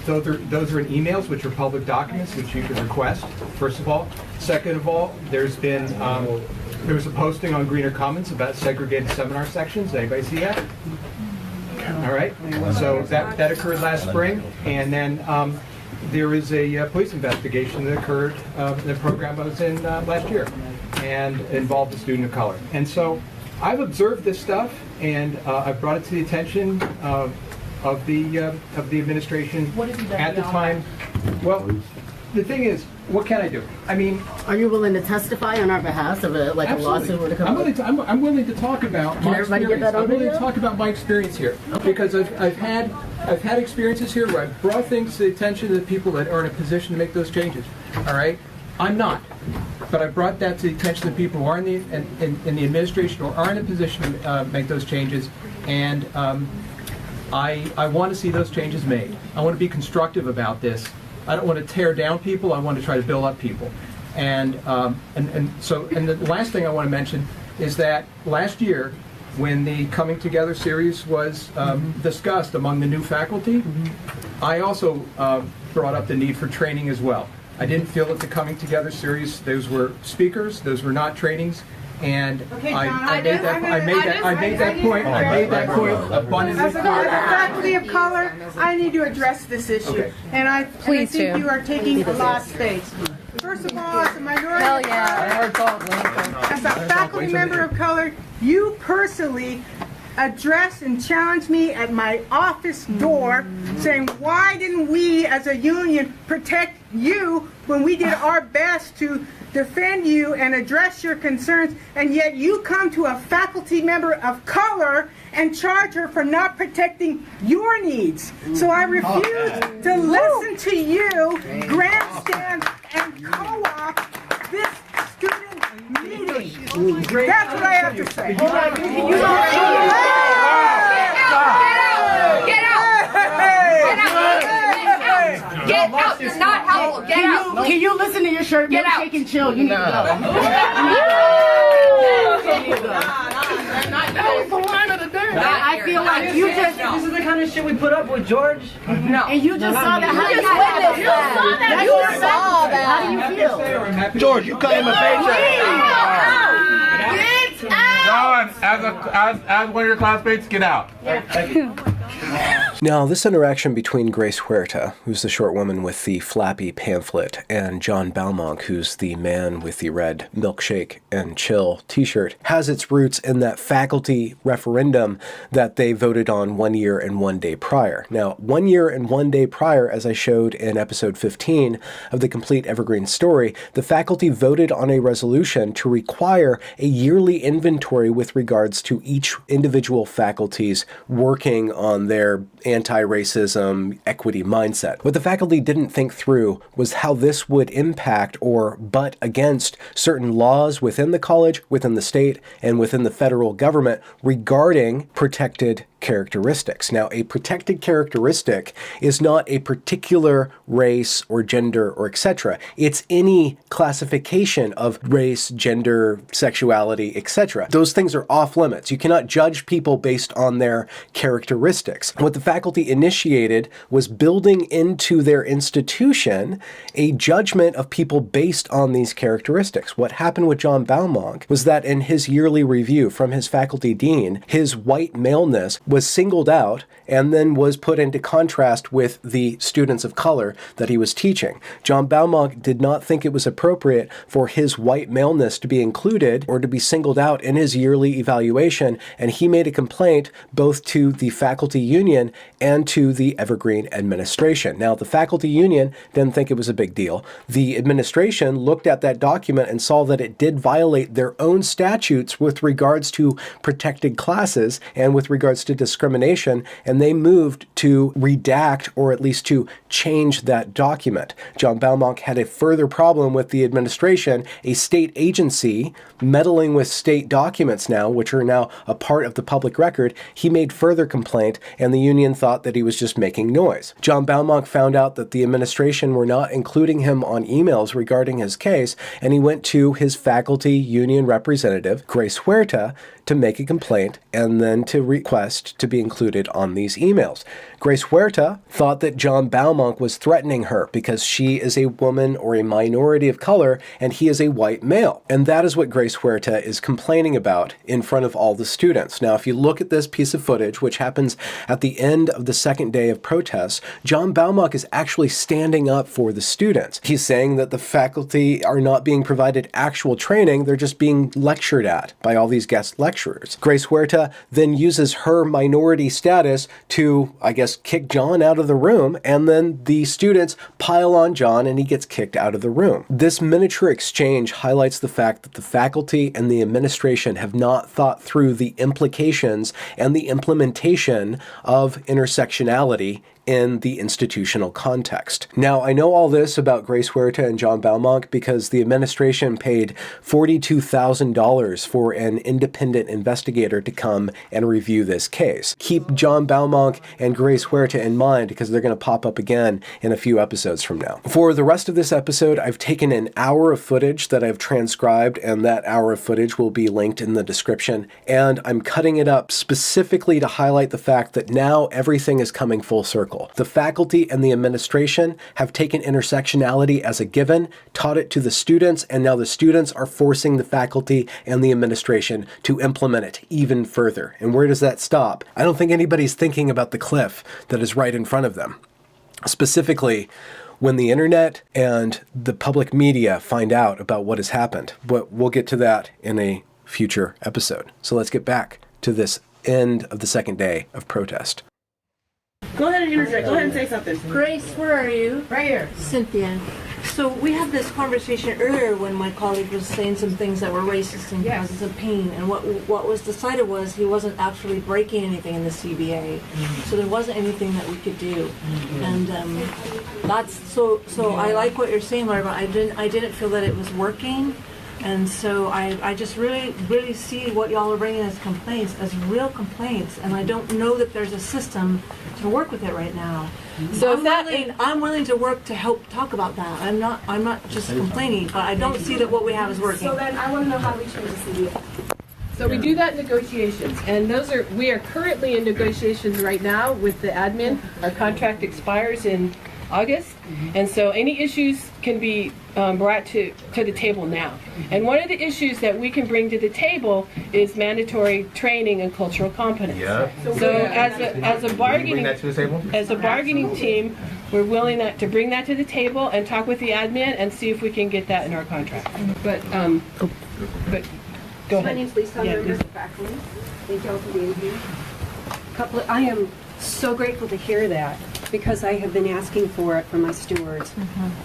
Those are in emails, which are public documents, which you can request, first of all. Second of all, there was a posting on Greener Commons about segregated seminar sections. Anybody see that? All right. So that occurred last spring. And then there is a police investigation that occurred in the program I was in last year and involved a student of color. And so I've observed this stuff, and I've brought it to the attention of the administration at the time. Well, the thing is, what can I do? I mean, are you willing to testify on our behalf of a lawsuit were to come? I'm willing to talk about my experience. I'm willing to talk about my experience here because I've had experiences here where I've brought things to the attention of the people that are in a position to make those changes. All right, I'm not, but I brought that to the attention of the people who are in the administration or are in a position to make those changes, and I want to see those changes made. I want to be constructive about this. I don't want to tear down people. I want to try to build up people. And the last thing I want to mention is that last year, when the Coming Together series was discussed among the new faculty, I also brought up the need for training as well. I didn't feel that the Coming Together series, those were speakers, those were not trainings. And I made that point abundantly As a faculty of color, I need to address this issue. Okay. And I think you are taking a lot of space. First of all, as a minority as a faculty member of color, you personally addressed and challenged me at my office door saying, why didn't we as a union protect you when we did our best to defend you and address your concerns, and yet you come to a faculty member of color and charge her for not protecting your needs. So I refuse to listen to you grandstand and co-op this student meeting. That's what I have to say. Get out! You're not helpful. Get out! Can you listen to your shirt? Get out! Shake and chill. You need to go. That was the line of the day. I feel like you just. This is the kind of shit we put up with, George. No. And you just saw that. You just witnessed that. You saw that. How do you feel? George, you cut him a Get out! John, as one of your classmates, get out. Now, this interaction between Grace Huerta, who's the short woman with the flappy pamphlet, and John Balmonk, who's the man with the red milkshake and chill t-shirt, has its roots in that faculty referendum that they voted on 1 year and 1 day prior. Now, 1 year and 1 day prior, as I showed in episode 15 of the Complete Evergreen Story, the faculty voted on a resolution to require a yearly inventory with regards to each individual faculty's working on their anti-racism, equity mindset. What the faculty didn't think through was how this would impact or butt against certain laws within the college, within the state, and within the federal government regarding protected characteristics. Now, a protected characteristic is not a particular race or gender or etc. It's any classification of race, gender, sexuality, etc. Those things are off limits. You cannot judge people based on their characteristics. What the faculty initiated was building into their institution a judgment of people based on these characteristics. What happened with John Baumonk was that in his yearly review from his faculty dean, his white maleness was singled out and then was put into contrast with the students of color that he was teaching. John Baumonk did not think it was appropriate for his white maleness to be included or to be singled out in his yearly evaluation, and he made a complaint both to the faculty union and to the Evergreen administration. Now, the faculty union didn't think it was a big deal. The administration looked at that document and saw that it did violate their own statutes with regards to protected classes and with regards to discrimination, and they moved to redact or at least to change that document. John Baumonk had a further problem with the administration, a state agency meddling with state documents now, which are now a part of the public record. He made further complaint, and the union thought that he was just making noise. John Baumonk found out that the administration were not including him on emails regarding his case, and he went to his faculty union representative, Grace Huerta, to make a complaint and then to request to be included on these emails. Grace Huerta thought that John Baumonk was threatening her because she is a woman or a minority of color and he is a white male. And that is what Grace Huerta is complaining about in front of all the students. Now, if you look at this piece of footage, which happens at the end of the second day of protests, John Baumonk is actually standing up for the students. He's saying that the faculty are not being provided actual training, they're just being lectured at by all these guest lecturers. Grace Huerta then uses her minority status to, I guess, kick John out of the room, and then the students pile on John and he gets kicked out of the room. This miniature exchange highlights the fact that the faculty and the administration have not thought through the implications and the implementation of intersectionality in the institutional context. Now, I know all this about Grace Huerta and John Baumonk because the administration paid $42,000 for an independent investigator to come and review this case. Keep John Baumonk and Grace Huerta in mind because they're going to pop up again in a few episodes from now. For the rest of this episode, I've taken an hour of footage that I've transcribed, and that hour of footage will be linked in the description, and I'm cutting it up specifically to highlight the fact that now everything is coming full circle. The faculty and the administration have taken intersectionality as a given, taught it to the students, and now the students are forcing the faculty and the administration to implement it even further. And where does that stop? I don't think anybody's thinking about the cliff that is right in front of them. Specifically, when the internet and the public media find out about what has happened. But we'll get to that in a future episode. So let's get back to this end of the second day of protest. Go ahead and interject. Go ahead and say something. Grace, where are you? Right here. Cynthia. So we had this conversation earlier when my colleague was saying some things that were racist and causes of pain, and what was decided was he wasn't actually breaking anything in the CBA, so there wasn't anything that we could do, and that's so. I like what you're saying, Laura, but I didn't feel that it was working. And so I just really see what y'all are bringing as complaints, as real complaints, and I don't know that there's a system to work with it right now. So I'm willing to work to help talk about that. I'm not just complaining, but I don't see that what we have is working. So then I want to know how we change the CBA. So we do that in negotiations, and we are currently in negotiations right now with the admin. Our contract expires in August, and so any issues can be brought to the table now. And one of the issues that we can bring to the table is mandatory training and cultural competence. Yeah. So as a bargaining, bring that to the table? As a bargaining team, we're willing to bring that to the table and talk with the admin and see if we can get that in our contract. But go ahead. My name's Lisa. I'm a member of the faculty. Thank you all for being here. I am so grateful to hear that, because I have been asking for it from my stewards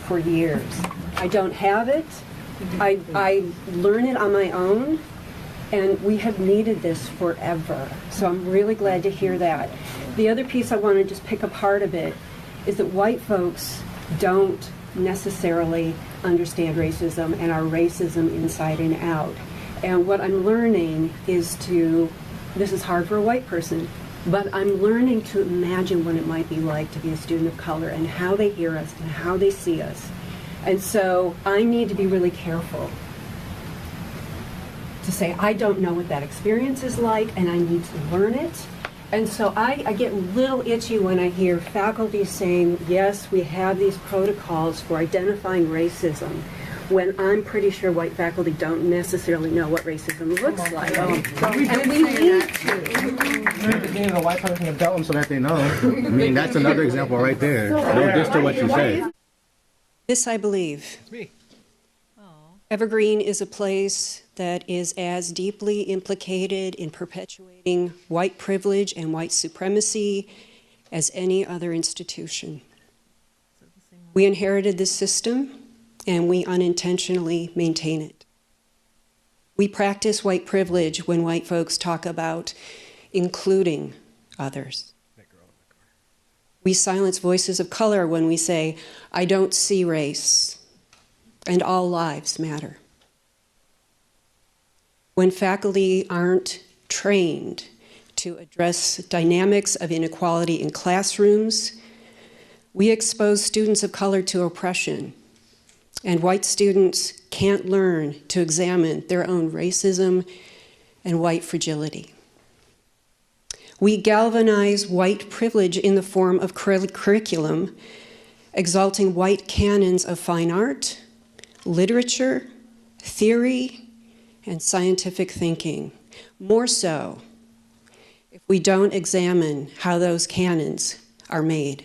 for years. I don't have it. I learn it on my own, And we have needed this forever. So I'm really glad to hear that. The other piece I want to just pick apart a bit is that white folks don't necessarily understand racism and our racism inside and out. And what I'm learning is this is hard for a white person, but I'm learning to imagine what it might be like to be a student of color and how they hear us and how they see us. And so I need to be really careful to say, I don't know what that experience is like, and I need to learn it. And so I get a little itchy when I hear faculty saying, yes, we have these protocols for identifying racism, when I'm pretty sure white faculty don't necessarily know what racism looks like. And we need to. Being a white person can tell them so that they know. I mean, that's another example right there. No diss to what you say. This I believe. It's me. Evergreen is a place that is as deeply implicated in perpetuating white privilege and white supremacy as any other institution. We inherited this system, and we unintentionally maintain it. We practice white privilege when white folks talk about including others. We silence voices of color when we say, I don't see race, and all lives matter. When faculty aren't trained to address dynamics of inequality in classrooms, we expose students of color to oppression, and white students can't learn to examine their own racism and white fragility. We galvanize white privilege in the form of curriculum, exalting white canons of fine art, literature, theory, and scientific thinking. More so if we don't examine how those canons are made.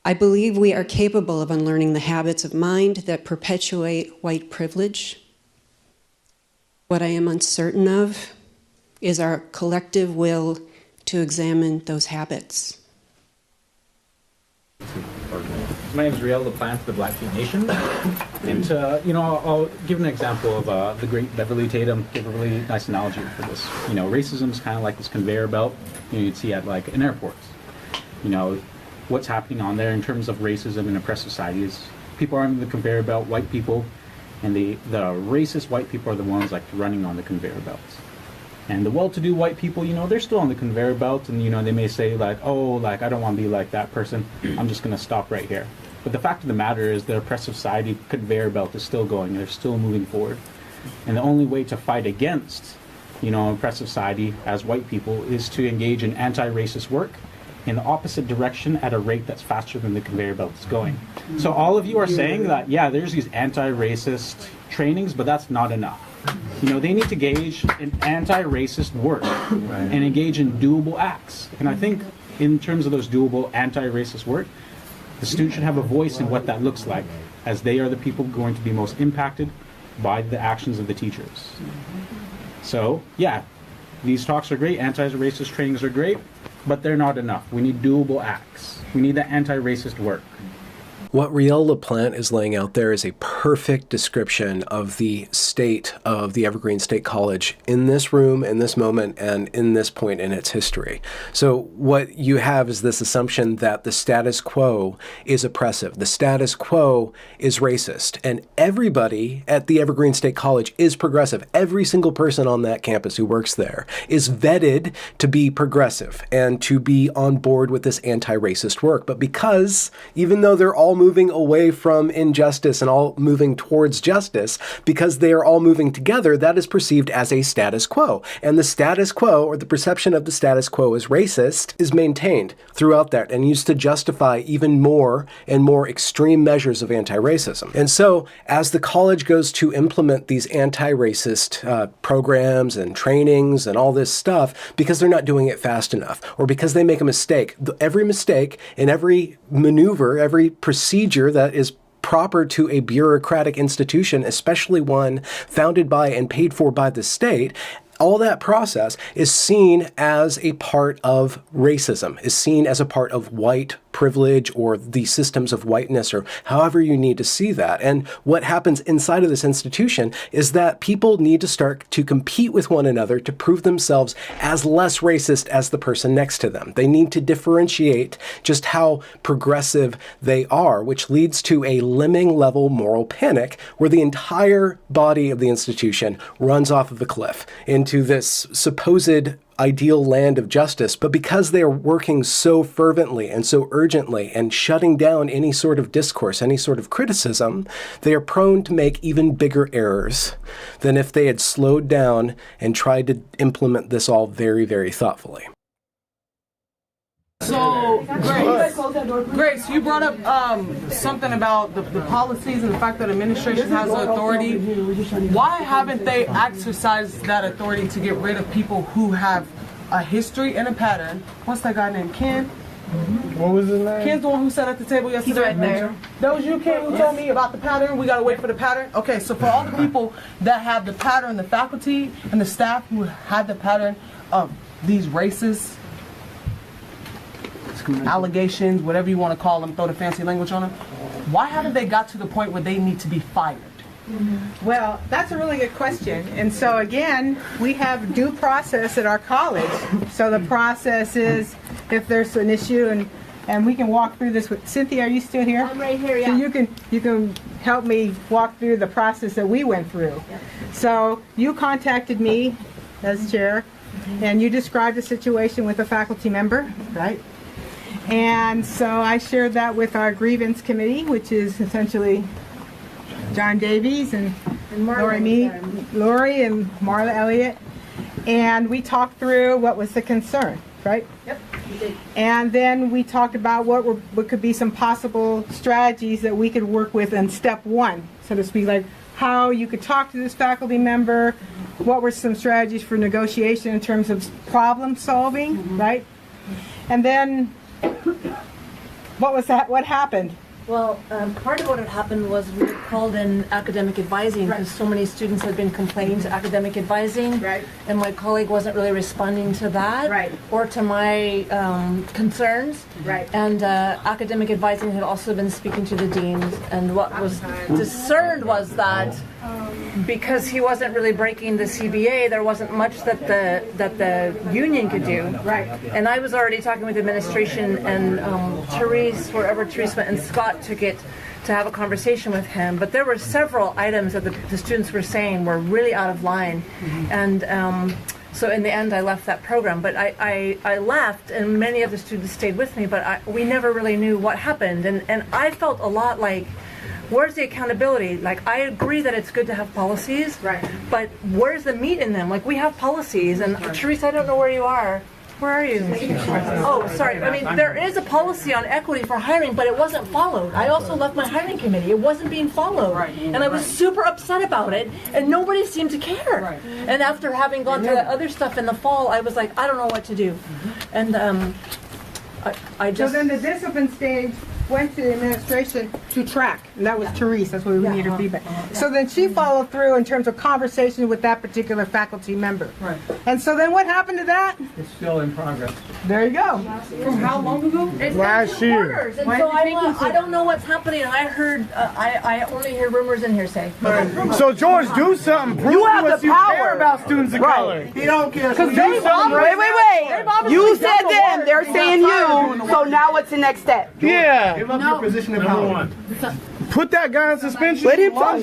I believe we are capable of unlearning the habits of mind that perpetuate white privilege. What I am uncertain of is our collective will to examine those habits. My name is Riel LaPlante, the Blackfeet Nation. And, I'll give an example of the great Beverly Tatum, give a really nice analogy for this. Racism is kind of like this conveyor belt you'd see at like an airport. What's happening on there in terms of racism in oppressed societies. People are on the conveyor belt, white people, and the racist white people are the ones like running on the conveyor belts. And the well-to-do white people, they're still on the conveyor belt, and they may say like, oh, like I don't want to be like that person. I'm just going to stop right here. But the fact of the matter is the oppressed society conveyor belt is still going. They're still moving forward. And the only way to fight against, oppressed society as white people is to engage in anti-racist work in the opposite direction at a rate that's faster than the conveyor belt is going. So all of you are saying that, yeah, there's these anti-racist trainings, but that's not enough. They need to engage in anti-racist work and engage in doable acts. And I think in terms of those doable anti-racist work, the student should have a voice in what that looks like, as they are the people going to be most impacted by the actions of the teachers. So, yeah, these talks are great, anti-racist trainings are great, but they're not enough. We need doable acts. We need the anti-racist work. What Riel LaPlante is laying out there is a perfect description of the state of the Evergreen State College in this room, in this moment, and in this point in its history. So what you have is this assumption that the status quo is oppressive. The status quo is racist. And everybody at the Evergreen State College is progressive. Every single person on that campus who works there is vetted to be progressive and to be on board with this anti-racist work. But because, even though they're all moving away from injustice and all moving towards justice, because they are all moving together, that is perceived as a status quo. And the status quo, or the perception of the status quo as racist, is maintained throughout that and used to justify even more and more extreme measures of anti-racism. And so, as the college goes to implement these anti-racist programs and trainings and all this stuff, because they're not doing it fast enough, or because they make a mistake, every mistake and every maneuver, every procedure that is proper to a bureaucratic institution, especially one founded by and paid for by the state, all that process is seen as a part of racism, is seen as a part of white privilege or the systems of whiteness, or however you need to see that. And what happens inside of this institution is that people need to start to compete with one another to prove themselves as less racist as the person next to them. They need to differentiate just how progressive they are, which leads to a lemming level moral panic where the entire body of the institution runs off of the cliff into this supposed ideal land of justice. But because they are working so fervently and so urgently and shutting down any sort of discourse, any sort of criticism, they are prone to make even bigger errors than if they had slowed down and tried to implement this all very, very thoughtfully. So, Grace, you brought up something about the policies and the fact that administration has the authority. Why haven't they exercised that authority to get rid of people who have a history and a pattern? What's that guy named Ken? What was his name? Ken's the one who sat at the table yesterday. He's right there. That was you, Ken, who told me about the pattern? We gotta wait for the pattern? Okay, so for all the people that have the pattern, the faculty and the staff who had the pattern of these racist allegations, whatever you want to call them, throw the fancy language on them, why haven't they got to the point where they need to be fired? Well, that's a really good question. And so again, we have due process at our college. So the process is if there's an issue, and we can walk through this with Cynthia. Are you still here? I'm right here, yeah. So you can help me walk through the process that we went through. Yeah. So you contacted me as chair, and you described a situation with a faculty member, right? And so I shared that with our grievance committee, which is essentially John Davies and Lori and Marla Elliott. And we talked through what was the concern, right? Yep, we did. And then we talked about what could be some possible strategies that we could work with in step one, so to speak, like how you could talk to this faculty member, what were some strategies for negotiation in terms of problem solving, right? And then what was that? What happened? Well, part of what had happened was we called in academic advising because so many students had been complaining to academic advising, and my colleague wasn't really responding to that or to my concerns. And academic advising had also been speaking to the deans, and what was discerned was that because he wasn't really breaking the CBA, there wasn't much that the union could do. And I was already talking with administration, and Therese, wherever Therese went, and Scott took it to have a conversation with him. But there were several items that the students were saying were really out of line. And so in the end, I left that program. But I left, and many of the students stayed with me, but we never really knew what happened. And I felt a lot like, where's the accountability? Like, I agree that it's good to have policies, but where's the meat in them? Like, we have policies, and Teresa, I don't know where you are. Where are you? Oh, sorry. I mean, there is a policy on equity for hiring, but it wasn't followed. I also left my hiring committee. It wasn't being followed. And I was super upset about it, and nobody seemed to care. And after having gone through that other stuff in the fall, I was like, I don't know what to do. And I just... So then the discipline stage went to the administration to track, and that was Therese. That's what we need her feedback. So then she followed through in terms of conversation with that particular faculty member. And so then what happened to that? It's still in progress. There you go. From how long ago? It's last year. And so I don't know what's happening. I heard, I only hear rumors and hearsay. So George, do something. Prove You have us the you power. care about students of color. He don't care. Because wait. You said them. They're saying you. So now what's the next step? Yeah. Give up your position of power. Put that guy on suspension. Let him talk.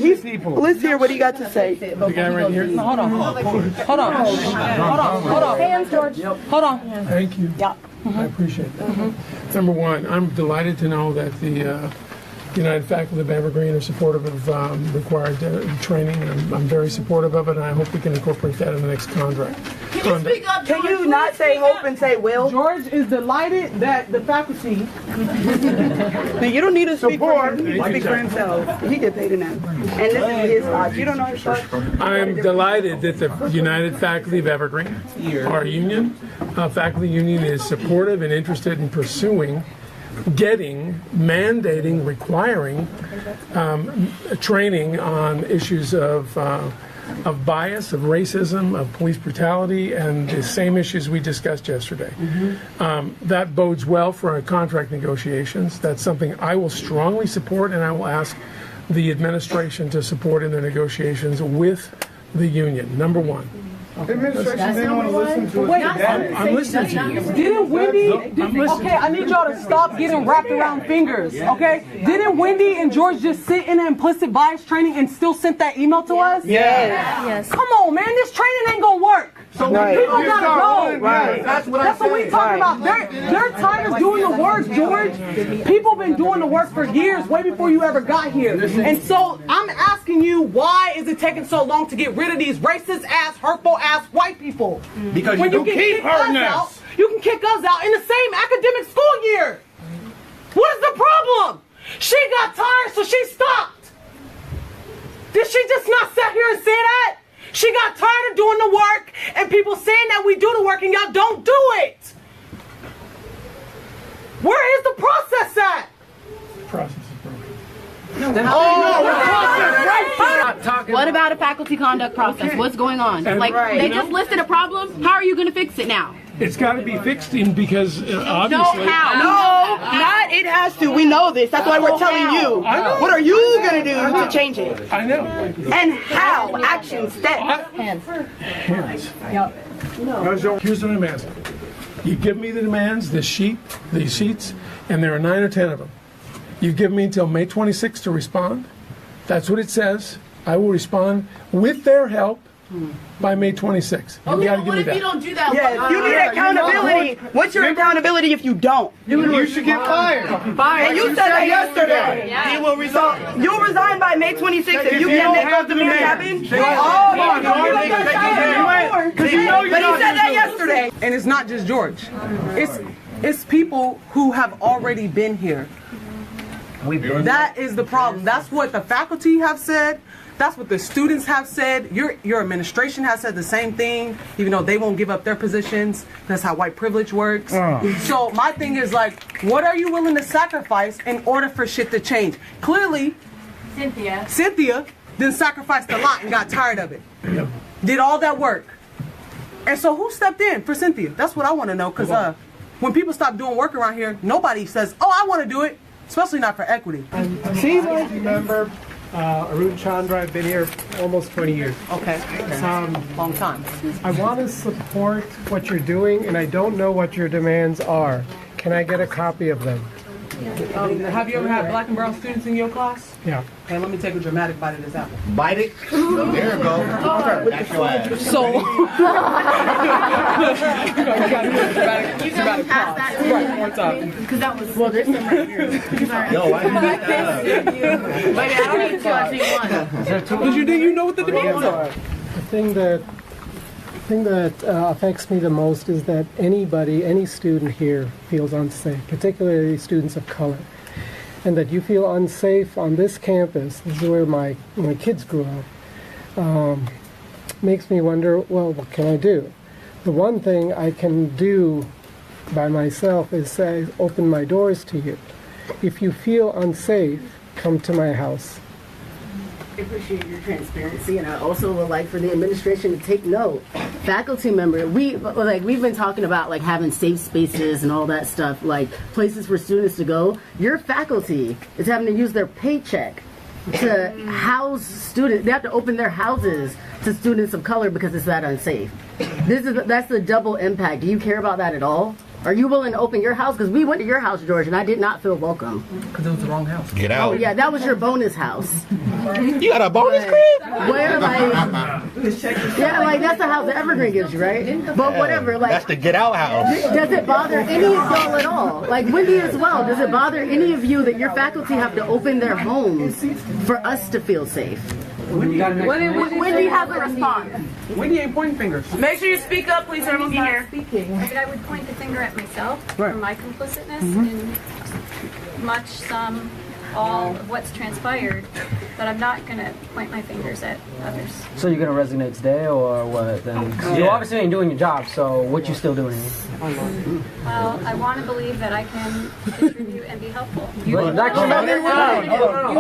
Let's hear what he got to say. The guy right here. No, hold on. Hands, George. Hold on. Thank you. Yeah. I appreciate that. Number one, I'm delighted to know that the United Faculty of Evergreen are supportive of required training. I'm very supportive of it, and I hope we can incorporate that in the next contract. Can you speak up, George? Can you not say hope and say will? George is delighted that the faculty... You don't need to speak for him. He speak for himself. He get paid enough. And this is his thoughts. You don't know his thoughts? I'm delighted that the United Faculty of Evergreen, our union, faculty union, is supportive and interested in pursuing mandating, requiring training on issues of of bias, of racism, of police brutality, and the same issues we discussed yesterday. That bodes well for our contract negotiations. That's something I will strongly support, and I will ask the administration to support in their negotiations with the union. Number one. The administration didn't want to listen to us. Wait, I'm listening to you. Didn't Wendy? Okay, I need y'all to stop getting wrapped around fingers. Okay? Didn't Wendy and George just sit in an implicit bias training and still sent that email to us? Yes. Come on, man. This training ain't gonna work. So Right. people gotta go. Right. That's what we talking about. They're tired of doing the work, George. People been doing the work for years, way before you ever got here. And so I'm asking you, why is it taking so long to get rid of these racist ass, hurtful ass white people? Because when you can keep kick hurting us us. out, you can kick us out in the same academic school year. What is the problem? She got tired, so she stopped. Did she just not sit here and say that? She got tired of doing the work and people saying that we do the work and y'all don't do it. Where is the process at? Process is broken. What about a faculty conduct process? What's going on? Like, they just listed a problem. How are you going to fix it now? It's got to be fixed in because obviously. No, how? No, not it has to. We know this. That's why we're telling you. I know. What are you going to do to change it? I know. And how? Action steps. Hands. Here's what I'm asking. You give me the demands, these sheets, and there are 9 or 10 of them. You give me until May 26th to respond. That's what it says. I will respond with their help by May 26th. You gotta give me that. You don't do that? Yes, you need accountability. What's your accountability if you don't? You should get fired. And you said that yesterday. He will resign. You'll resign by May 26th if you can't make those demands happen? Because you know you're But he not said that gonna do it. yesterday. And it's not just George. It's people who have already been here. That is the problem. That's what the faculty have said. That's what the students have said. Your administration has said the same thing, even though they won't give up their positions. That's how white privilege works. So my thing is like, what are you willing to sacrifice in order for shit to change? Clearly, Cynthia then sacrificed a lot and got tired of it. Did all that work. And so who stepped in for Cynthia? That's what I want to know, because when people stop doing work around here, nobody says, oh, I want to do it, especially not for equity. See, member Arun Chandra, I've been here almost 20 years. Okay. Long time. I want to support what you're doing, and I don't know what your demands are. Can I get a copy of them? Have you ever had black and brown students in your class? Yeah. Okay, let me take a dramatic bite of this apple. Bite it. There you go. That's your ass. So, You can pass that to what's up? Because that was, well, there's some right here. Yo, why you make that up? Baby, I don't need two, I take one. Because you know what the demands are. The thing that affects me the most is that any student here feels unsafe, particularly students of color. And that you feel unsafe on this campus, this is where my kids grew up, makes me wonder, well, what can I do? The one thing I can do by myself is say, open my doors to you. If you feel unsafe, come to my house. I appreciate your transparency, and I also would like for the administration to take note. Faculty member, we've been talking about like having safe spaces and all that stuff, like places for students to go. Your faculty is having to use their paycheck to house students. They have to open their houses to students of color because it's that unsafe. That's the double impact. Do you care about that at all? Are you willing to open your house? Because we went to your house, George, and I did not feel welcome. Because it was the wrong house. Get out. Oh, yeah, that was your bonus house. You got a bonus crib? Where, like, yeah, like, that's the house that Evergreen gives you, right? But whatever, like. That's the get out house. Does it bother any of y'all at all? Like, Wendy as well, does it bother any of you that your faculty have to open their homes for us to feel safe? Wendy has a response. Wendy ain't pointing fingers. Make sure you speak up, please, so everyone can hear. Speaking. I would point the finger at myself for my complicitness in much, some, all of what's transpired, but I'm not going to point my fingers at others. So you're gonna resignate today, or what? Then you obviously ain't doing your job. So what you still doing here? Well, I want to believe that I can contribute and be helpful. Hold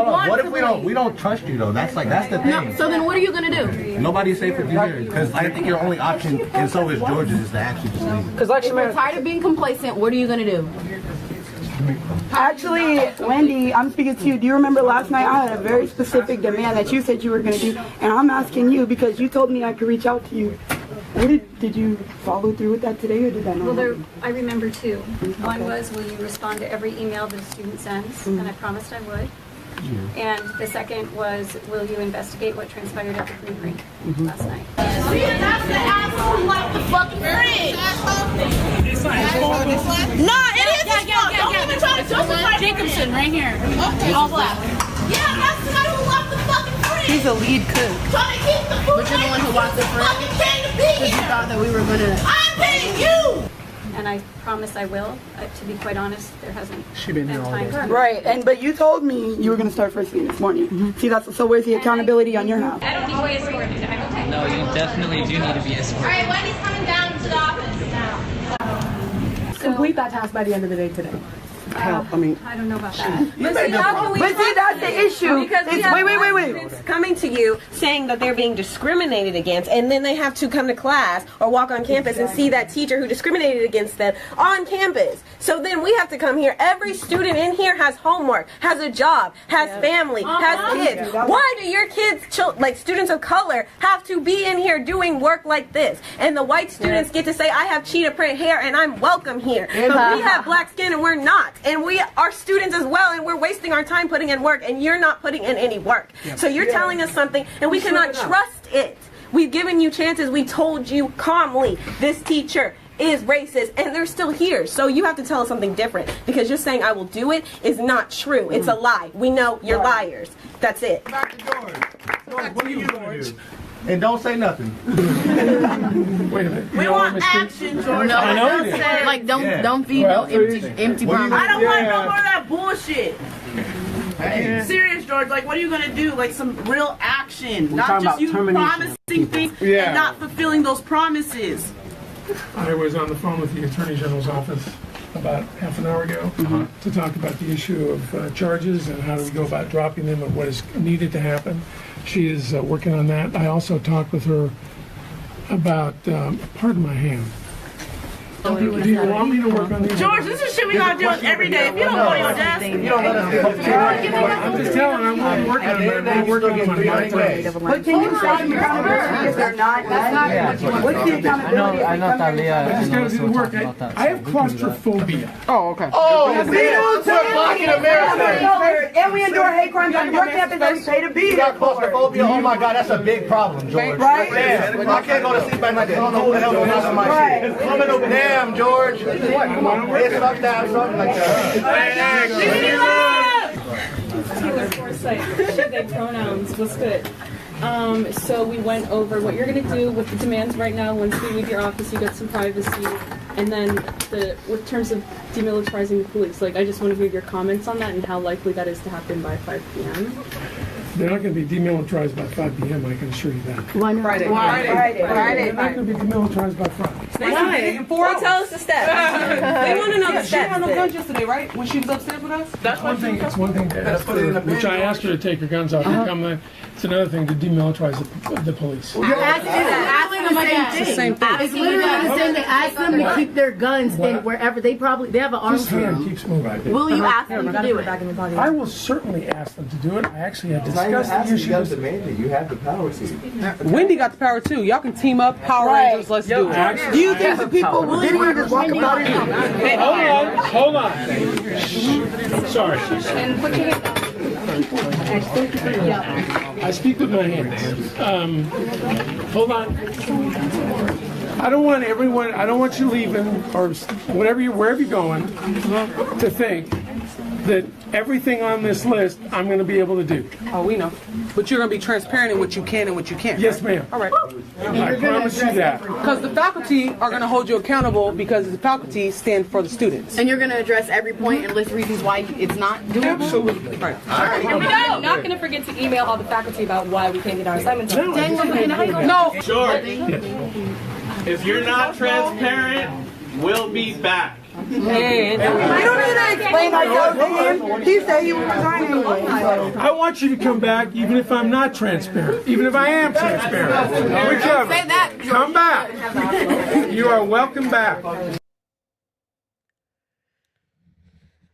on. What if we don't trust you though? That's the thing. No, so then what are you going to do? Nobody's safe with you here because I think your only option, and so is George's, is to actually just leave. Because if we're tired of being complacent, what are you going to do? Actually, Wendy, I'm speaking to you. Do you remember last night I had a very specific demand that you said you were going to do, and I'm asking you because you told me I could reach out to you. What did you follow through with that today, or did that not? Well, I remember two. One was, will you respond to every email that a student sends? And I promised I would. And the second was, will you investigate what transpired at the Green last night? See, that's the asshole who left the fucking fridge. It's not his fault. Nah, it is his fault. Don't even try to justify Jacobson, right here. Okay. All black. Yeah, that's the guy who left the fucking fridge. He's a lead cook. Trying to keep the food. But you're the one who walked the fridge. Because you thought that we were going to... I'm paying you. And I promise I will. To be quite honest, there hasn't been time. Right, but you told me you were going to start first thing this morning. See, so where's the accountability on your half? I don't need to be escorted. I'm okay. No, you definitely do need to be escorted. All right, Wendy's coming down to the office now. Complete that task by the end of the day today. I don't know about that. But see, that's the issue. Because we have students coming to you saying that they're being discriminated against, and then they have to come to class or walk on campus and see that teacher who discriminated against them on campus. So then we have to come here. Every student in here has homework, has a job, has family, has kids. Why do your kids, like students of color, have to be in here doing work like this? And the white students get to say, I have cheetah print hair and I'm welcome here. But we have black skin and we're not. And we are students as well, and we're wasting our time putting in work, and you're not putting in any work. So you're telling us something, and we cannot trust it. We've given you chances. We told you calmly, this teacher is racist, and they're still here. So you have to tell us something different, because just saying I will do it is not true. It's a lie. We know you're liars. That's it. Back to George. George, what are you going to do? And don't say nothing. Wait a minute. We want action, George. No, I know you did. Like, don't feed no empty promises. I don't want no more of that bullshit. Serious, George. Like, what are you gonna do? Like some real action, not just you promising things and not fulfilling those promises. I was on the phone with the Attorney General's office about half an hour ago to talk about the issue of charges and how do we go about dropping them and what is needed to happen. She is working on that. I also talked with her about, pardon my hand. Do you want me to work on these? George, this is shit we gotta deal with every day. If you don't go to your desk, you don't let us. I'm just telling her I'm working on it. I'm working on my But can you say accountability if they're not? What's the accountability? I know Talia. I just gotta do the work. I have claustrophobia. Oh, okay. Oh, we do blocking America. And we endure hate crimes on your campus that we pay to be You here got for. claustrophobia? Oh my God, that's a big problem, George. Right? Damn, I can't go to sleep at night. I don't know who the hell going on in my shit. Coming over there. Damn, George. Come on, it's up down, something like that. Taylor Forsyth, should they pronouns was good. So we went over what you're going to do with the demands right now. Once we leave your office, you get some privacy, and then with terms of demilitarizing the police. Like, I just want to hear your comments on that and how likely that is to happen by 5 p.m. They're not going to be demilitarized by 5 p.m., I can assure you that. Why not? Friday. They're not going to be demilitarized by Friday. Why? Well, tell us the steps. They want to know the She had no steps. guns yesterday, right? When she was upstairs with us? It's one thing to ask her, which I asked her to take her guns off and come in. It's another thing to demilitarize the police. Ask them the same thing. It's literally the same thing. Ask them to keep their guns in wherever they have an arms This hand keeps moving. Will you ask them to do it? I will certainly ask them to do it. I actually have discussed the issue. You have the power to. Wendy got the power too. Y'all can team up, Power Rangers, let's do it. Do you think the people didn't even just walk about it? Hey, hold on. Sorry. I speak with my hands. Hold on. I don't want you leaving or wherever you're going to think that everything on this list I'm going to be able to do. Oh, we know. But you're going to be transparent in what you can and what you can't. Yes, right? ma'am. All right. I promise you that. Because the faculty are going to hold you accountable because the faculty stand for the students. And you're going to address every point and list reasons why it's not doable? Absolutely. Right. And we're not going to forget to email all the faculty about why we can't get our assignments done. No. George, if you're not transparent, we'll be back. Hey, we don't need to explain ourselves to him. He said he was resigning. I want you to come back even if I'm not transparent, even if I am transparent. Whichever. Say that. Come back. You are welcome back.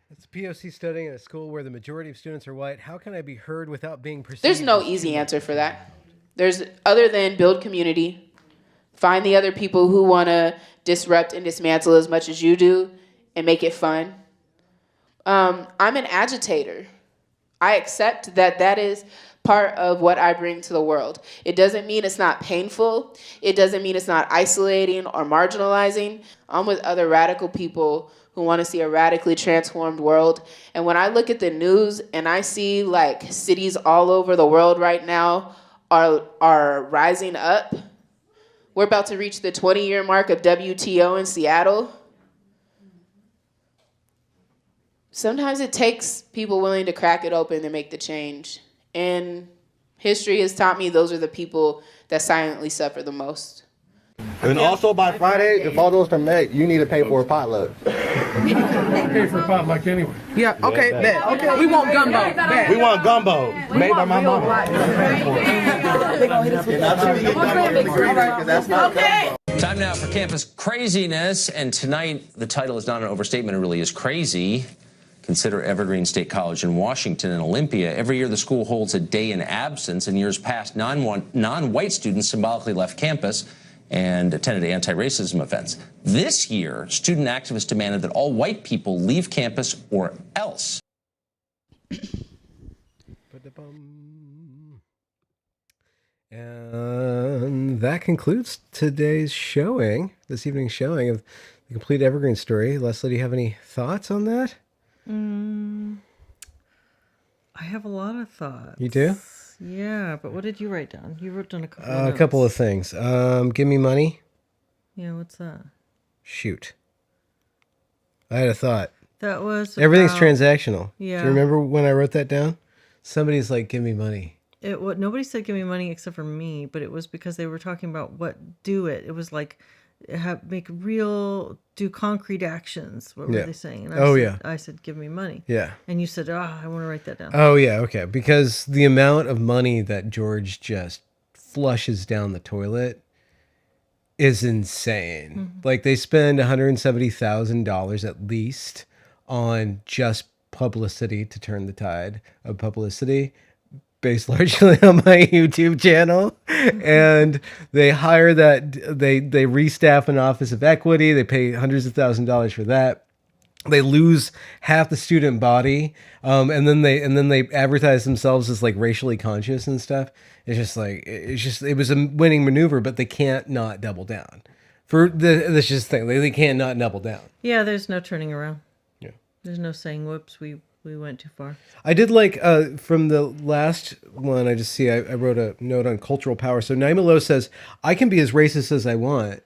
It's POC studying at a school where the majority of students are white. How can I be heard without being perceived? There's no easy answer for that. There's other than build community, find the other people who want to disrupt and dismantle as much as you do and make it fun. I'm an agitator. I accept that that is part of what I bring to the world. It doesn't mean it's not painful. It doesn't mean it's not isolating or marginalizing. I'm with other radical people who want to see a radically transformed world. And when I look at the news and I see like cities all over the world right now are rising up, we're about to reach the 20-year mark of WTO in Seattle. Sometimes it takes people willing to crack it open to make the change. And history has taught me those are the people that silently suffer the most. And also by Friday, if all those are met, you need to pay for a potluck. I pay for a potluck anyway. Yeah, okay, bet. Okay. We want gumbo. Bet. We want gumbo made by my mama. Time now for campus craziness, and tonight the title is not an overstatement, it really is crazy. Consider Evergreen State College in Washington and Olympia. Every year the school holds a day in absence. In years past, non-white students symbolically left campus and attended anti-racism events. This year, student activists demanded that all white people leave campus or else. And that concludes today's showing, this evening's showing of the complete Evergreen story. Leslie, do you have any thoughts on that? I have a lot of thoughts. You do? Yeah, but what did you write down? You wrote down a couple of A notes. couple of things. Give me money. Yeah, what's that? Shoot. I had a thought. That was Everything's about- transactional. Yeah. Do you remember when I wrote that down? Somebody's like, give me money. Nobody said give me money except for me, but it was because they were talking about do it. It was like do concrete actions. What were Yeah. they saying? And I said give me money. Yeah. And you said, I want to write that down. Oh, yeah, okay. Because the amount of money that George just flushes down the toilet is insane. Mm-hmm. Like, they spend $170,000 at least on just publicity to turn the tide of publicity, based largely on my YouTube channel. And they hire they restaff an office of equity. They pay hundreds of thousands of dollars for that. They lose half the student body. And then they advertise themselves as like racially conscious and stuff. It was a winning maneuver, but they can't not double down. That's just the thing. They can't not double down. Yeah, there's no turning around. Yeah. There's no saying, whoops, we went too far. I did like, from the last one, I wrote a note on cultural power. So Naima Lowe says, I can be as racist as I want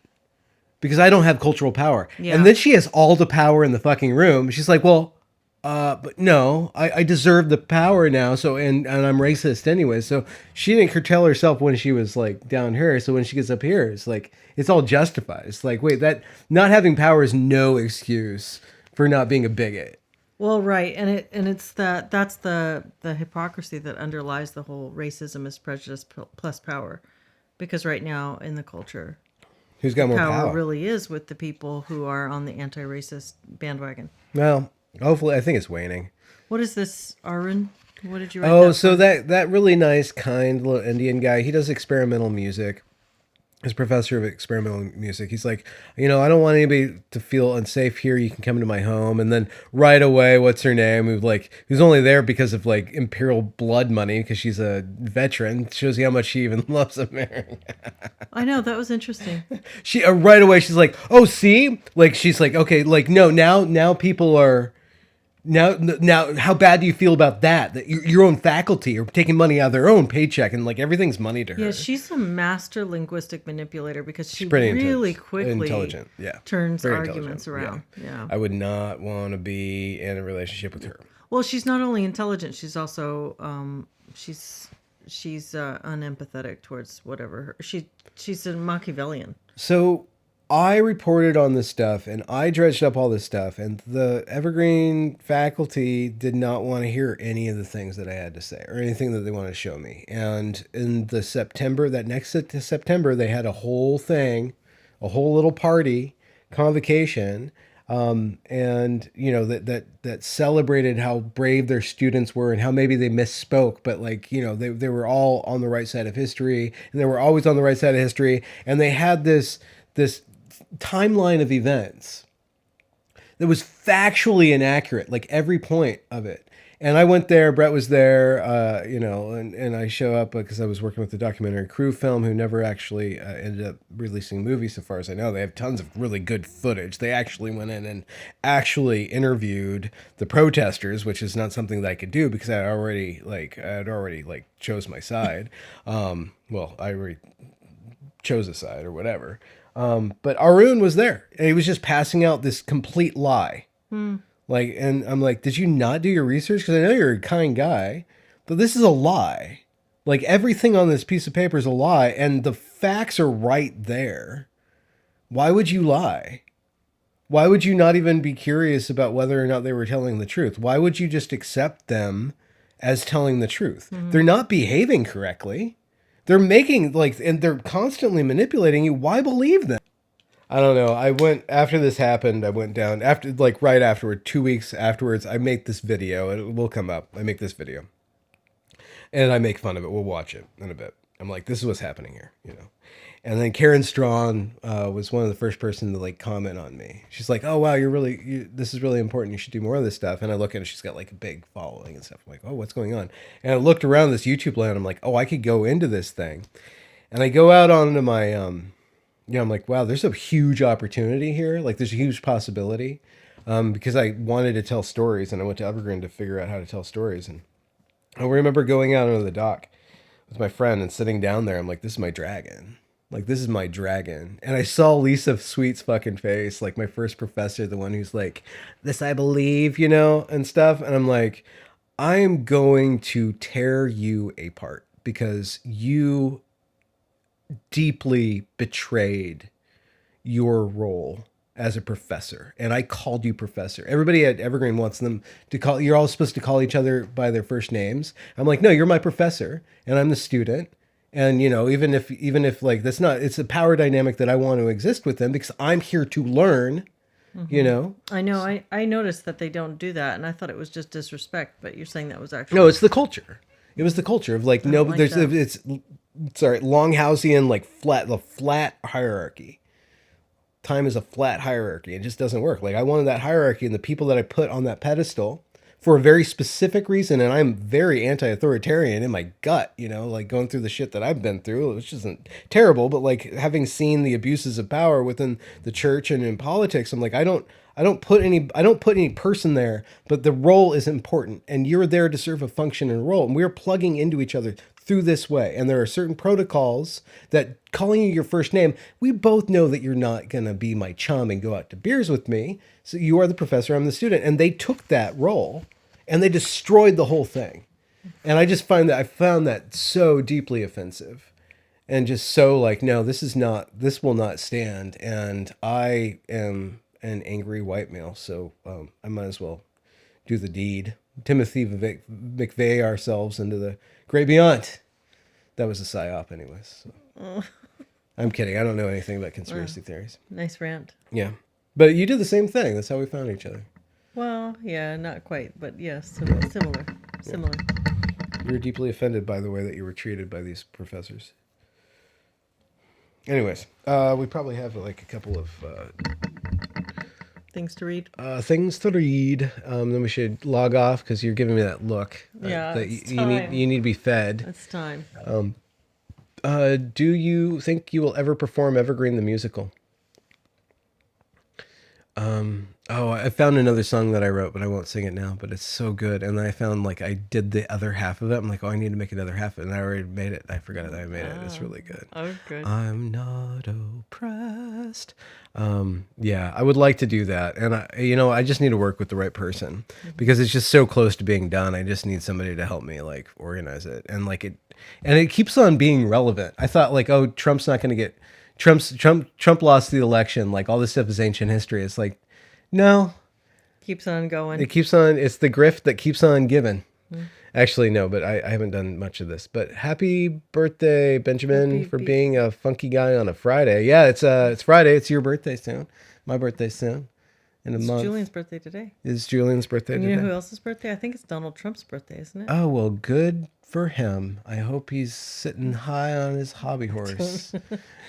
because I don't have cultural power. Yeah. And then she has all the power in the fucking room. She's like, well, but no, I deserve the power now. So, and I'm racist anyway. So she didn't curtail herself when she was like down here. So when she gets up here, it's like, it's all justified. It's like, wait, that not having power is no excuse for not being a bigot. Well, right, and it's that's the hypocrisy that underlies the whole racism is prejudice plus power, because right now in the culture, who's got more power really is with the people who are on the anti-racist bandwagon. Well, hopefully, I think it's waning. What is this, Arun? What did you write? Oh, so that really nice, kind little Indian guy. He does experimental music. He's professor of experimental music. He's like, I don't want anybody to feel unsafe here. You can come into my home. And then right away, what's her name? Who's only there because of like imperial blood money because she's a veteran. Shows you how much she even loves America. I know, that was interesting. She right away she's like, oh, see, like she's like, okay, like no, now people are Now, how bad do you feel about that? That your own faculty are taking money out of their own paycheck and like everything's money to her. Yeah, she's a master linguistic manipulator because she pretty really intense. quickly Intelligent. Yeah. turns Very arguments intelligent. around. Yeah. I would not want to be in a relationship with her. Well, she's not only intelligent; she's also she's unempathetic towards whatever she's a Machiavellian. So I reported on this stuff and I dredged up all this stuff, and the Evergreen faculty did not want to hear any of the things that I had to say or anything that they wanted to show me. And in the September, that next September, they had a whole thing, a whole little party, convocation, and you know that celebrated how brave their students were and how maybe they misspoke, but like, you know, they were all on the right side of history, and they were always on the right side of history, and they had this timeline of events that was factually inaccurate, like every point of it. And I went there, Brett was there, you know, and I show up because I was working with the documentary crew film, who never actually ended up releasing a movie so far as I know. They have tons of really good footage. They actually went in and actually interviewed the protesters, which is not something that I could do because I had already chose my side. Well, I already chose a side or whatever. But Arun was there, and he was just passing out this complete lie. Like, and I'm like, did you not do your research? Because I know you're a kind guy, but this is a lie. Like, everything on this piece of paper is a lie, and the facts are right there. Why would you lie? Why would you not even be curious about whether or not they were telling the truth? Why would you just accept them as telling the truth? They're not behaving correctly. They're making, like, and they're constantly manipulating you. Why believe them? I don't know. I went, after this happened, I went down, after, like, right afterward, 2 weeks afterwards, I make this video. It will come up. I make this video. And I make fun of it. We'll watch it in a bit. I'm like, this is what's happening here, you know. And then Karen Strawn was one of the first person to, like, comment on me. She's like, oh, wow, this is really important. You should do more of this stuff. And I look at her, she's got, like, a big following and stuff. I'm like, oh, what's going on? And I looked around this YouTube land. I'm like, oh, I could go into this thing. And I go out onto my, you know, I'm like, wow, there's a huge opportunity here. Like, there's a huge possibility. Because I wanted to tell stories, and I went to Evergreen to figure out how to tell stories. And I remember going out onto the dock with my friend and sitting down there. I'm like, this is my dragon. Like, this is my dragon. And I saw Lisa Sweet's fucking face, like my first professor, the one who's like, this I believe, you know, and stuff. And I'm like, I am going to tear you apart because you deeply betrayed your role as a professor. And I called you professor. Everybody at Evergreen wants them to call, you're all supposed to call each other by their first names. I'm like, no, you're my professor and I'm the student. And, you know, even if like, that's not, it's a power dynamic that I want to exist with them because I'm here to learn, you know? I know. I noticed that they don't do that. And I thought it was just disrespect, but you're saying that was actually. No, it's the culture. It was the culture of like, no, like there's, that. it's, sorry, Longhausian, like the flat hierarchy. Time is a flat hierarchy. It just doesn't work. Like, I wanted that hierarchy and the people that I put on that pedestal for a very specific reason. And I'm very anti-authoritarian in my gut, you know, like going through the shit that I've been through, which isn't terrible, but like having seen the abuses of power within the church and in politics, I'm like, I don't put any person there, but the role is important and you're there to serve a function and role. And we're plugging into each other through this way. And there are certain protocols that calling you your first name, we both know that you're not going to be my chum and go out to beers with me. So you are the professor, I'm the student. And they took that role and they destroyed the whole thing. And I found that so deeply offensive and just so like, no, this will not stand. And I am an angry white male. So I might as well do the deed. Timothy McVeigh ourselves into the great beyond. That was a psyop anyways. So. I'm kidding. I don't know anything about conspiracy theories. Nice rant. Yeah. But you did the same thing. That's how we found each other. Well, yeah, not quite, but yes, similar. You were deeply offended by the way that you were treated by these professors. Anyways, we probably have like a couple of things to read. Then we should log off because you're giving me that look. Yeah, that it's you time. need to be fed. It's time. Do you think you will ever perform Evergreen the musical? Oh, I found another song that I wrote, but I won't sing it now, but it's so good. And then I found like I did the other half of it. I'm like, oh, I need to make another half of it. And I already made it. I forgot that I made it. It's really good. Oh, good. I'm not oppressed. Yeah, I would like to do that. And I just need to work with the right person because it's just so close to being done. I just need somebody to help me like organize it. And it keeps on being relevant. I thought like, oh, Trump's not going to get Trump lost the election. Like all this stuff is ancient history. It's like, no, keeps on going. It keeps on. It's the grift that keeps on giving. Actually, no, but I haven't done much of this. But happy birthday, Benjamin, for being a funky guy on a Friday. Yeah, it's Friday. It's your birthday soon. My birthday soon. In a month. It's Julian's birthday today. It's Julian's birthday and today. You know who else's birthday? I think it's Donald Trump's birthday, isn't it? Oh, well, good for him. I hope he's sitting high on his hobby horse.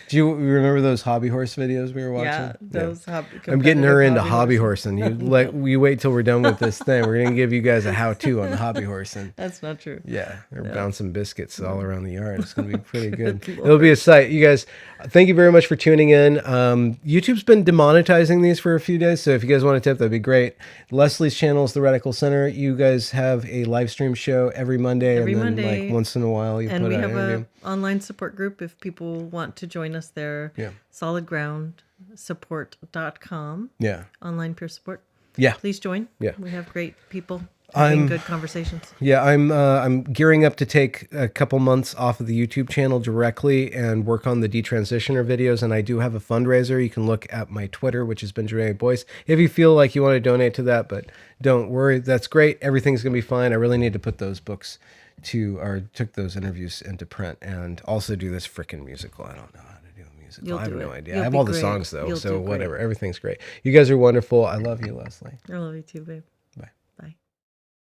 Do you remember those hobby horse videos we were watching? Yeah, those I'm getting her into hobby horsing. You wait till we're done with this thing. We're gonna give you guys a how-to on the hobby horsing. That's not true. Yeah, they're bouncing biscuits all around the yard. It's gonna be pretty good. It'll be a sight. You guys, thank you very much for tuning in. YouTube's been demonetizing these for a few days, so if you guys want to tip, that'd be great. Leslie's channel is the Radical Center. You guys have a live stream show every Monday, like once in a while you put out an interview. An online support group if people want to join us there. Yeah. solidgroundsupport.com. Yeah. Online peer support. Yeah. Please join. Yeah. We have great people having good conversations. Yeah, I'm gearing up to take a couple months off of the YouTube channel directly and work on the detransitioner videos, and I do have a fundraiser. You can look at my Twitter, which has been Benjamin Boyce, if you feel like you want to donate to that, but don't worry, that's great. Everything's going to be fine. I really need to put those books took those interviews into print and also do this frickin' musical. I don't know how to do a musical. I have no idea. I have all the songs though, so whatever. Everything's great. You guys are wonderful. I love you, Leslie. I love you too, babe.